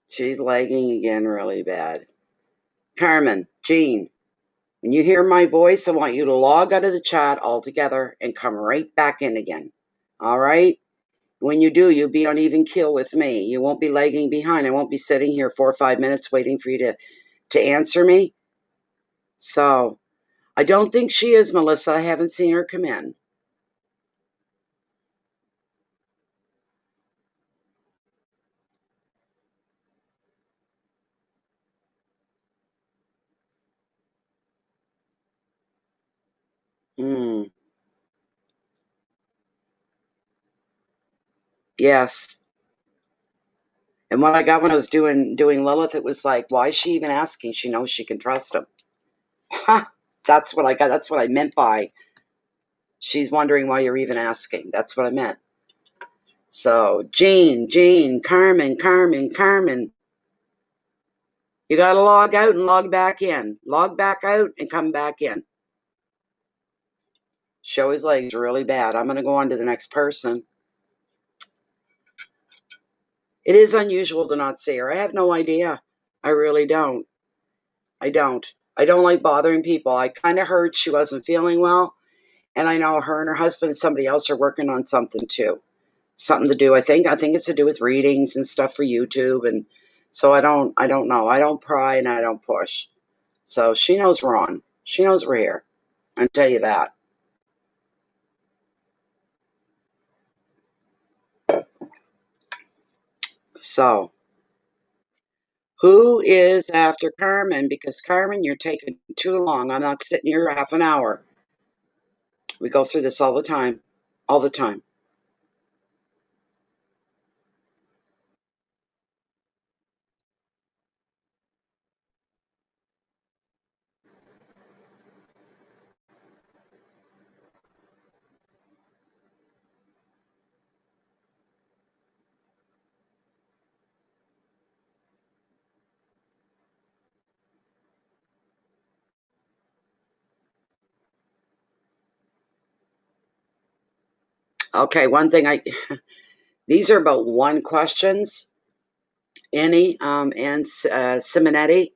She's lagging again really bad. Carmen, Jean, when you hear my voice, I want you to log out of the chat altogether and come right back in again. All right? When you do, you'll be on even keel with me. You won't be lagging behind. I won't be sitting here 4 or 5 minutes waiting for you to answer me. So, I don't think she is, Melissa. I haven't seen her come in. Yes. And what I got when I was doing Lilith, it was like, why is she even asking? She knows she can trust him. Ha! That's what I got. That's what I meant by she's wondering why you're even asking. That's what I meant. So, Jean, Carmen, Carmen, Carmen. You got to log out and log back in. Log back out and come back in. Show his legs really bad. I'm going to go on to the next person. It is unusual to not see her. I have no idea. I really don't. I don't. I don't like bothering people. I kind of heard she wasn't feeling well. And I know her and her husband and somebody else are working on something too. Something to do. I think it's to do with readings and stuff for YouTube. And so I don't know. I don't pry and I don't push. So she knows we're on. She knows we're here. I'll tell you that. So who is after Carmen? Because Carmen, you're taking too long. I'm not sitting here half an hour. We go through this all the time. All the time. Okay, one thing these are about one questions. Annie and Simonetti,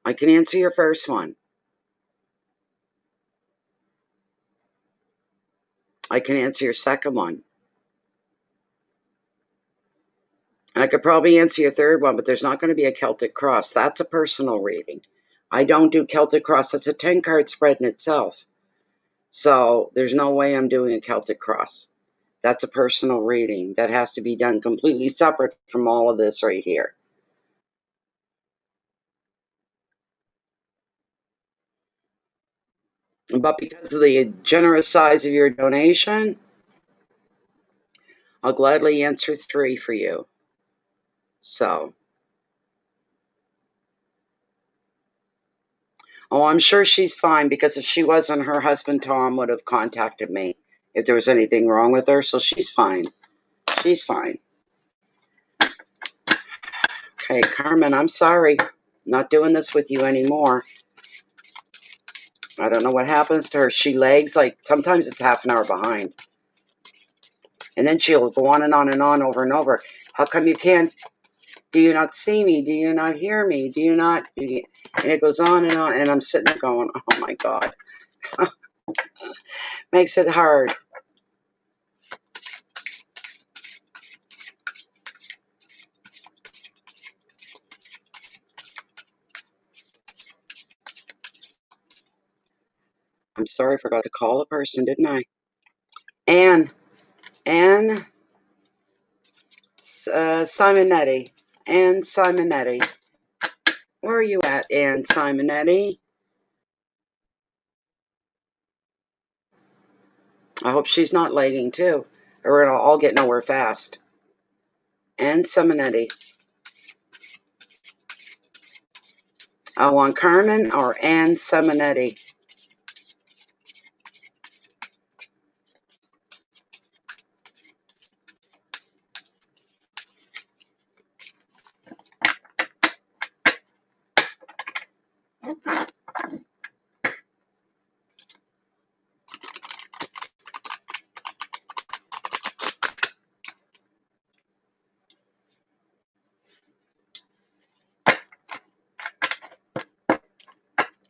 I can answer your first one. I can answer your second one. And I could probably answer your third one, but there's not going to be a Celtic cross. That's a personal reading. I don't do Celtic cross. That's a 10-card spread in itself. So there's no way I'm doing a Celtic cross. That's a personal reading that has to be done completely separate from all of this right here. But because of the generous size of your donation, I'll gladly answer 3 for you. So, oh, I'm sure she's fine, because if she wasn't, her husband Tom would have contacted me if there was anything wrong with her. So she's fine. She's fine. Okay, Carmen, I'm sorry. Not doing this with you anymore. I don't know what happens to her. She lags, like, sometimes it's half an hour behind. And then she'll go on and on and on over and over. How come you can't? Do you not see me? Do you not hear me? Do you not? And it goes on. And I'm sitting there going, oh my God. Makes it hard. I'm sorry, I forgot to call a person, didn't I? Anne Simonetti. Anne Simonetti. Where are you at, Anne Simonetti? I hope she's not lagging too, or we're gonna all get nowhere fast. Anne Simonetti. I want Carmen or Anne Simonetti.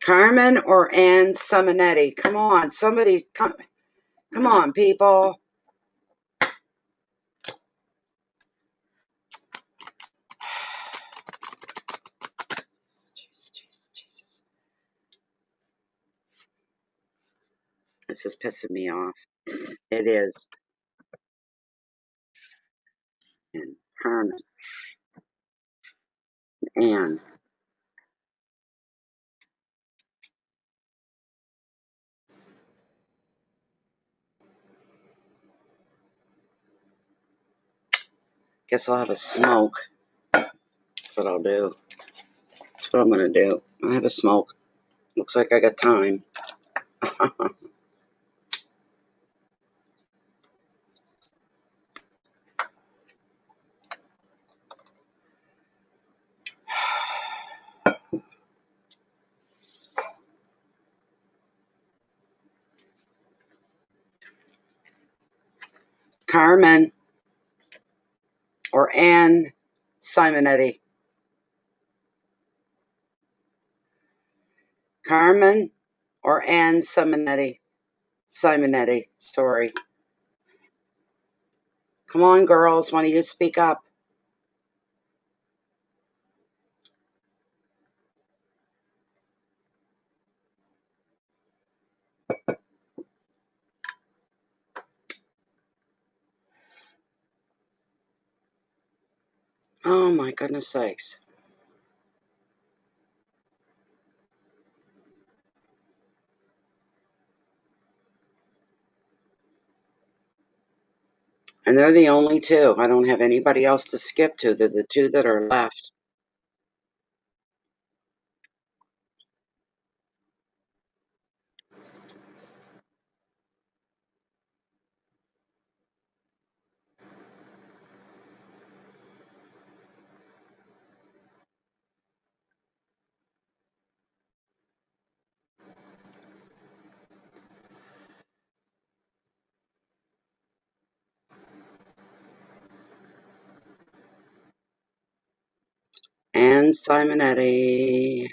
Carmen or Anne Simonetti. Come on, somebody, come on, people. Jesus. This is pissing me off. It is. And Carmen, Anne. Guess I'll have a smoke. That's what I'll do. That's what I'm gonna do. I'll have a smoke. Looks like I got time. Carmen or Anne Simonetti. Carmen or Anne Simonetti. Simonetti, sorry. Come on, girls. Why don't you speak up? Oh my goodness sakes. And they're the only two. I don't have anybody else to skip to. They're the two that are left. And Simonetti.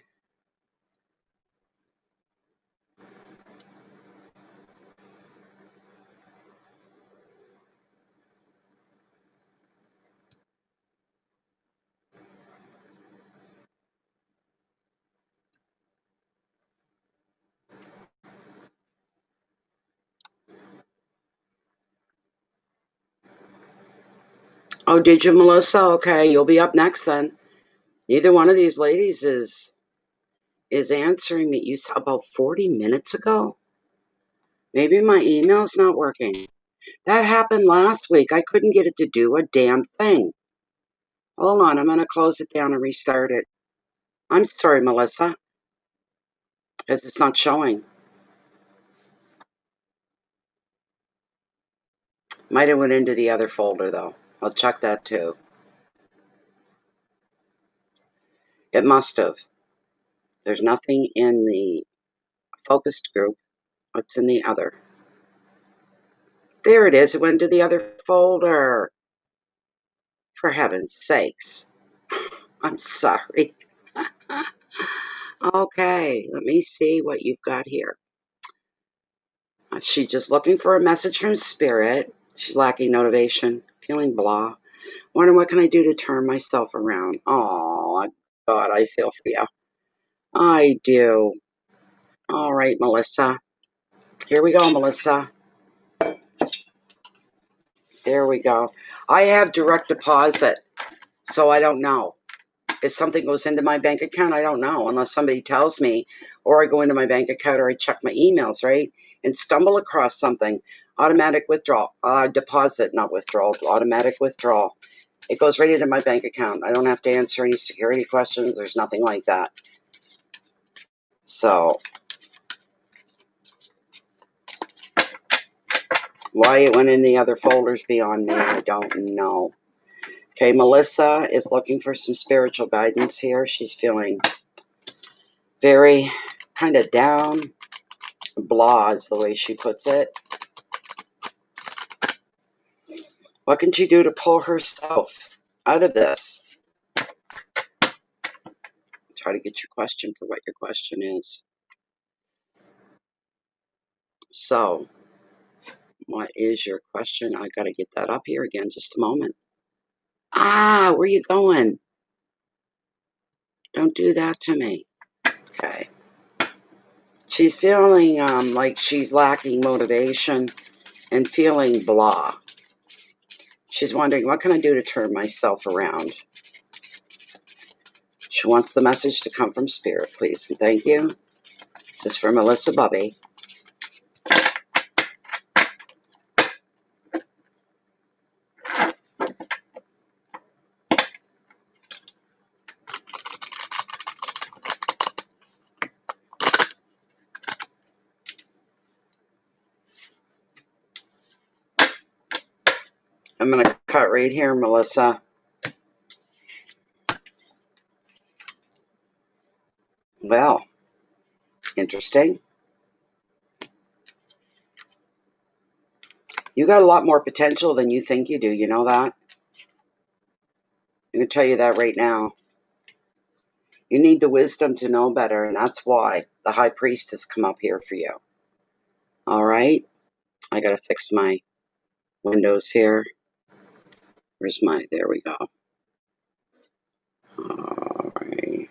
Oh, did you, Melissa? Okay, you'll be up next then. Neither one of these ladies is answering me. You saw about 40 minutes ago? Maybe my email's not working. That happened last week. I couldn't get it to do a damn thing. Hold on, I'm going to close it down and restart it. I'm sorry, Melissa, because it's not showing. Might have went into the other folder, though. I'll check that, too. It must have. There's nothing in the focused group. What's in the other? There it is. It went to the other folder. For heaven's sakes. I'm sorry. Okay, let me see what you've got here. She's just looking for a message from Spirit. She's lacking motivation, feeling blah. Wondering what can I do to turn myself around. Oh, God, I feel for you. I do. All right, Melissa. Here we go, Melissa. There we go. I have direct deposit, so I don't know. If something goes into my bank account, I don't know unless somebody tells me, or I go into my bank account or I check my emails, right? And stumble across something. Automatic withdrawal, deposit, not withdrawal, automatic withdrawal. It goes right into my bank account. I don't have to answer any security questions. There's nothing like that. So, why it went in the other folders beyond me, I don't know. Okay, Melissa is looking for some spiritual guidance here. She's feeling very kind of down. Blah is the way she puts it. What can she do to pull herself out of this? Try to get your question for what your question is. So, what is your question? I got to get that up here again. Just a moment. Where are you going? Don't do that to me. Okay. She's feeling like she's lacking motivation and feeling blah. She's wondering, what can I do to turn myself around? She wants the message to come from Spirit, please, and thank you. This is for Melissa Bubby. I'm going to cut right here, Melissa. Well, interesting. You got a lot more potential than you think you do. You know that? I'm going to tell you that right now. You need the wisdom to know better, and that's why the high priest has come up here for you. All right? I got to fix my windows here. There we go. All right.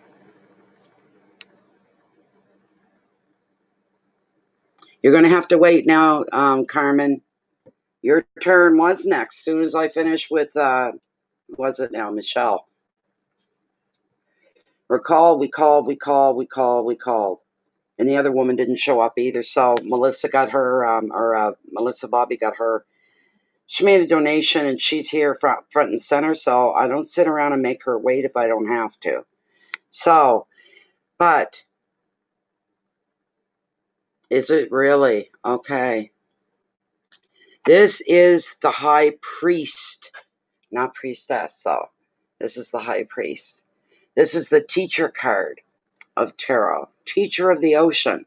You're going to have to wait now, Carmen. Your turn was next. As soon as I finish with, who was it now? Michelle. Recall, we called. And the other woman didn't show up either. So Melissa got her, Melissa Bobby got her. She made a donation and she's here front and center. So I don't sit around and make her wait if I don't have to. So, but is it really? Okay. This is the high priest, not priestess. So this is the high priest. This is the teacher card of tarot, teacher of the ocean.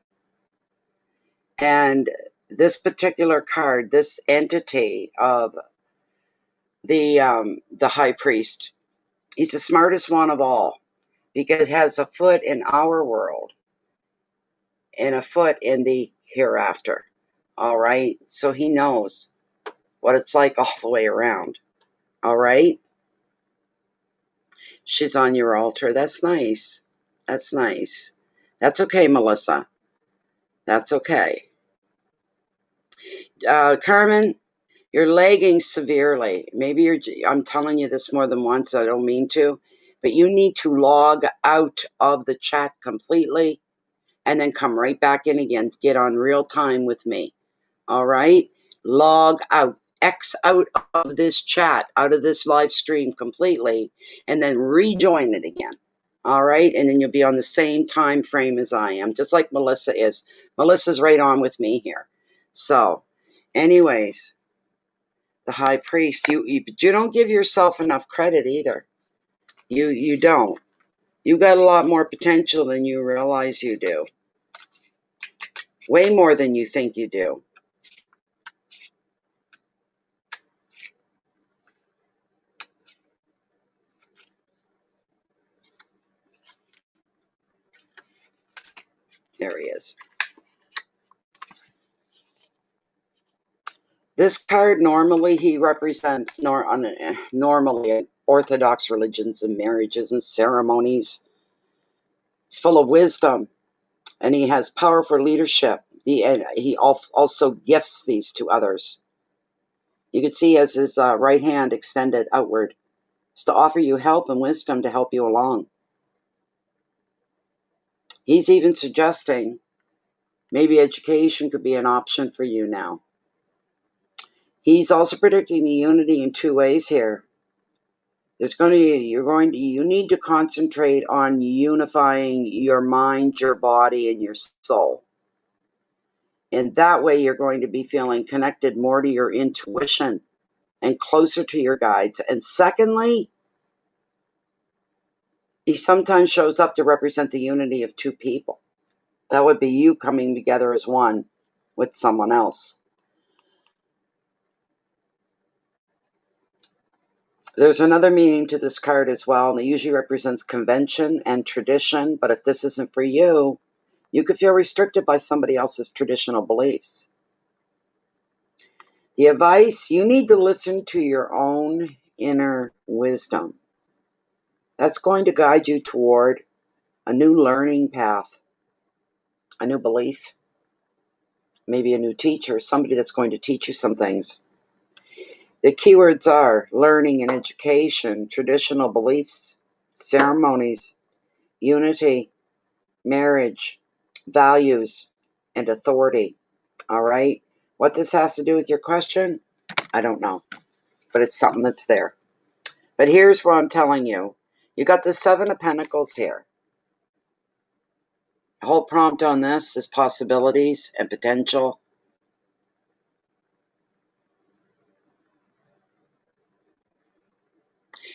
And this particular card, this entity of the high priest, he's the smartest one of all. because it has a foot in our world and a foot in the hereafter. All right? So he knows what it's like all the way around. All right? She's on your altar. That's nice. That's nice. That's okay, Melissa. That's okay. Carmen, you're lagging severely. Maybe I'm telling you this more than once. I don't mean to. But you need to log out of the chat completely and then come right back in again. Get on real time with me. All right? Log out. X out of this chat, out of this live stream completely, and then rejoin it again. All right? And then you'll be on the same time frame as I am, just like Melissa is. Melissa's right on with me here. So, anyways, the high priest, but you don't give yourself enough credit either. You don't. You got a lot more potential than you realize you do. Way more than you think you do. There he is. This card normally he represents normally Orthodox religions and marriages and ceremonies. He's full of wisdom, and he has power for leadership. He also gifts these to others. You can see as his right hand extended outward. It's to offer you help and wisdom to help you along. He's even suggesting maybe education could be an option for you now. He's also predicting the unity in two ways here. You need to concentrate on unifying your mind, your body, and your soul. And that way you're going to be feeling connected more to your intuition and closer to your guides. And secondly, he sometimes shows up to represent the unity of two people. That would be you coming together as one with someone else. There's another meaning to this card as well, and it usually represents convention and tradition. But if this isn't for you, you could feel restricted by somebody else's traditional beliefs. The advice, you need to listen to your own inner wisdom. That's going to guide you toward a new learning path, a new belief, maybe a new teacher, somebody that's going to teach you some things. The keywords are learning and education, traditional beliefs, ceremonies, unity, marriage, values, and authority. All right? What this has to do with your question, I don't know. But it's something that's there. But here's what I'm telling you. You got the Seven of Pentacles here. The whole prompt on this is possibilities and potential.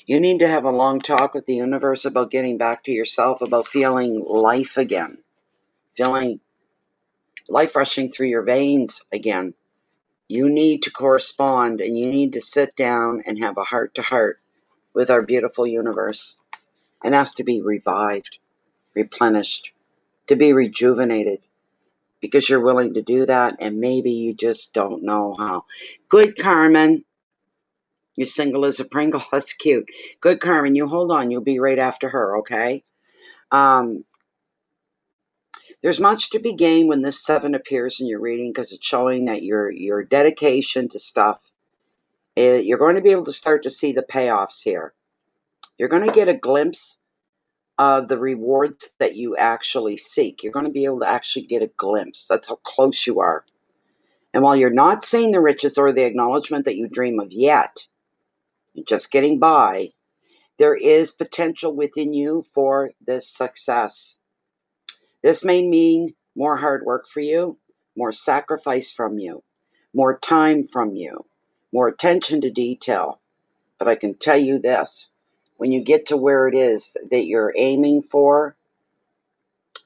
You need to have a long talk with the universe about getting back to yourself, about feeling life again. Feeling life rushing through your veins again. You need to correspond, and you need to sit down and have a heart-to-heart with our beautiful universe and ask to be revived, replenished, to be rejuvenated, because you're willing to do that, and maybe you just don't know how. Good, Carmen. You're single as a Pringle. That's cute. Good, Carmen. You hold on. You'll be right after her, okay? There's much to be gained when this 7 appears in your reading, because it's showing that your dedication to stuff, you're going to be able to start to see the payoffs here. You're going to get a glimpse of the rewards that you actually seek. You're going to be able to actually get a glimpse. That's how close you are. And while you're not seeing the riches or the acknowledgement that you dream of yet, you're just getting by, there is potential within you for this success. This may mean more hard work for you, more sacrifice from you, more time from you, more attention to detail. But I can tell you this, when you get to where it is that you're aiming for,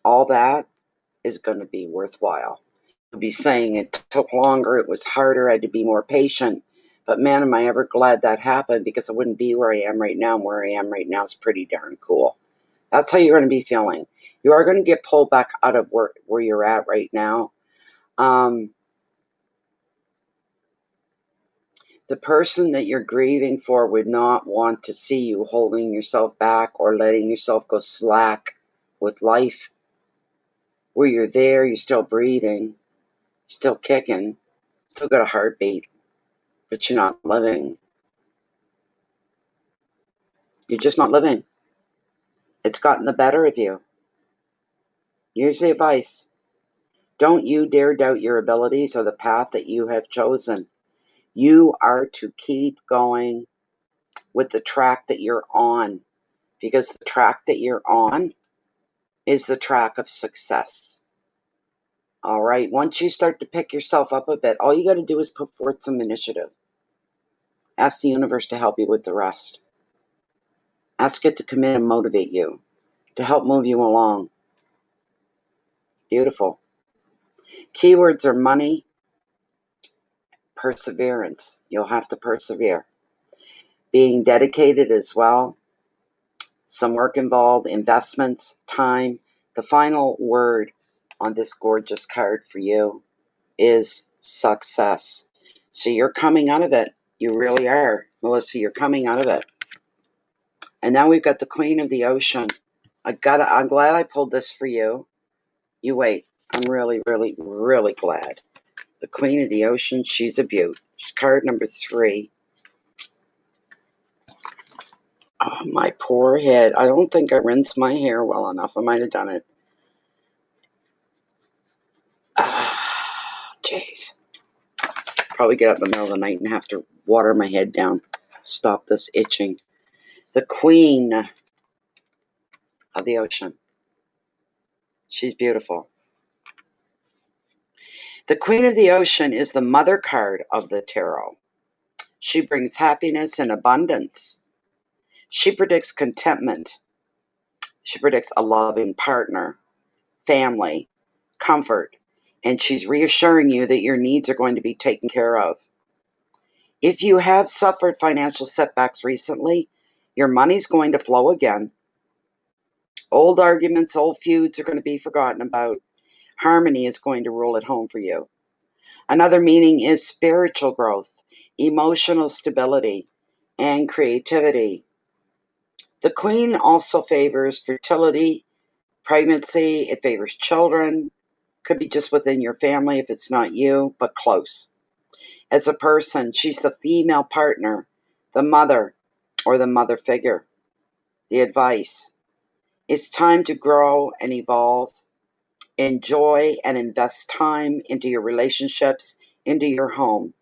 all that is going to be worthwhile. You'll be saying it took longer, it was harder, I had to be more patient. But man, am I ever glad that happened, because I wouldn't be where I am right now. And where I am right now is pretty darn cool. That's how you're going to be feeling. You are going to get pulled back out of where you're at right now. The person that you're grieving for would not want to see you holding yourself back or letting yourself go slack with life. Where you're there, you're still breathing, still kicking, still got a heartbeat, but you're not living. You're just not living. It's gotten the better of you. Here's the advice. Don't you dare doubt your abilities or the path that you have chosen. You are to keep going with the track that you're on, because the track that you're on is the track of success. All right. Once you start to pick yourself up a bit, all you got to do is put forth some initiative. Ask the universe to help you with the rest. Ask it to come in and motivate you, to help move you along. Beautiful. Keywords are money, perseverance. You'll have to persevere. Being dedicated as well. Some work involved, investments, time. The final word on this gorgeous card for you is success. So you're coming out of it. You really are. Melissa, you're coming out of it. And now we've got the Queen of the Ocean. I'm glad I pulled this for you. You wait. I'm really, really, really glad. The Queen of the Ocean, she's a beaut. She's card number 3. Oh, my poor head. I don't think I rinsed my hair well enough. I might have done it. Jeez. Probably get up in the middle of the night and have to water my head down. Stop this itching. The Queen of the Ocean. She's beautiful. The Queen of the Ocean is the mother card of the tarot. She brings happiness and abundance. She predicts contentment. She predicts a loving partner, family, comfort, and she's reassuring you that your needs are going to be taken care of. If you have suffered financial setbacks recently, your money's going to flow again. Old arguments, old feuds are going to be forgotten about. Harmony is going to rule at home for you. Another meaning is spiritual growth, emotional stability, and creativity. The Queen also favors fertility, pregnancy. It favors children. Could be just within your family if it's not you, but close. As a person, she's the female partner, the mother, or the mother figure. The advice: it's time to grow and evolve. Enjoy and invest time into your relationships, into your home,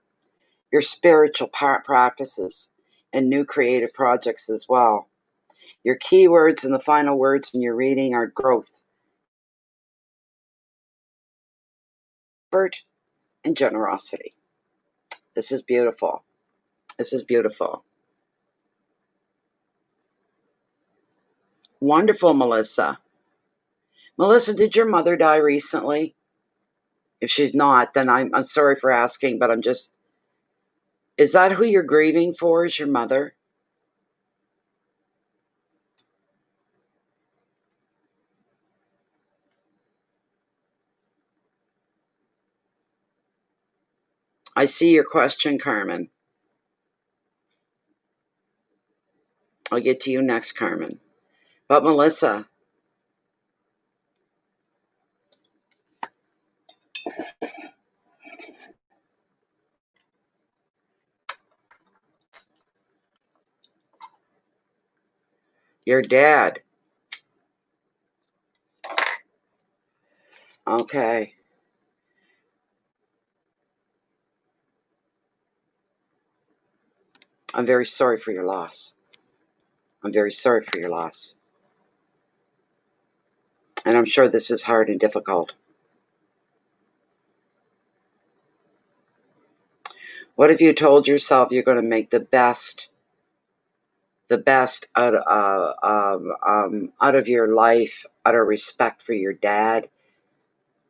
your spiritual practices, and new creative projects as well. Your keywords and the final words in your reading are growth, effort, and generosity. This is beautiful. This is beautiful. Wonderful, Melissa. Melissa, did your mother die recently? If she's not, then I'm sorry for asking, but is that who you're grieving for, is your mother? I see your question, Carmen. I'll get to you next, Carmen. But Melissa, your dad. Okay. I'm very sorry for your loss. I'm very sorry for your loss. And I'm sure this is hard and difficult. What have you told yourself you're going to make the best out of your life, out of respect for your dad?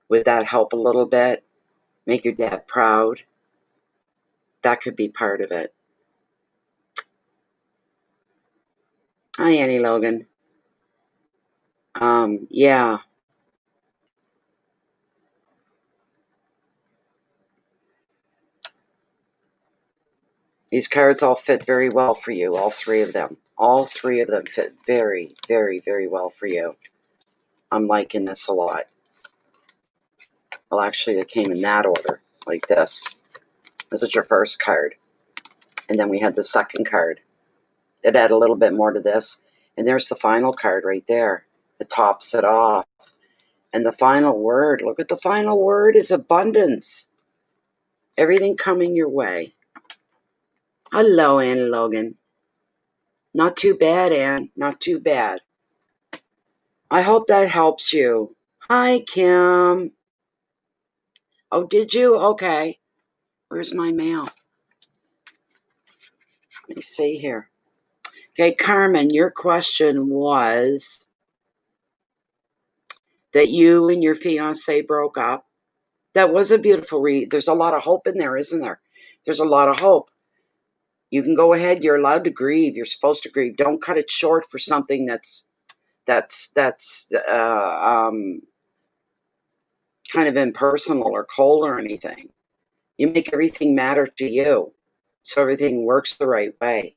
Would that help a little bit? Make your dad proud? That could be part of it. Hi, Annie Logan. Yeah. These cards all fit very well for you, all three of them. All three of them fit very, very, very well for you. I'm liking this a lot. Well, actually, they came in that order, like this. This is your first card. And then we had the second card. It added a little bit more to this. And there's the final card right there. It tops it off. And the final word, look at the final word, is abundance. Everything coming your way. Hello, Ann Logan. Not too bad, Ann. Not too bad. I hope that helps you. Hi, Kim. Oh, did you? Okay. Where's my mail? Let me see here. Okay, Carmen, your question was that you and your fiance broke up. That was a beautiful read. There's a lot of hope in there, isn't there? There's a lot of hope. You can go ahead. You're allowed to grieve. You're supposed to grieve. Don't cut it short for something that's kind of impersonal or cold or anything. You make everything matter to you, so everything works the right way.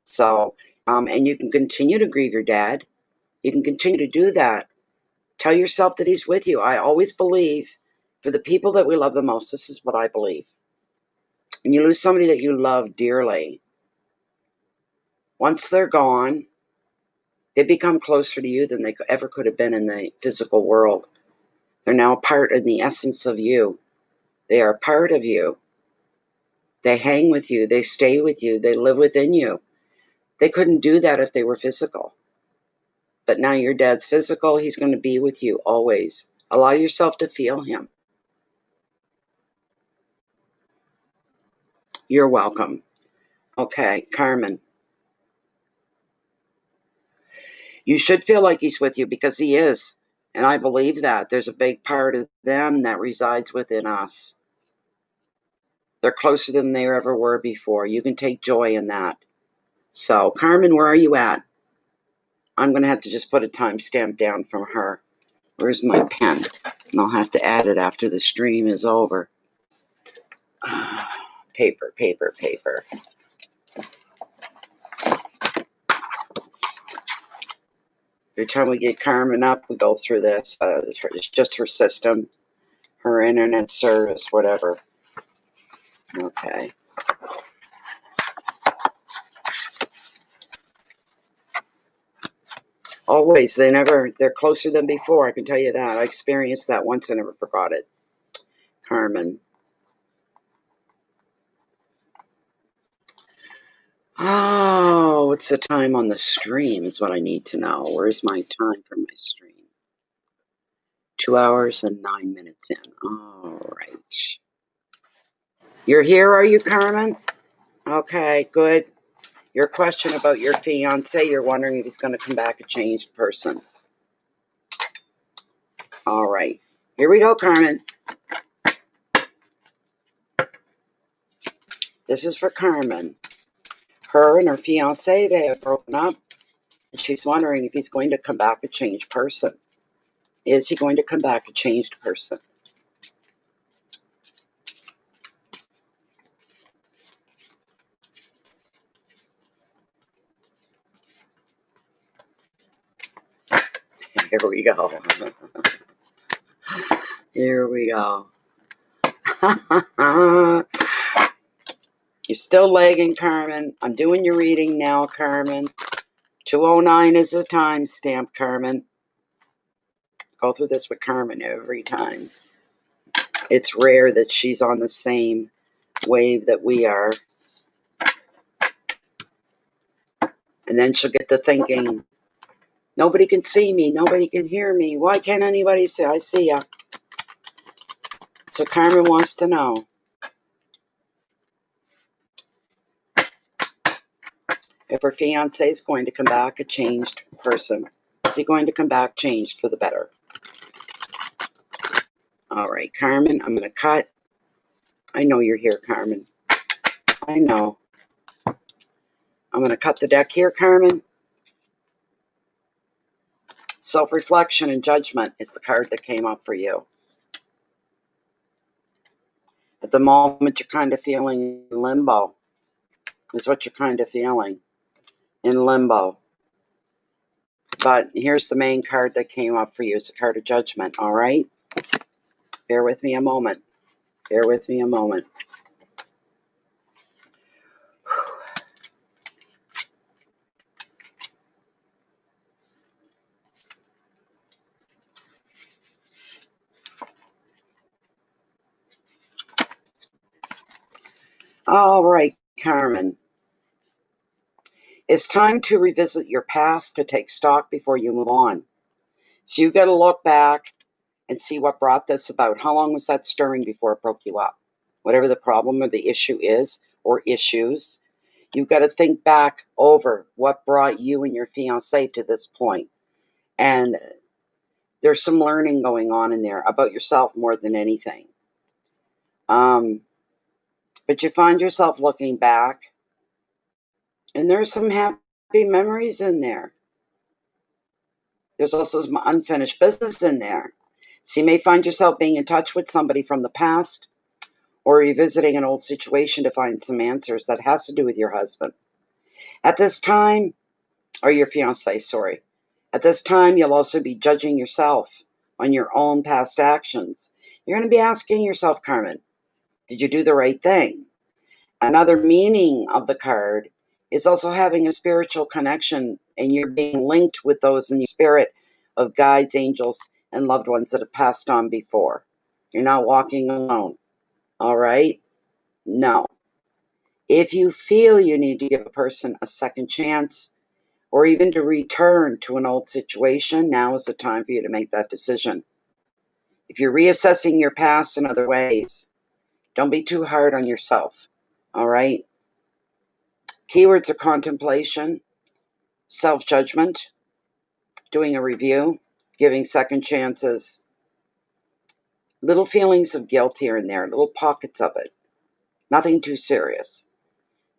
So, and you can continue to grieve your dad. You can continue to do that. Tell yourself that he's with you. I always believe for the people that we love the most, this is what I believe. When you lose somebody that you love dearly, once they're gone, they become closer to you than they ever could have been in the physical world. They're now a part of the essence of you. They are a part of you. They hang with you. They stay with you. They live within you. They couldn't do that if they were physical. But now your dad's physical. He's going to be with you always. Allow yourself to feel him. You're welcome. Okay, Carmen. You should feel like he's with you because he is. And I believe that. There's a big part of them that resides within us. They're closer than they ever were before. You can take joy in that. So, Carmen, where are you at? I'm going to have to just put a timestamp down from her. Where's my pen? And I'll have to add it after the stream is over. Paper, paper, paper. Every time we get Carmen up, we go through this. It's just her system, her internet service, whatever. Okay. Always. They're closer than before, I can tell you that. I experienced that once and never forgot it. Carmen. Oh, what's the time on the stream is what I need to know. Where's my time for my stream? 2 hours and 9 minutes in. All right. You're here, are you, Carmen? Okay, good. Your question about your fiance, you're wondering if he's going to come back a changed person. All right. Here we go, Carmen. This is for Carmen. Her and her fiance, they have broken up. And she's wondering if he's going to come back a changed person. Is he going to come back a changed person? Here we go. Here we go. You're still lagging, Carmen. I'm doing your reading now, Carmen. 209 is the timestamp, Carmen. Go through this with Carmen every time. It's rare that she's on the same wave that we are. And then she'll get to thinking, nobody can see me. Nobody can hear me. Why can't anybody say I see ya? So Carmen wants to know if her fiance is going to come back a changed person. Is he going to come back changed for the better? All right, Carmen, I'm going to cut. I know you're here, Carmen. I know. I'm going to cut the deck here, Carmen. Self-reflection and judgment is the card that came up for you. At the moment, you're kind of feeling in limbo. Is what you're kind of feeling. In limbo. But here's the main card that came up for you. It's a card of judgment, all right? Bear with me a moment. Bear with me a moment. All right, Carmen. It's time to revisit your past to take stock before you move on. So you've got to look back and see what brought this about. How long was that stirring before it broke you up? Whatever the problem or the issue is, or issues, you've got to think back over what brought you and your fiancé to this point. And there's some learning going on in there about yourself more than anything. But you find yourself looking back, and there's some happy memories in there. There's also some unfinished business in there. So you may find yourself being in touch with somebody from the past or revisiting an old situation to find some answers that has to do with your husband. At this time, or your fiancé, sorry. At this time, you'll also be judging yourself on your own past actions. You're going to be asking yourself, Carmen, did you do the right thing? Another meaning of the card is also having a spiritual connection, and you're being linked with those in your spirit of guides, angels, and loved ones that have passed on before. You're not walking alone, all right? No. If you feel you need to give a person a second chance or even to return to an old situation, now is the time for you to make that decision. If you're reassessing your past in other ways, don't be too hard on yourself, all right? Keywords are contemplation, self-judgment, doing a review, giving second chances, little feelings of guilt here and there, little pockets of it. Nothing too serious.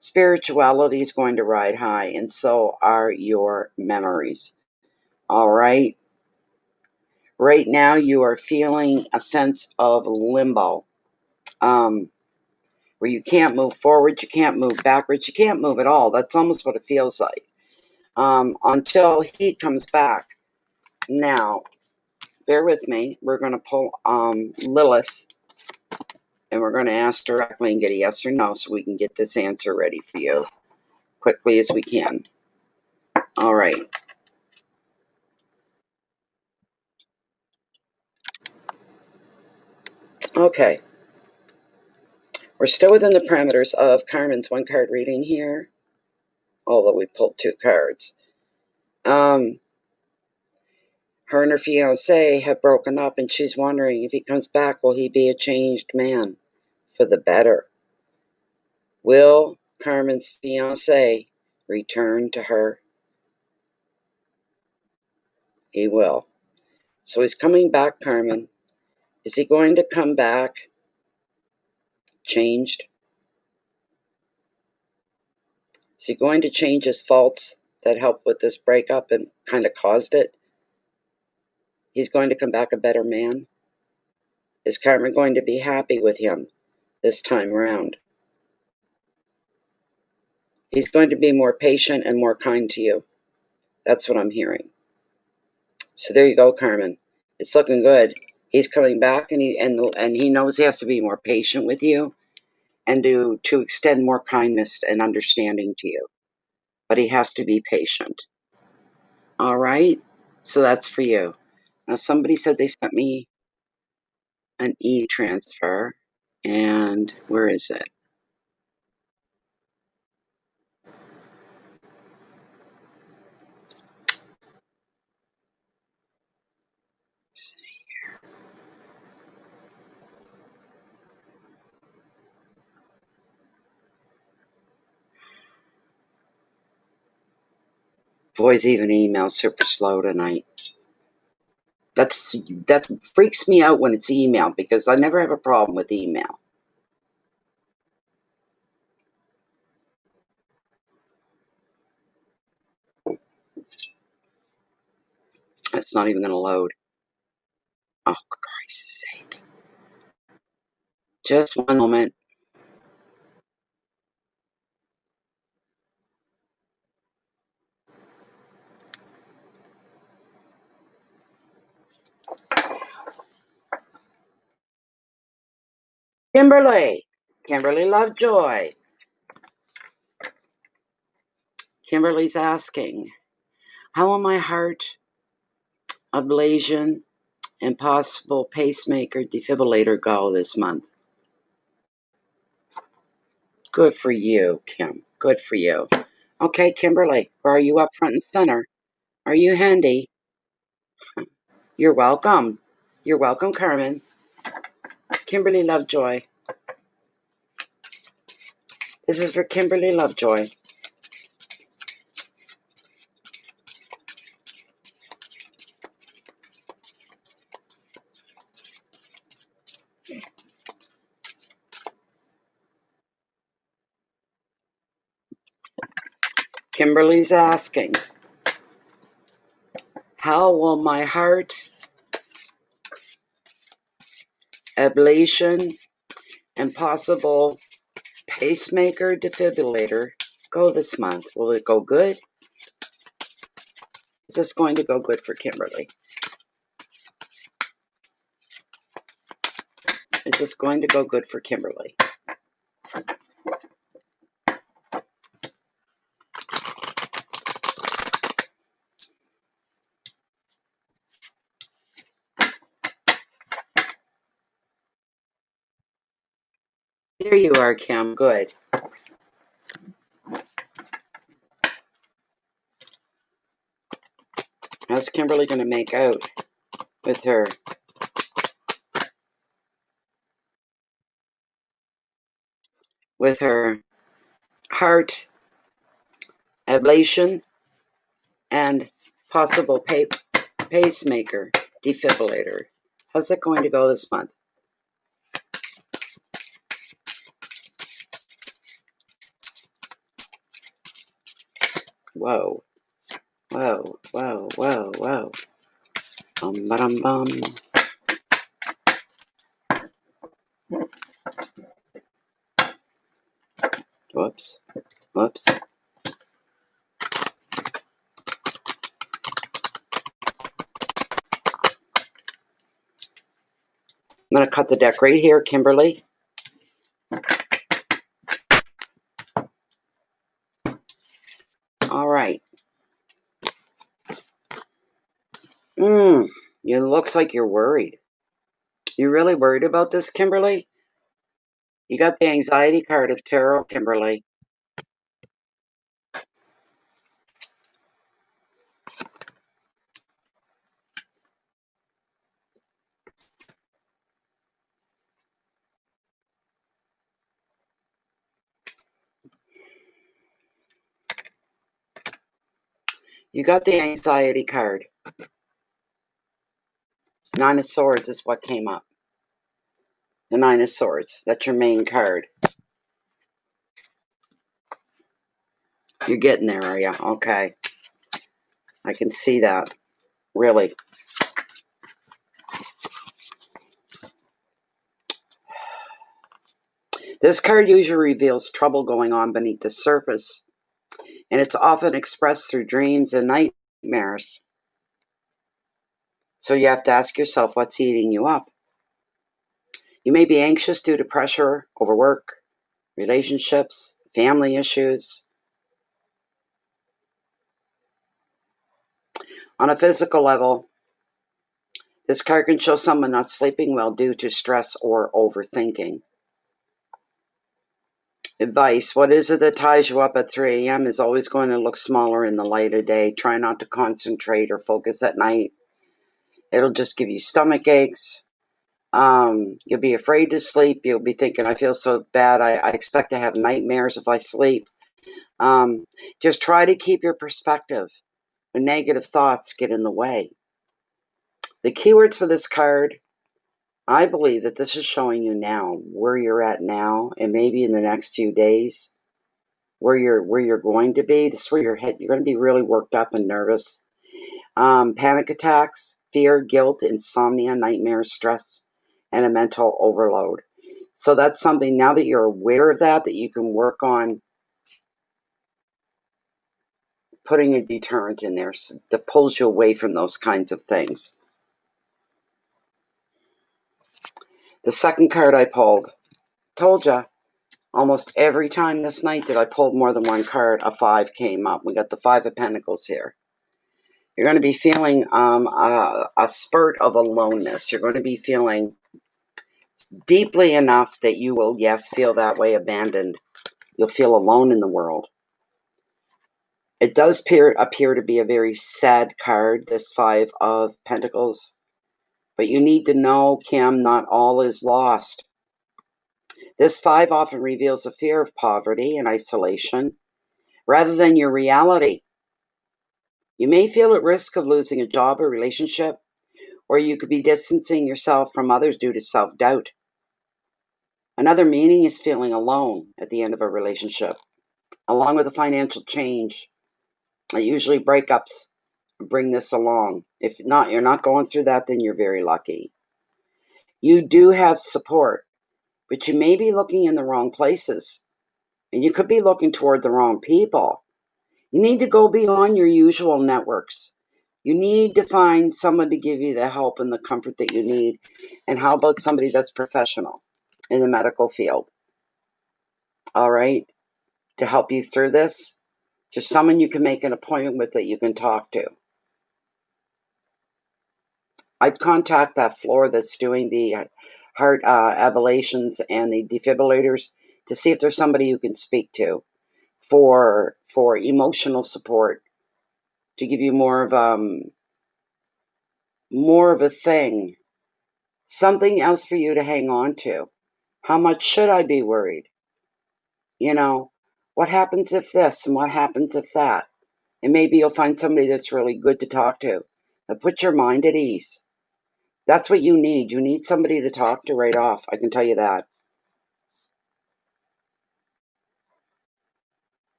Spirituality is going to ride high, and so are your memories. All right? Right now, you are feeling a sense of limbo, where you can't move forward, you can't move backwards, you can't move at all. That's almost what it feels like, until he comes back. Now, bear with me. We're going to pull Lilith, and we're going to ask directly and get a yes or no so we can get this answer ready for you quickly as we can. All right. Okay. We're still within the parameters of Carmen's one-card reading here, although we pulled two cards. Her and her fiancé have broken up, and she's wondering if he comes back, will he be a changed man for the better? Will Carmen's fiancé return to her? He will. So he's coming back, Carmen. Is he going to come back changed? Is he going to change his faults that helped with this breakup and kind of caused it? He's going to come back a better man? Is Carmen going to be happy with him this time around? He's going to be more patient and more kind to you. That's what I'm hearing. So there you go, Carmen. It's looking good. He's coming back, and he knows he has to be more patient with you and to extend more kindness and understanding to you. But he has to be patient. All right? So that's for you. Now, somebody said they sent me an e-transfer, and where is it? Boys, even email's super slow tonight. That freaks me out when it's email, because I never have a problem with email. It's not even going to load. Oh, for Christ's sake. Just one moment. Kimberly Lovejoy. Kimberly's asking, how will my heart ablation and possible pacemaker defibrillator go this month? Good for you, Kim. Good for you. Okay, Kimberly, are you up front and center? Are you handy? You're welcome. You're welcome, Carmen. Kimberly Lovejoy. This is for Kimberly Lovejoy. Kimberly's asking, how will my heart ablation and possible pacemaker defibrillator go this month? Will it go good? Is this going to go good for Kimberly? Is this going to go good for Kimberly? There you are, Kim. Good. How's Kimberly going to make out with her heart ablation and possible pacemaker defibrillator? How's it going to go this month? Whoa. Whoa, whoa, whoa, whoa. Bum. Whoops. Whoops. I'm going to cut the deck right here, Kimberly. All right. It looks like you're worried. You really worried about this, Kimberly? You got the anxiety card of tarot, Kimberly. You got the anxiety card. Nine of Swords is what came up. The Nine of Swords. That's your main card. You're getting there, are you? Okay. I can see that. Really. This card usually reveals trouble going on beneath the surface, and it's often expressed through dreams and nightmares. So you have to ask yourself what's eating you up. You may be anxious due to pressure, overwork, relationships, family issues. On a physical level, this card can show someone not sleeping well due to stress or overthinking. Advice: what is it that ties you up at 3 a.m. is always going to look smaller in the light of day. Try not to concentrate or focus at night. It'll just give you stomach aches. You'll be afraid to sleep. You'll be thinking, I feel so bad. I expect to have nightmares if I sleep. Just try to keep your perspective when negative thoughts get in the way. The keywords for this card, I believe that this is showing you now where you're at now, and maybe in the next few days where you're going to be. This is where you're going to be really worked up and nervous. panic attacks, fear, guilt, insomnia, nightmares, stress, and a mental overload. So that's something, now that you're aware of that you can work on putting a deterrent in there that pulls you away from those kinds of things. The second card I pulled, told you, almost every time this night that I pulled more than one card, a 5 came up. We got the 5 of Pentacles here. You're going to be feeling a spurt of aloneness. You're going to be feeling deeply enough that you will, yes, feel that way, abandoned. You'll feel alone in the world. It does appear to be a very sad card, this 5 of Pentacles. But you need to know, Kim, not all is lost. This 5 often reveals a fear of poverty and isolation rather than your reality. You may feel at risk of losing a job or relationship, or you could be distancing yourself from others due to self-doubt. Another meaning is feeling alone at the end of a relationship, along with a financial change. Usually breakups bring this along. If not, you're not going through that, then you're very lucky. You do have support, but you may be looking in the wrong places, and you could be looking toward the wrong people. You need to go beyond your usual networks. You need to find someone to give you the help and the comfort that you need. And how about somebody that's professional in the medical field? All right, to help you through this. There's someone you can make an appointment with that you can talk to. I'd contact that floor that's doing the heart ablations and the defibrillators to see if there's somebody you can speak to for emotional support, to give you more of a thing, something else for you to hang on to. How much should I be worried? You know, what happens if this and what happens if that? And maybe you'll find somebody that's really good to talk to, that puts your mind at ease. That's what you need. You need somebody to talk to right off. I can tell you that.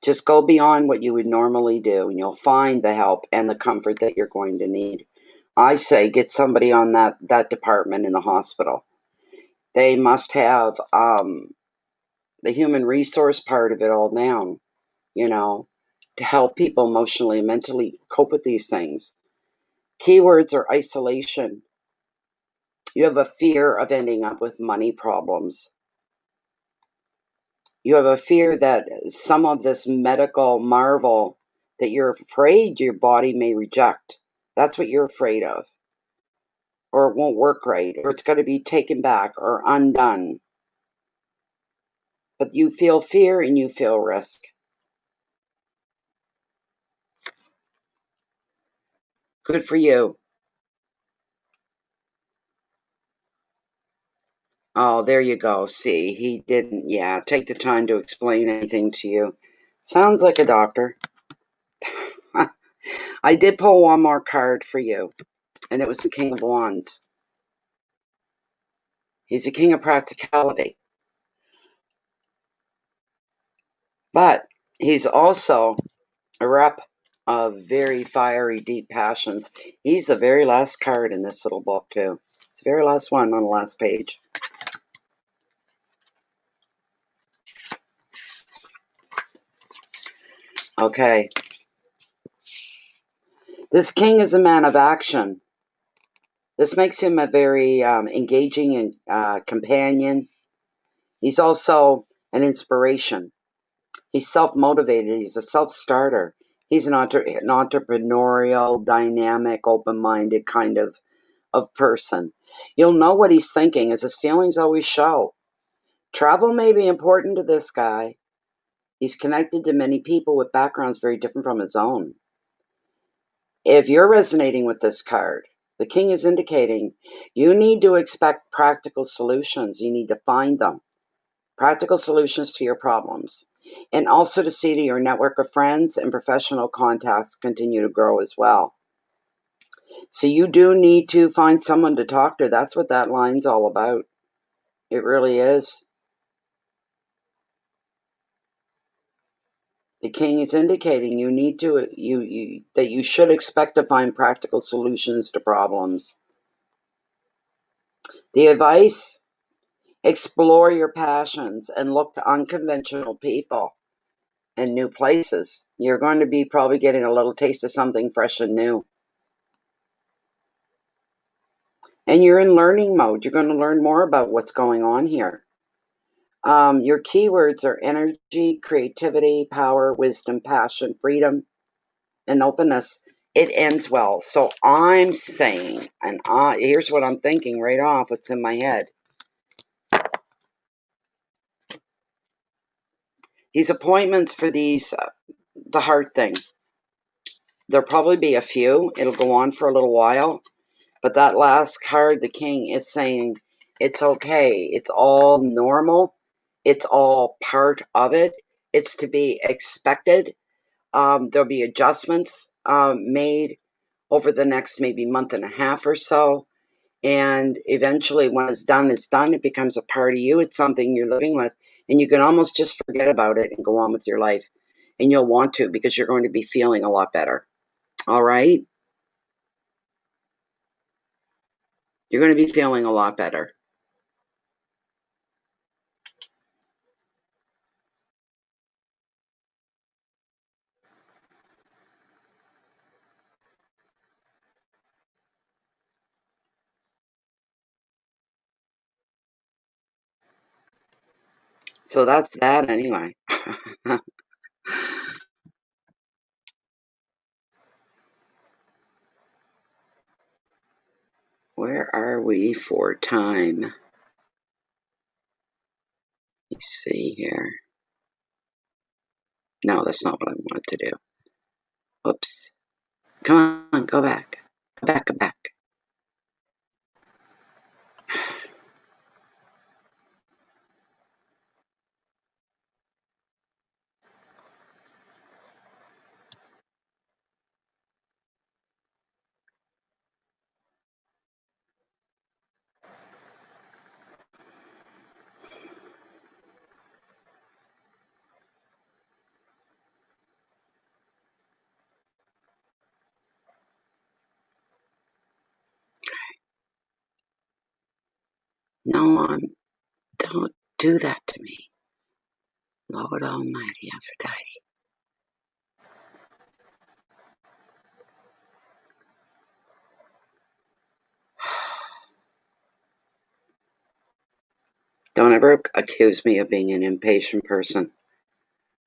Just go beyond what you would normally do, and you'll find the help and the comfort that you're going to need. I say get somebody on that department in the hospital. They must have the human resource part of it all down, to help people emotionally and mentally cope with these things. Keywords are isolation. You have a fear of ending up with money problems. You have a fear that some of this medical marvel that you're afraid your body may reject. That's what you're afraid of. Or it won't work right, or it's going to be taken back or undone. But you feel fear and you feel risk. Good for you. Oh, there you go. See, he didn't, take the time to explain anything to you. Sounds like a doctor. I did pull one more card for you, and it was the King of Wands. He's a king of practicality. But he's also a rep of very fiery, deep passions. He's the very last card in this little book, too. It's the very last one on the last page. Okay. This king is a man of action. This makes him a very engaging and companion. He's also an inspiration. He's self-motivated. He's a self-starter. He's an entrepreneurial, dynamic, open-minded kind of person. You'll know what he's thinking, as his feelings always show. Travel may be important to this guy. He's connected to many people with backgrounds very different from his own. If you're resonating with this card, the king is indicating you need to expect practical solutions. You need to find them. Practical solutions to your problems. And also to see to your network of friends and professional contacts continue to grow as well. So you do need to find someone to talk to. That's what that line's all about. It really is. The king is indicating you need to that you should expect to find practical solutions to problems. The advice: explore your passions and look to unconventional people and new places. You're going to be probably getting a little taste of something fresh and new. And you're in learning mode. You're going to learn more about what's going on here. Your keywords are energy, creativity, power, wisdom, passion, freedom, and openness. It ends well. So I'm saying, and here's what I'm thinking right off, what's in my head. These appointments for these, the heart thing, there'll probably be a few. It'll go on for a little while. But that last card, the king, is saying it's okay. It's all normal. It's all part of it. It's to be expected. There'll be adjustments made over the next maybe month and a half or so. And eventually, when it's done, it's done. It becomes a part of you. It's something you're living with. And you can almost just forget about it and go on with your life. And you'll want to, because you're going to be feeling a lot better. All right? You're going to be feeling a lot better. So that's that anyway. Where are we for time? Let's see here. No, that's not what I wanted to do. Whoops. Come on, go back. Go back, go back. No, don't do that to me. Lord Almighty, Aphrodite. Don't ever accuse me of being an impatient person.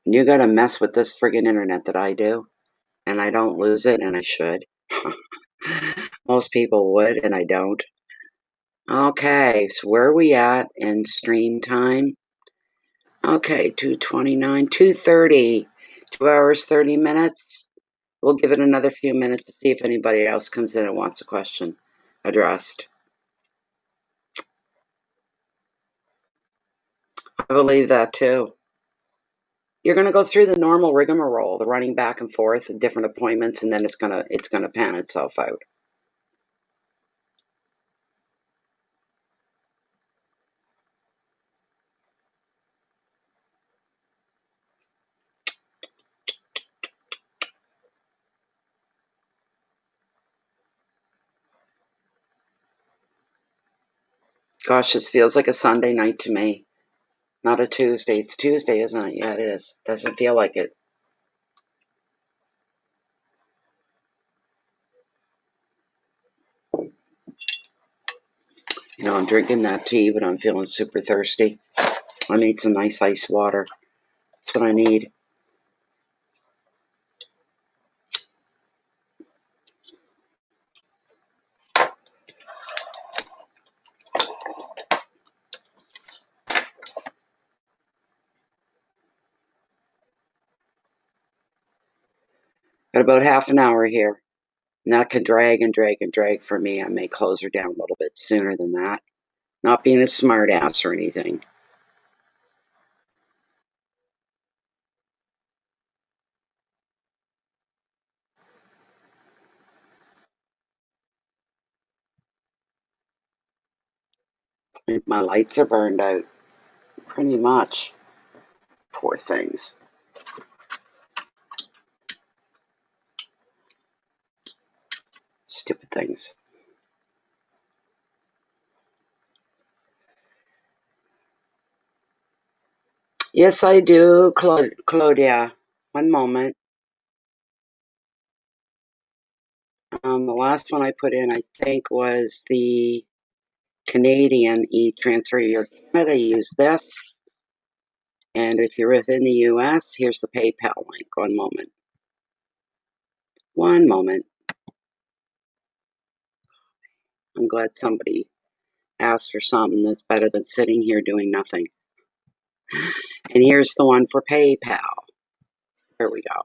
You gotta mess with this friggin' internet that I do, and I don't lose it, and I should. Most people would, and I don't. Okay, so where are we at in stream time? Okay, 2:29, 2:30, 2 hours, 30 minutes. We'll give it another few minutes to see if anybody else comes in and wants a question addressed. I believe that too. You're going to go through the normal rigmarole, the running back and forth, and different appointments, and then it's gonna pan itself out. Gosh, this feels like a Sunday night to me. Not a Tuesday. It's Tuesday, isn't it? Yeah, it is. Doesn't feel like it. You know, I'm drinking that tea, but I'm feeling super thirsty. I made some nice ice water. That's what I need. Got about half an hour here. And that can drag and drag and drag for me. I may close her down a little bit sooner than that. Not being a smart ass or anything. My lights are burned out. Pretty much. Poor things. stupid things. Yes, I do, Claudia. One moment. The last one I put in, I think, was the Canadian e-transfer. Your Canada, use this. And if you're within the US, here's the PayPal link. One moment. One moment. I'm glad somebody asked for something that's better than sitting here doing nothing. And here's the one for PayPal. There we go.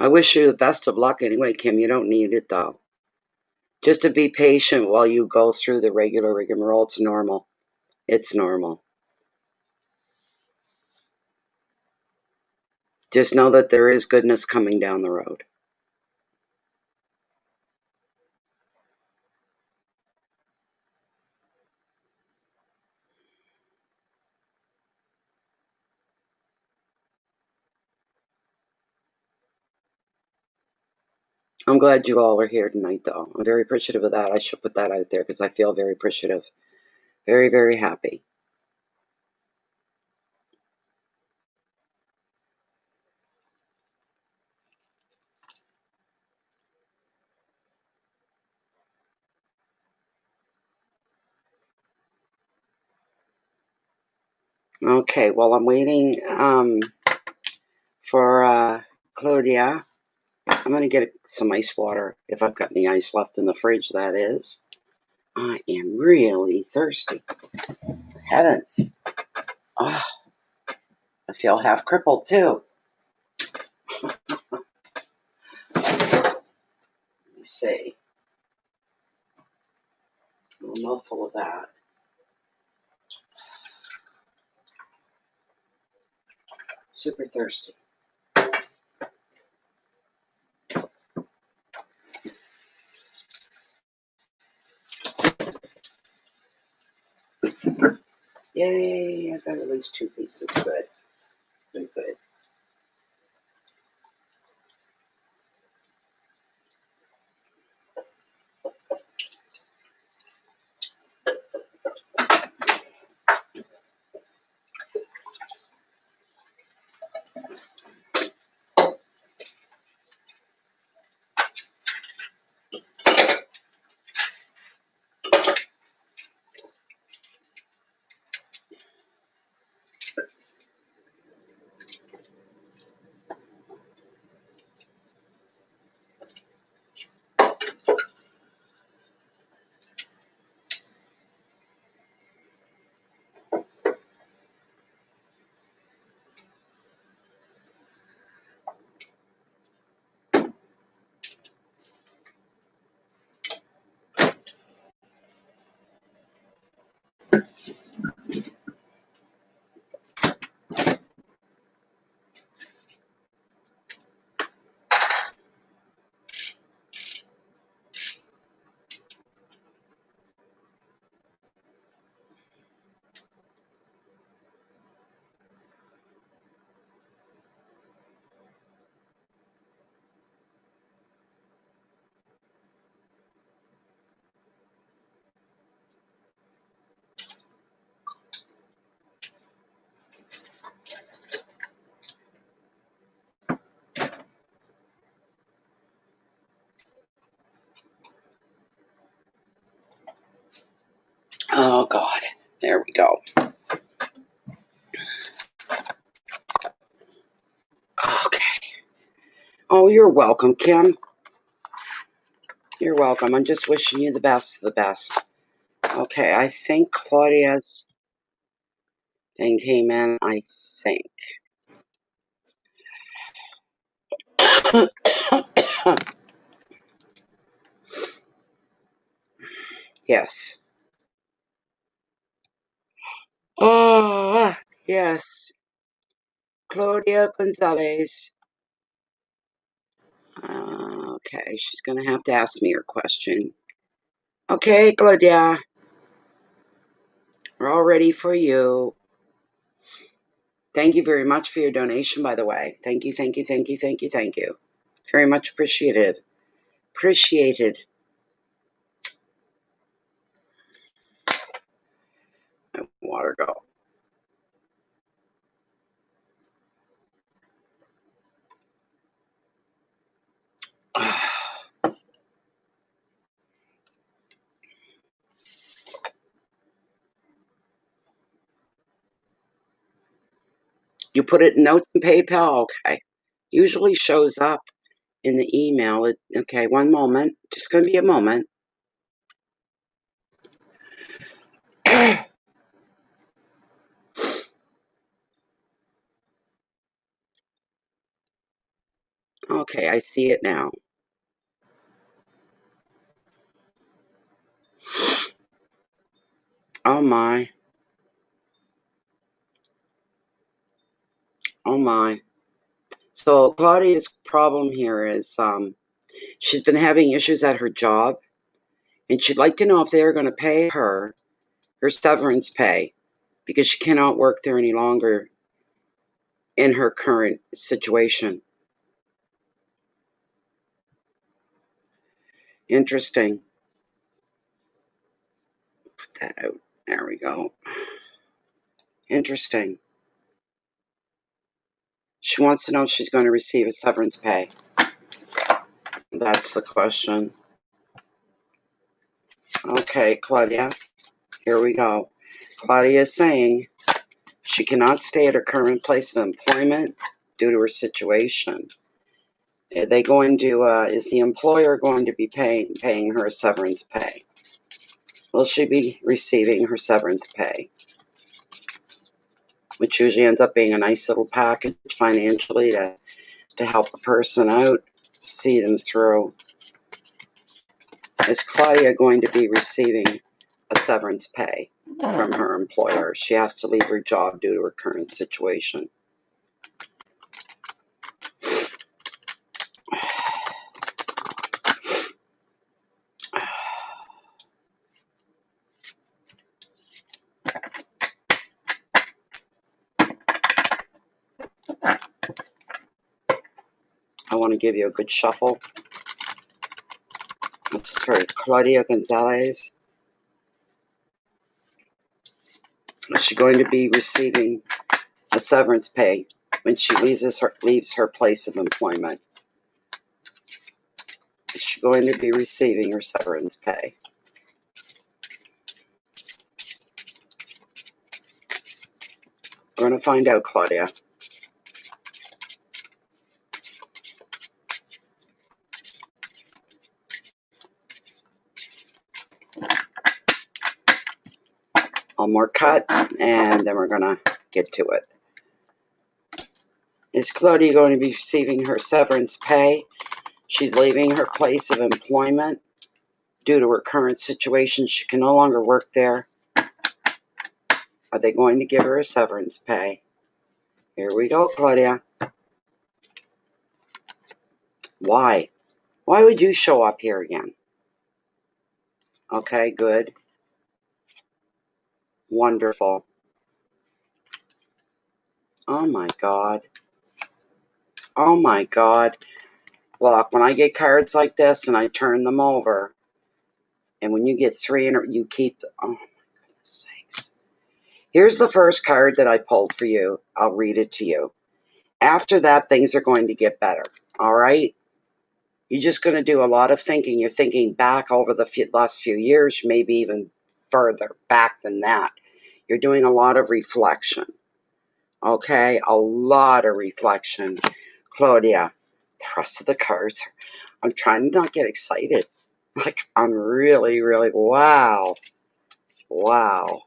I wish you the best of luck anyway, Kim. You don't need it, though. Just to be patient while you go through the regular rigmarole. It's normal. It's normal. Just know that there is goodness coming down the road. I'm glad you all are here tonight, though. I'm very appreciative of that. I should put that out there because I feel very appreciative. Very, very happy. Okay, well, I'm waiting for Claudia. I'm going to get some ice water, if I've got any ice left in the fridge, that is. I am really thirsty. Heavens. Oh, I feel half crippled, too. Let me see. A little mouthful of that. Super thirsty. Yay, I got at least 2 pieces. Good. Good, good. Oh, God. There we go. Oh, you're welcome, Kim. You're welcome. I'm just wishing you the best of the best. Okay, I think Claudia's thing came in, I think. Yes. Oh, yes. Claudia Gonzalez. Okay, she's going to have to ask me her question. Okay, Claudia. We're all ready for you. Thank you very much for your donation, by the way. Thank you, thank you, thank you, thank you, thank you. Very much appreciated. Appreciated. My water go. You put it in notes and PayPal? Okay. Usually shows up in the email. Okay, one moment. Just going to be a moment. Okay, I see it now. Oh my. Oh my. So Claudia's problem here is she's been having issues at her job, and she'd like to know if they're going to pay her severance pay because she cannot work there any longer in her current situation. Interesting. Put that out. There we go. Interesting. She wants to know if she's going to receive a severance pay. That's the question. Okay, Claudia, here we go. Claudia is saying she cannot stay at her current place of employment due to her situation. Are they going to, is the employer going to be paying her severance pay? Will she be receiving her severance pay? Which usually ends up being a nice little package financially to help a person out, see them through. Is Claudia going to be receiving a severance pay from her employer? She has to leave her job due to her current situation. I want to give you a good shuffle. This is for Claudia Gonzalez. Is she going to be receiving a severance pay when she leaves her place of employment? Is she going to be receiving her severance pay? We're going to find out, Claudia. One more cut, and then we're going to get to it. Is Claudia going to be receiving her severance pay? She's leaving her place of employment due to her current situation. She can no longer work there. Are they going to give her a severance pay? Here we go, Claudia. Why? Why would you show up here again? Okay, good. Wonderful. Oh my God. Oh my God. Look, when I get cards like this and I turn them over, and when you get three in, you keep oh my goodness sakes. Here's the first card that I pulled for you. I'll read it to you. After that, things are going to get better. All right? You're just going to do a lot of thinking. You're thinking back over the last few years, maybe even further back than that. You're doing a lot of reflection. Okay? A lot of reflection. Claudia, The rest of the cards, I'm trying to not get excited. Like, I'm really, really, wow. Wow.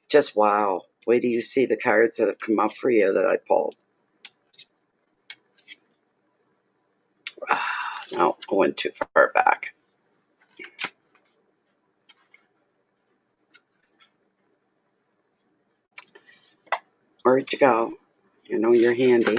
Just wow. Wait till you see the cards that have come up for you that I pulled. No, I went too far back. Where'd you go? You know you're handy.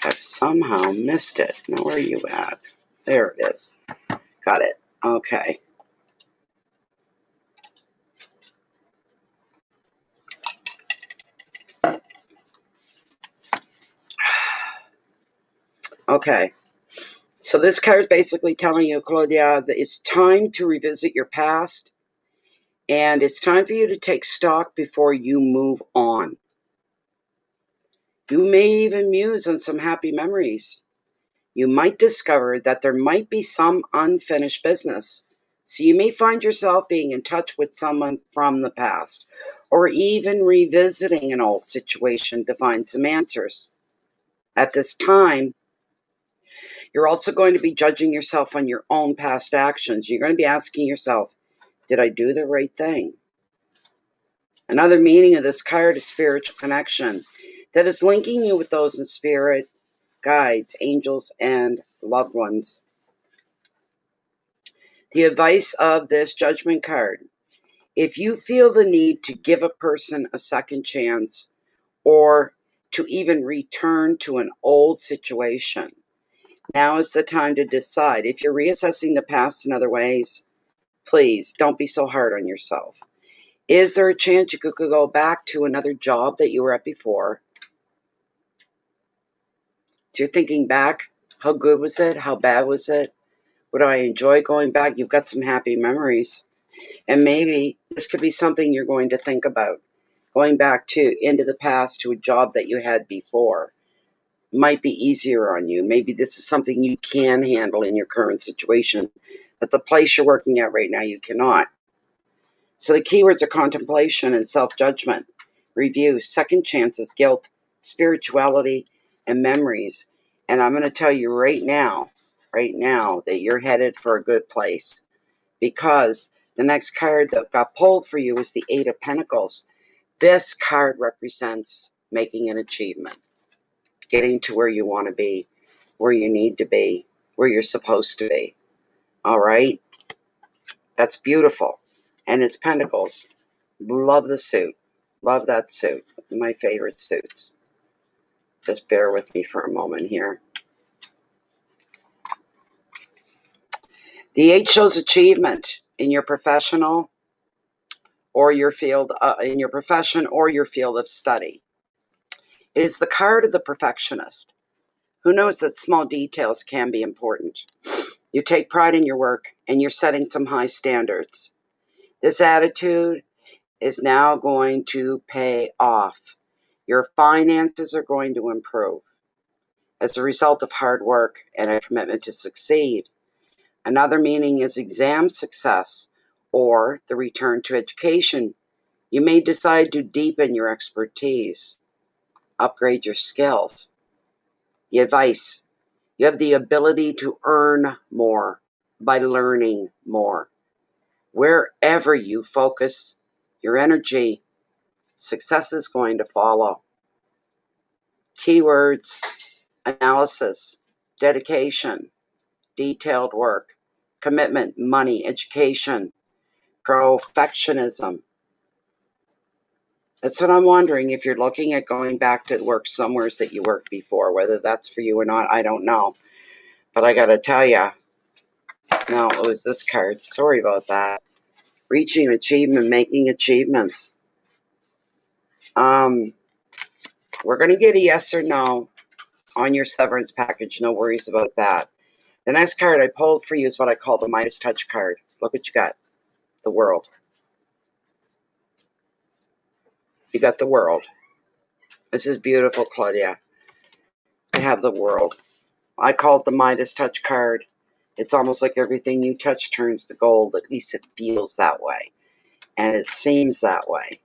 I've somehow missed it. Now, where are you at? There it is. Got it. Okay. Okay. So this card is basically telling you, Claudia, that it's time to revisit your past, and it's time for you to take stock before you move on. You may even muse on some happy memories. You might discover that there might be some unfinished business. So you may find yourself being in touch with someone from the past, or even revisiting an old situation to find some answers. At this time, you're also going to be judging yourself on your own past actions. You're going to be asking yourself, did I do the right thing? Another meaning of this card is spiritual connection, that is linking you with those in spirit, guides, angels, and loved ones. The advice of this judgment card: if you feel the need to give a person a second chance, or to even return to an old situation, now is the time to decide. If you're reassessing the past in other ways, please don't be so hard on yourself. Is there a chance you could go back to another job that you were at before? So you're thinking back, how good was it? How bad was it? Would I enjoy going back? You've got some happy memories. And maybe this could be something you're going to think about. Going back into the past to a job that you had before might be easier on you. Maybe this is something you can handle in your current situation, but the place you're working at right now, you cannot. So the keywords are contemplation and self-judgment, review, second chances, guilt, spirituality, and memories. And I'm going to tell you right now, that you're headed for a good place, because the next card that got pulled for you is the Eight of Pentacles. This card represents making an achievement, getting to where you want to be, where you need to be, where you're supposed to be. All right? That's beautiful. And it's Pentacles. Love the suit. Love that suit. My favorite suits. Just bear with me for a moment here. The 8 shows achievement in your professional or your field, in your profession or your field of study. It is the card of the perfectionist, who knows that small details can be important. You take pride in your work, and you're setting some high standards. This attitude is now going to pay off. Your finances are going to improve as a result of hard work and a commitment to succeed. Another meaning is exam success or the return to education. You may decide to deepen your expertise, upgrade your skills. The advice: you have the ability to earn more by learning more. Wherever you focus your energy, success is going to follow. Keywords: analysis, dedication, detailed work, commitment, money, education, perfectionism. That's what I'm wondering, if you're looking at going back to work somewhere that you worked before. Whether that's for you or not, I don't know. But I got to tell you, no, it was this card. Sorry about that. Reaching achievement, making achievements. We're going to get a yes or no on your severance package. No worries about that. The next card I pulled for you is what I call the Midas Touch card. Look what you got. The World. You got the World. This is beautiful, Claudia. I have the World. I call it the Midas Touch card It's almost like everything you touch turns to gold. At least it feels that way. And it seems that way.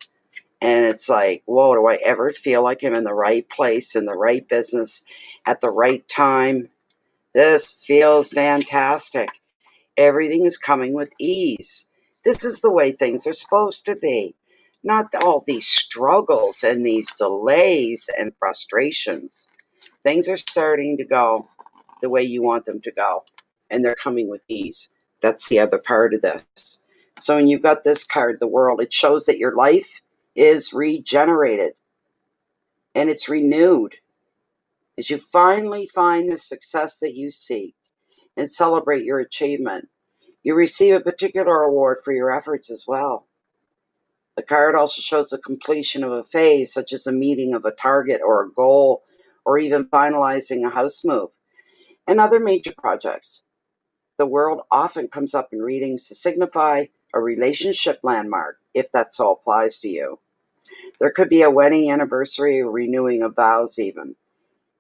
And it's like, whoa, do I ever feel like I'm in the right place, in the right business, at the right time? This feels fantastic. Everything is coming with ease. This is the way things are supposed to be. Not all these struggles and these delays and frustrations. Things are starting to go the way you want them to go, and they're coming with ease. That's the other part of this. So when you've got this card, the world, it shows that your life is regenerated and it's renewed as you finally find the success that you seek and celebrate your achievement. You receive a particular award for your efforts as well. The card also shows the completion of a phase, such as a meeting of a target or a goal, or even finalizing a house move and other major projects. The world often comes up in readings to signify a relationship landmark, if that so applies to you. There could be a wedding anniversary or renewing of vows, even.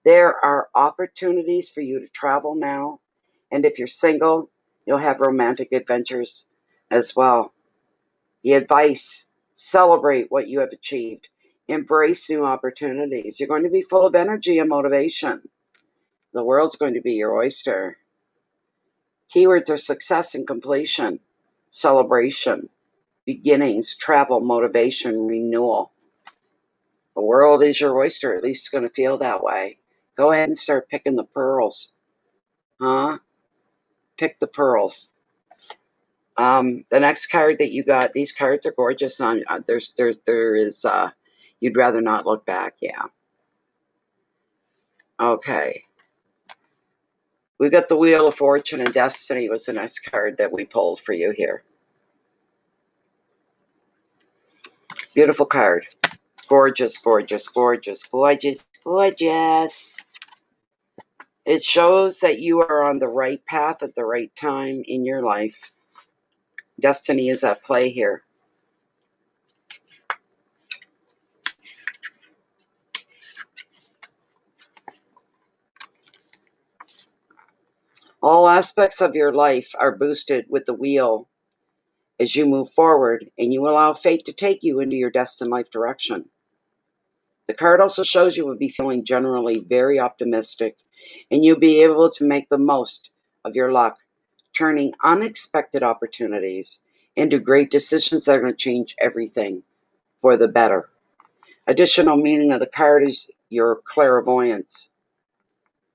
There are opportunities for you to travel now, and if you're single, you'll have romantic adventures as well. The advice: celebrate what you have achieved, embrace new opportunities. You're going to be full of energy and motivation. The world's going to be your oyster. Keywords are success and completion, celebration, beginnings, travel, motivation, renewal. The world is your oyster. At least it's going to feel that way. Go ahead and start picking the pearls. Huh? Pick the pearls. The next card that you got, these cards are gorgeous. On there is you'd rather not look back. Yeah. Okay. We got the Wheel of Fortune, and Destiny was the next card that we pulled for you here. Beautiful card. Gorgeous, gorgeous, gorgeous, gorgeous, gorgeous. It shows that you are on the right path at the right time in your life. Destiny is at play here. All aspects of your life are boosted with the wheel as you move forward, and you allow fate to take you into your destined life direction. The card also shows you will be feeling generally very optimistic, and you'll be able to make the most of your luck, turning unexpected opportunities into great decisions that are going to change everything for the better. Additional meaning of the card is your clairvoyance.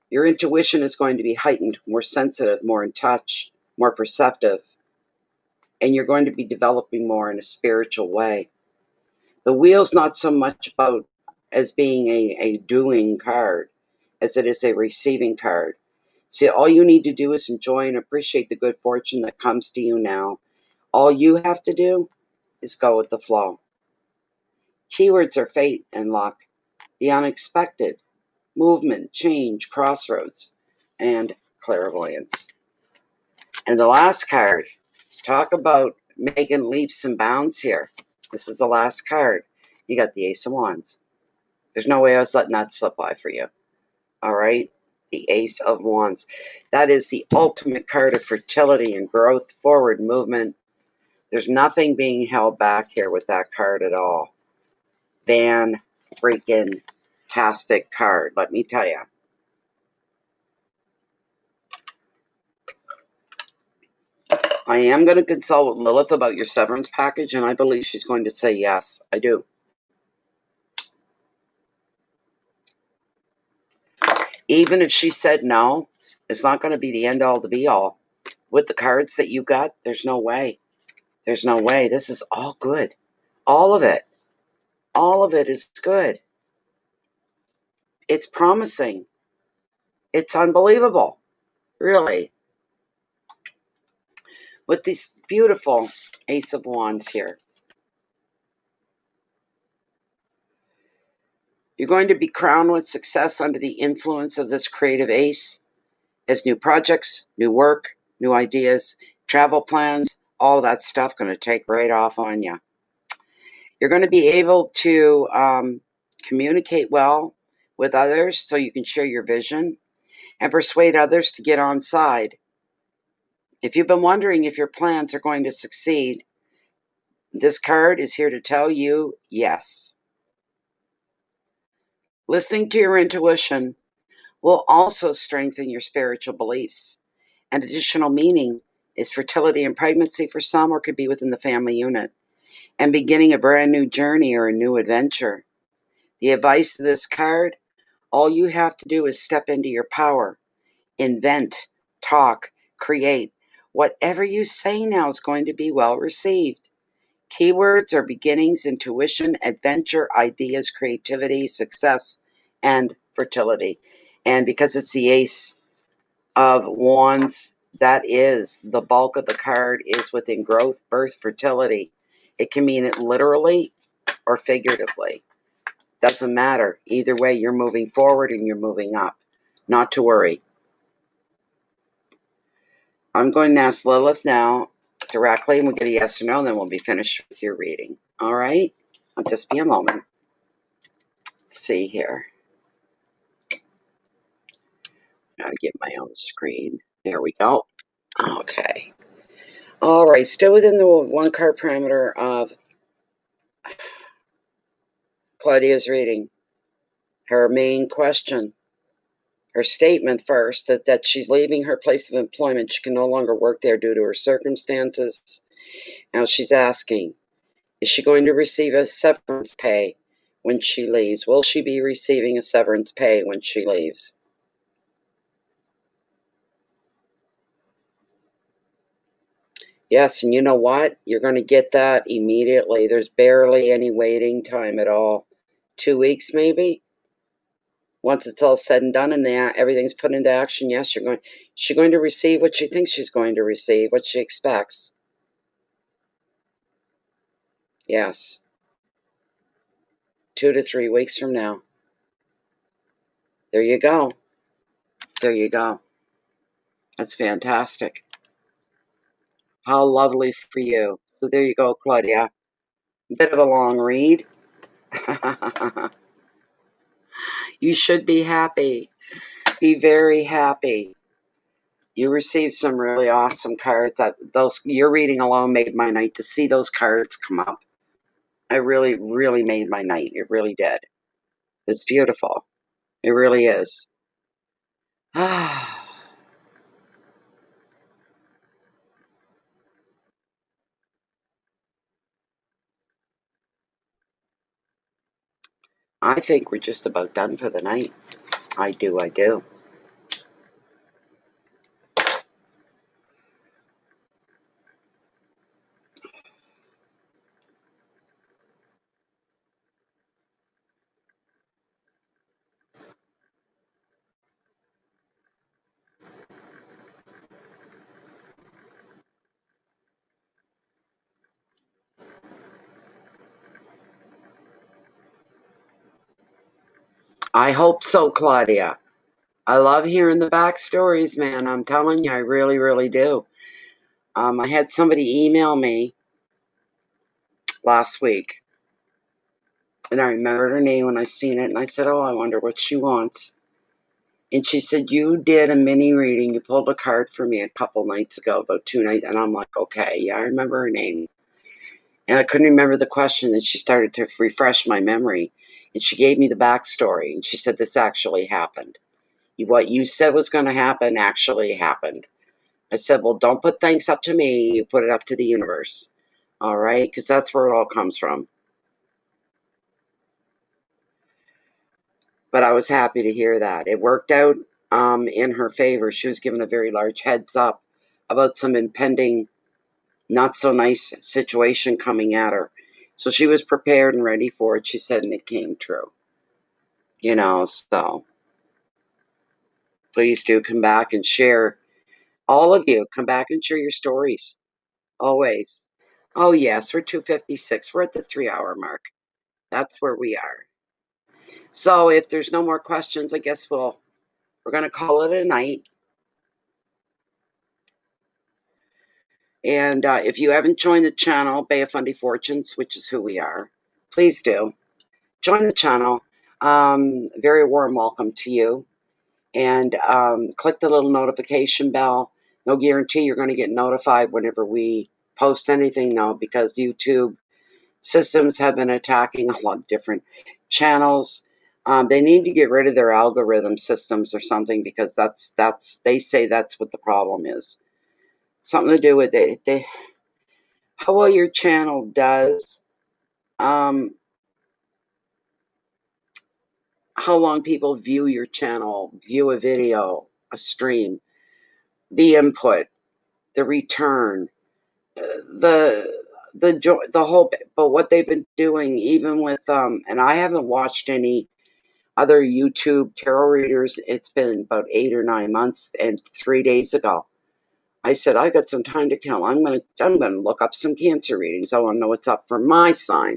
Your intuition is going to be heightened, more sensitive, more in touch, more perceptive, and you're going to be developing more in a spiritual way. The wheel's not so much about as being a doing card as it is a receiving card. See, all you need to do is enjoy and appreciate the good fortune that comes to you now. All you have to do is go with the flow. Keywords are fate and luck, the unexpected, movement, change, crossroads, and clairvoyance. And the last card, talk about making leaps and bounds here. This is the last card. You got the Ace of Wands. There's no way I was letting that slip by for you. All right? The Ace of Wands. That is the ultimate card of fertility and growth, forward movement. There's nothing being held back here with that card at all. Van freaking tastic card, let me tell you. I am going to consult with Lilith about your severance package, and I believe she's going to say yes. I do. Even if she said no, it's not going to be the end all to be all. With the cards that you got, there's no way. There's no way. This is all good. All of it. All of it is good. It's promising. It's unbelievable. Really. With this beautiful Ace of Wands here. You're going to be crowned with success under the influence of this creative ace as new projects, new work, new ideas, travel plans, all that stuff going to take right off on you. You're going to be able to communicate well with others so you can share your vision and persuade others to get on side. If you've been wondering if your plans are going to succeed, this card is here to tell you yes. Listening to your intuition will also strengthen your spiritual beliefs. An additional meaning is fertility and pregnancy for some, or could be within the family unit, and beginning a brand new journey or a new adventure. The advice of this card: all you have to do is step into your power, invent, talk, create. Whatever you say now is going to be well received. Keywords are beginnings, intuition, adventure, ideas, creativity, success, and fertility. And because it's the Ace of Wands, that is the bulk of the card is within growth, birth, fertility. It can mean it literally or figuratively. Doesn't matter. Either way, you're moving forward and you're moving up. Not to worry. I'm going to ask Lilith now directly, and we'll get a yes or no, and then we'll be finished with your reading. All right? I'll just be a moment. Let's see here. Gotta get my own screen. There we go. Okay. All right. Still within the one card parameter of Claudia's reading. Her main question, her statement first, that she's leaving her place of employment. She can no longer work there due to her circumstances. Now she's asking, is she going to receive a severance pay when she leaves? Will she be receiving a severance pay when she leaves? Yes, and you know what? You're going to get that immediately. There's barely any waiting time at all. 2 weeks maybe? Once it's all said and done and everything's put into action, yes, she's going to receive what she thinks she's going to receive, what she expects. Yes. 2 to 3 weeks from now. There you go. There you go. That's fantastic. How lovely for you. So there you go, Claudia. A bit of a long read. You should be happy. Be very happy. You received some really awesome cards. Your reading alone made my night. To see those cards come up, it really, really made my night. It really did. It's beautiful. It really is. I think we're just about done for the night. I do. I hope so, Claudia. I love hearing the backstories, man. I'm telling you, I really, really do. I had somebody email me last week, and I remembered her name when I seen it, and I said, oh, I wonder what she wants. And she said, you did a mini reading. You pulled a card for me a couple nights ago, about 2 nights. And I'm like, okay, yeah, I remember her name. And I couldn't remember the question. And she started to refresh my memory. And she gave me the backstory. And she said, this actually happened. What you said was going to happen actually happened. I said, well, don't put things up to me. You put it up to the universe. All right? Because that's where it all comes from. But I was happy to hear that. It worked out in her favor. She was given a very large heads up about some impending, not so nice situation coming at her. So she was prepared and ready for it, she said, and it came true. So please do come back and share. All of you, come back and share your stories. Always. Oh, yes, we're 2:56. We're at the 3-hour mark. That's where we are. So if there's no more questions, I guess we're going to call it a night. And if you haven't joined the channel, Bay of Fundy Fortunes, which is who we are, please do. Join the channel. Very warm welcome to you. And click the little notification bell No guarantee you're going to get notified whenever we post anything now, because YouTube systems have been attacking a lot of different channels. They need to get rid of their algorithm systems or something, because they say that's what the problem is. Something to do with how well your channel does, how long people view your channel, view a video, a stream, the input, the return, the whole. But what they've been doing, even with and I haven't watched any other YouTube tarot readers. It's been about 8 or 9 months, and 3 days ago, I said I got some time to kill. I'm gonna look up some Cancer readings. I want to know what's up for my sign.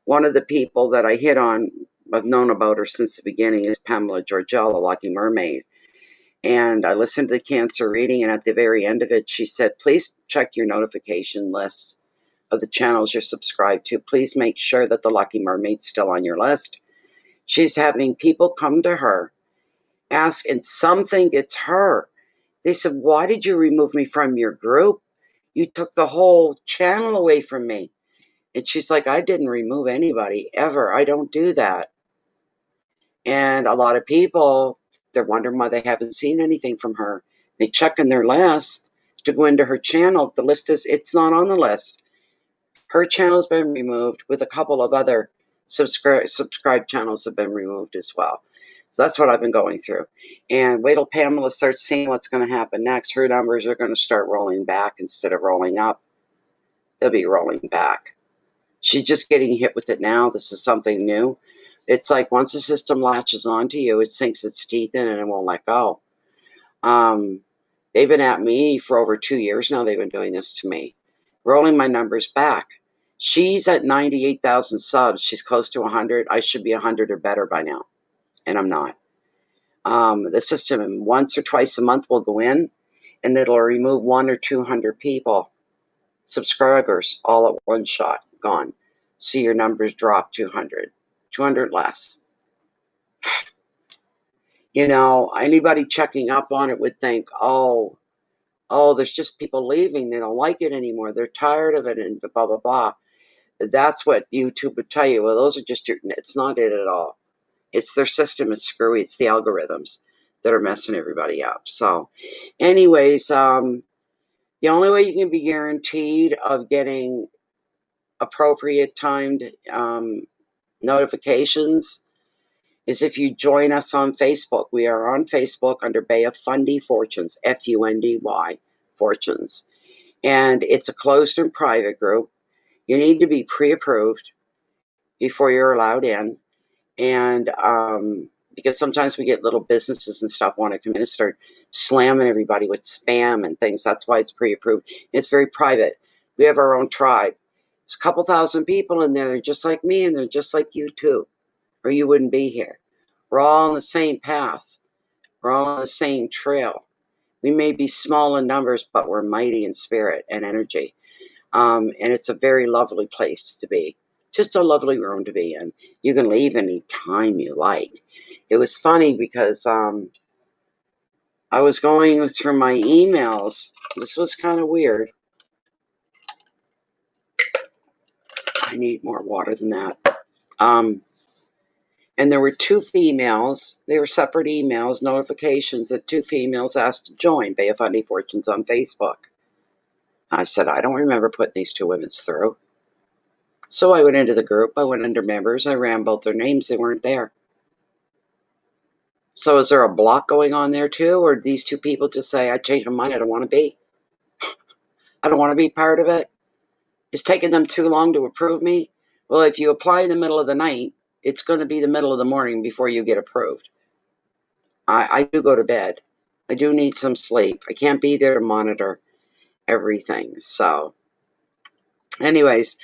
One of the people that I hit on, I've known about her since the beginning, is Pamela Georgella, Lucky Mermaid. And I listened to the Cancer reading, and at the very end of it, she said, please check your notification list of the channels you're subscribed to. Please make sure that the Lucky Mermaid's still on your list. She's having people come to her, ask, and some think it's her. They said, why did you remove me from your group? You took the whole channel away from me. And she's like, I didn't remove anybody, ever. I don't do that. And a lot of people, they're wondering why they haven't seen anything from her. They check in their list to go into her channel. The list it's not on the list. Her channel's been removed, with a couple of other subscribed channels have been removed as well. So that's what I've been going through. And wait till Pamela starts seeing what's going to happen next. Her numbers are going to start rolling back instead of rolling up. They'll be rolling back. She's just getting hit with it now. This is something new. It's like once the system latches onto you, it sinks its teeth in and it won't let go. They've been at me for over 2 years now. They've been doing this to me, rolling my numbers back. She's at 98,000 subs. She's close to 100. I should be 100 or better by now, and I'm not. The system, once or twice a month, will go in, and it'll remove 100 or 200 people, subscribers, all at one shot, gone. See your numbers drop 200 less. You know, anybody checking up on it would think, oh, there's just people leaving. They don't like it anymore. They're tired of it, and blah, blah, blah. That's what YouTube would tell you. Well, those are just it's not it at all. It's their system is screwy. It's the algorithms that are messing everybody up. So, anyways, the only way you can be guaranteed of getting appropriate timed notifications is if you join us on Facebook. We are on Facebook under Bay of Fundy Fortunes, Fundy Fortunes. And it's a closed and private group. You need to be pre-approved before you're allowed in. And because sometimes we get little businesses and stuff want to come in and start slamming everybody with spam and things. That's why it's pre-approved. It's very private. We have our own tribe. There's a couple thousand people in there. They're just like me, and they're just like you too, or you wouldn't be here. We're all on the same path. We're all on the same trail. We may be small in numbers, but we're mighty in spirit and energy. And it's a very lovely place to be. Just a lovely room to be in. You can leave any time you like. It was funny because I was going through my emails. This was kind of weird. I need more water than that. And there were two females. They were separate emails, notifications that two females asked to join Bay of Fundy Fortunes on Facebook. I said, I don't remember putting these two women through. So I went into the group. I went under members. I ran both their names. They weren't there. So is there a block going on there too? Or did these two people just say, I changed my mind. I don't want to be. I don't want to be part of it. It's taking them too long to approve me. Well, if you apply in the middle of the night, it's going to be the middle of the morning before you get approved. I do go to bed. I do need some sleep. I can't be there to monitor everything. So anyways,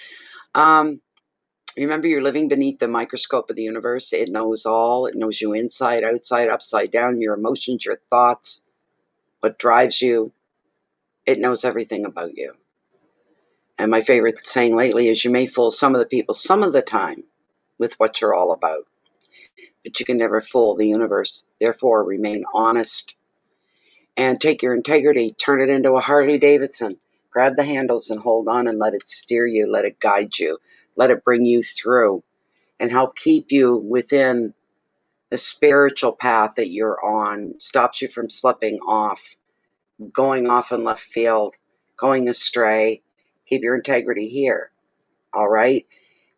remember, you're living beneath the microscope of the universe. It knows all. It knows you inside, outside, upside down, your emotions, your thoughts, what drives you. It knows everything about you. And my favorite saying lately is, you may fool some of the people some of the time with what you're all about, but you can never fool the universe. Therefore, remain honest and take your integrity, turn it into a Harley Davidson. Grab the handles and hold on and let it steer you, let it guide you, let it bring you through and help keep you within the spiritual path that you're on, stops you from slipping off, going off in left field, going astray. Keep your integrity here, all right?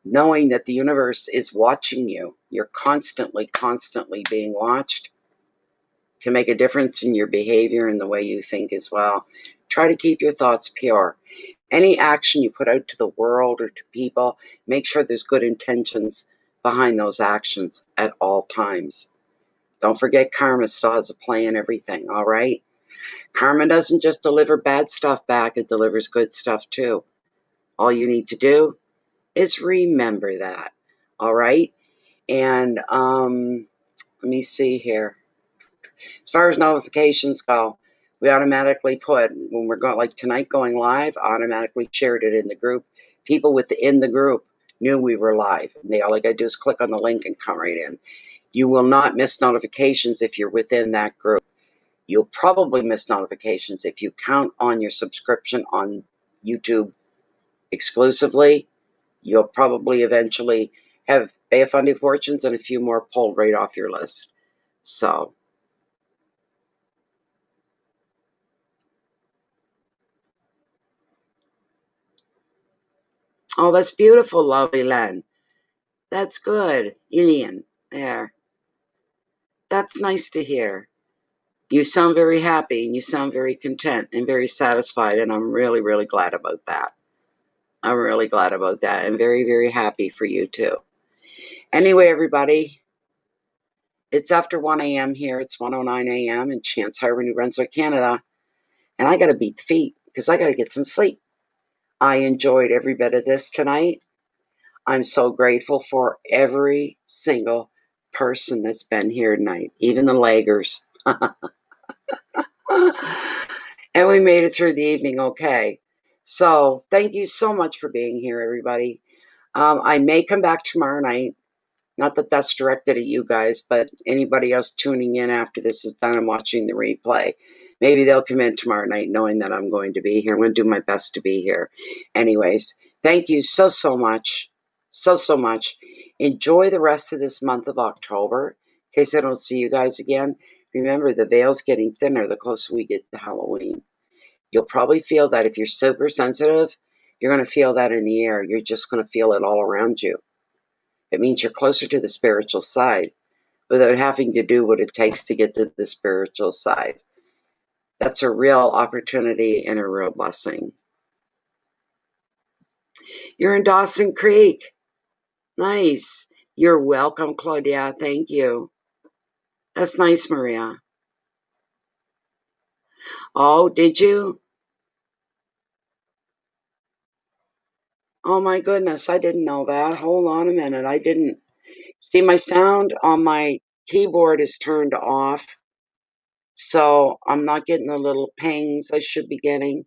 Knowing that the universe is watching you. You're constantly being watched can make a difference in your behavior and the way you think as well. Try to keep your thoughts pure. Any action you put out to the world or to people, make sure there's good intentions behind those actions at all times. Don't forget karma still has a play in everything, all right? Karma doesn't just deliver bad stuff back, it delivers good stuff too. All you need to do is remember that, all right? And let me see here. As far as notifications go, we automatically put, when we're going, like tonight going live, automatically shared it in the group. People within the group knew we were live. And all they got to do is click on the link and come right in. You will not miss notifications if you're within that group. You'll probably miss notifications if you count on your subscription on YouTube exclusively. You'll probably eventually have Bay of Funding Fortunes and a few more pulled right off your list. So, oh, that's beautiful, lovely Len. That's good. Ilian, there. That's nice to hear. You sound very happy and you sound very content and very satisfied, and I'm really, really glad about that. I'm really glad about that and very, very happy for you too. Anyway, everybody, it's after 1 a.m. here. It's 1:09 a.m. in Chance Harbor, New Brunswick, Canada. And I got to beat the feet because I got to get some sleep. I enjoyed every bit of this tonight. I'm so grateful for every single person that's been here tonight, even the laggers. And we made it through the evening okay. So thank you so much for being here, everybody. I may come back tomorrow night. Not that that's directed at you guys, but anybody else tuning in after this is done and watching the replay. Maybe they'll come in tomorrow night knowing that I'm going to be here. I'm going to do my best to be here. Anyways, thank you so much. So much. Enjoy the rest of this month of October. In case I don't see you guys again, remember the veil's getting thinner the closer we get to Halloween. You'll probably feel that if you're super sensitive, you're going to feel that in the air. You're just going to feel it all around you. It means you're closer to the spiritual side without having to do what it takes to get to the spiritual side. That's a real opportunity and a real blessing. You're in Dawson Creek. Nice. You're welcome, Claudia. Thank you. That's nice, Maria. Oh, did you? Oh my goodness, I didn't know that. Hold on a minute. I didn't see my sound on my keyboard is turned off. So I'm not getting the little pings I should be getting.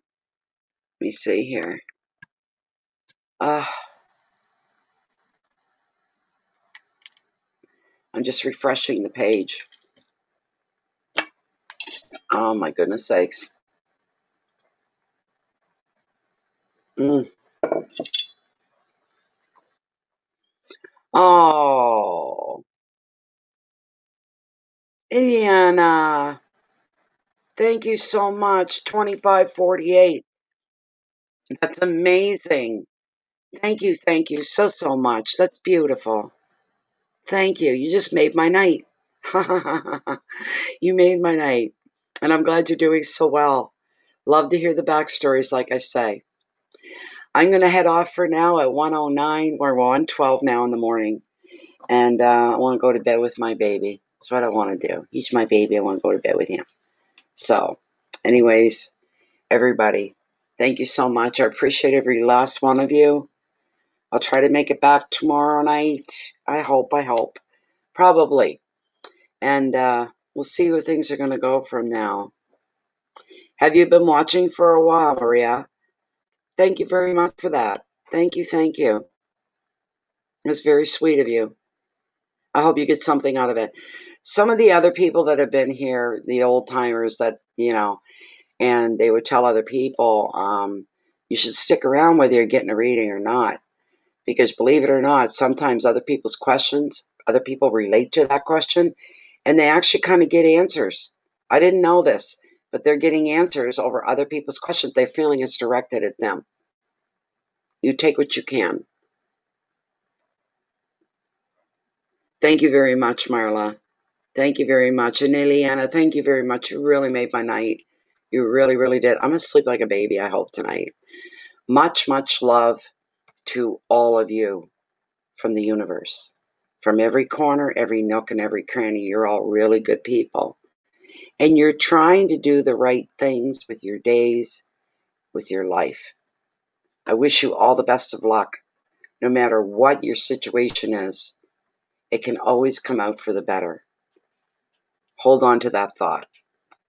Let me see here. I'm just refreshing the page. Oh my goodness sakes. Oh, Indiana. Thank you so much. 2548. That's amazing. Thank you so much. That's beautiful. Thank you. You just made my night. You made my night. And I'm glad you're doing so well. Love to hear the backstories, like I say. I'm going to head off for now at 1:09 or 1:12 now in the morning. And I want to go to bed with my baby. That's what I want to do. He's my baby. I want to go to bed with him. So, anyways, everybody, thank you so much. I appreciate every last one of you. I'll try to make it back tomorrow night. I hope. Probably. And we'll see where things are going to go from now. Have you been watching for a while, Maria? Thank you very much for that. Thank you. It's very sweet of you. I hope you get something out of it. Some of the other people that have been here, the old timers that, and they would tell other people, you should stick around whether you're getting a reading or not. Because believe it or not, sometimes other people's questions, other people relate to that question, and they actually kind of get answers. I didn't know this, but they're getting answers over other people's questions. They're feeling it's directed at them. You take what you can. Thank you very much, Marla. Thank you very much. And Eliana, thank you very much. You really made my night. You really, really did. I'm going to sleep like a baby, I hope, tonight. Much, much love to all of you from the universe. From every corner, every nook, and every cranny, you're all really good people. And you're trying to do the right things with your days, with your life. I wish you all the best of luck. No matter what your situation is, it can always come out for the better. Hold on to that thought.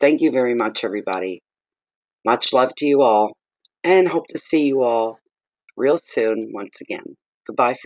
Thank you very much, everybody. Much love to you all, and hope to see you all real soon once again. Goodbye.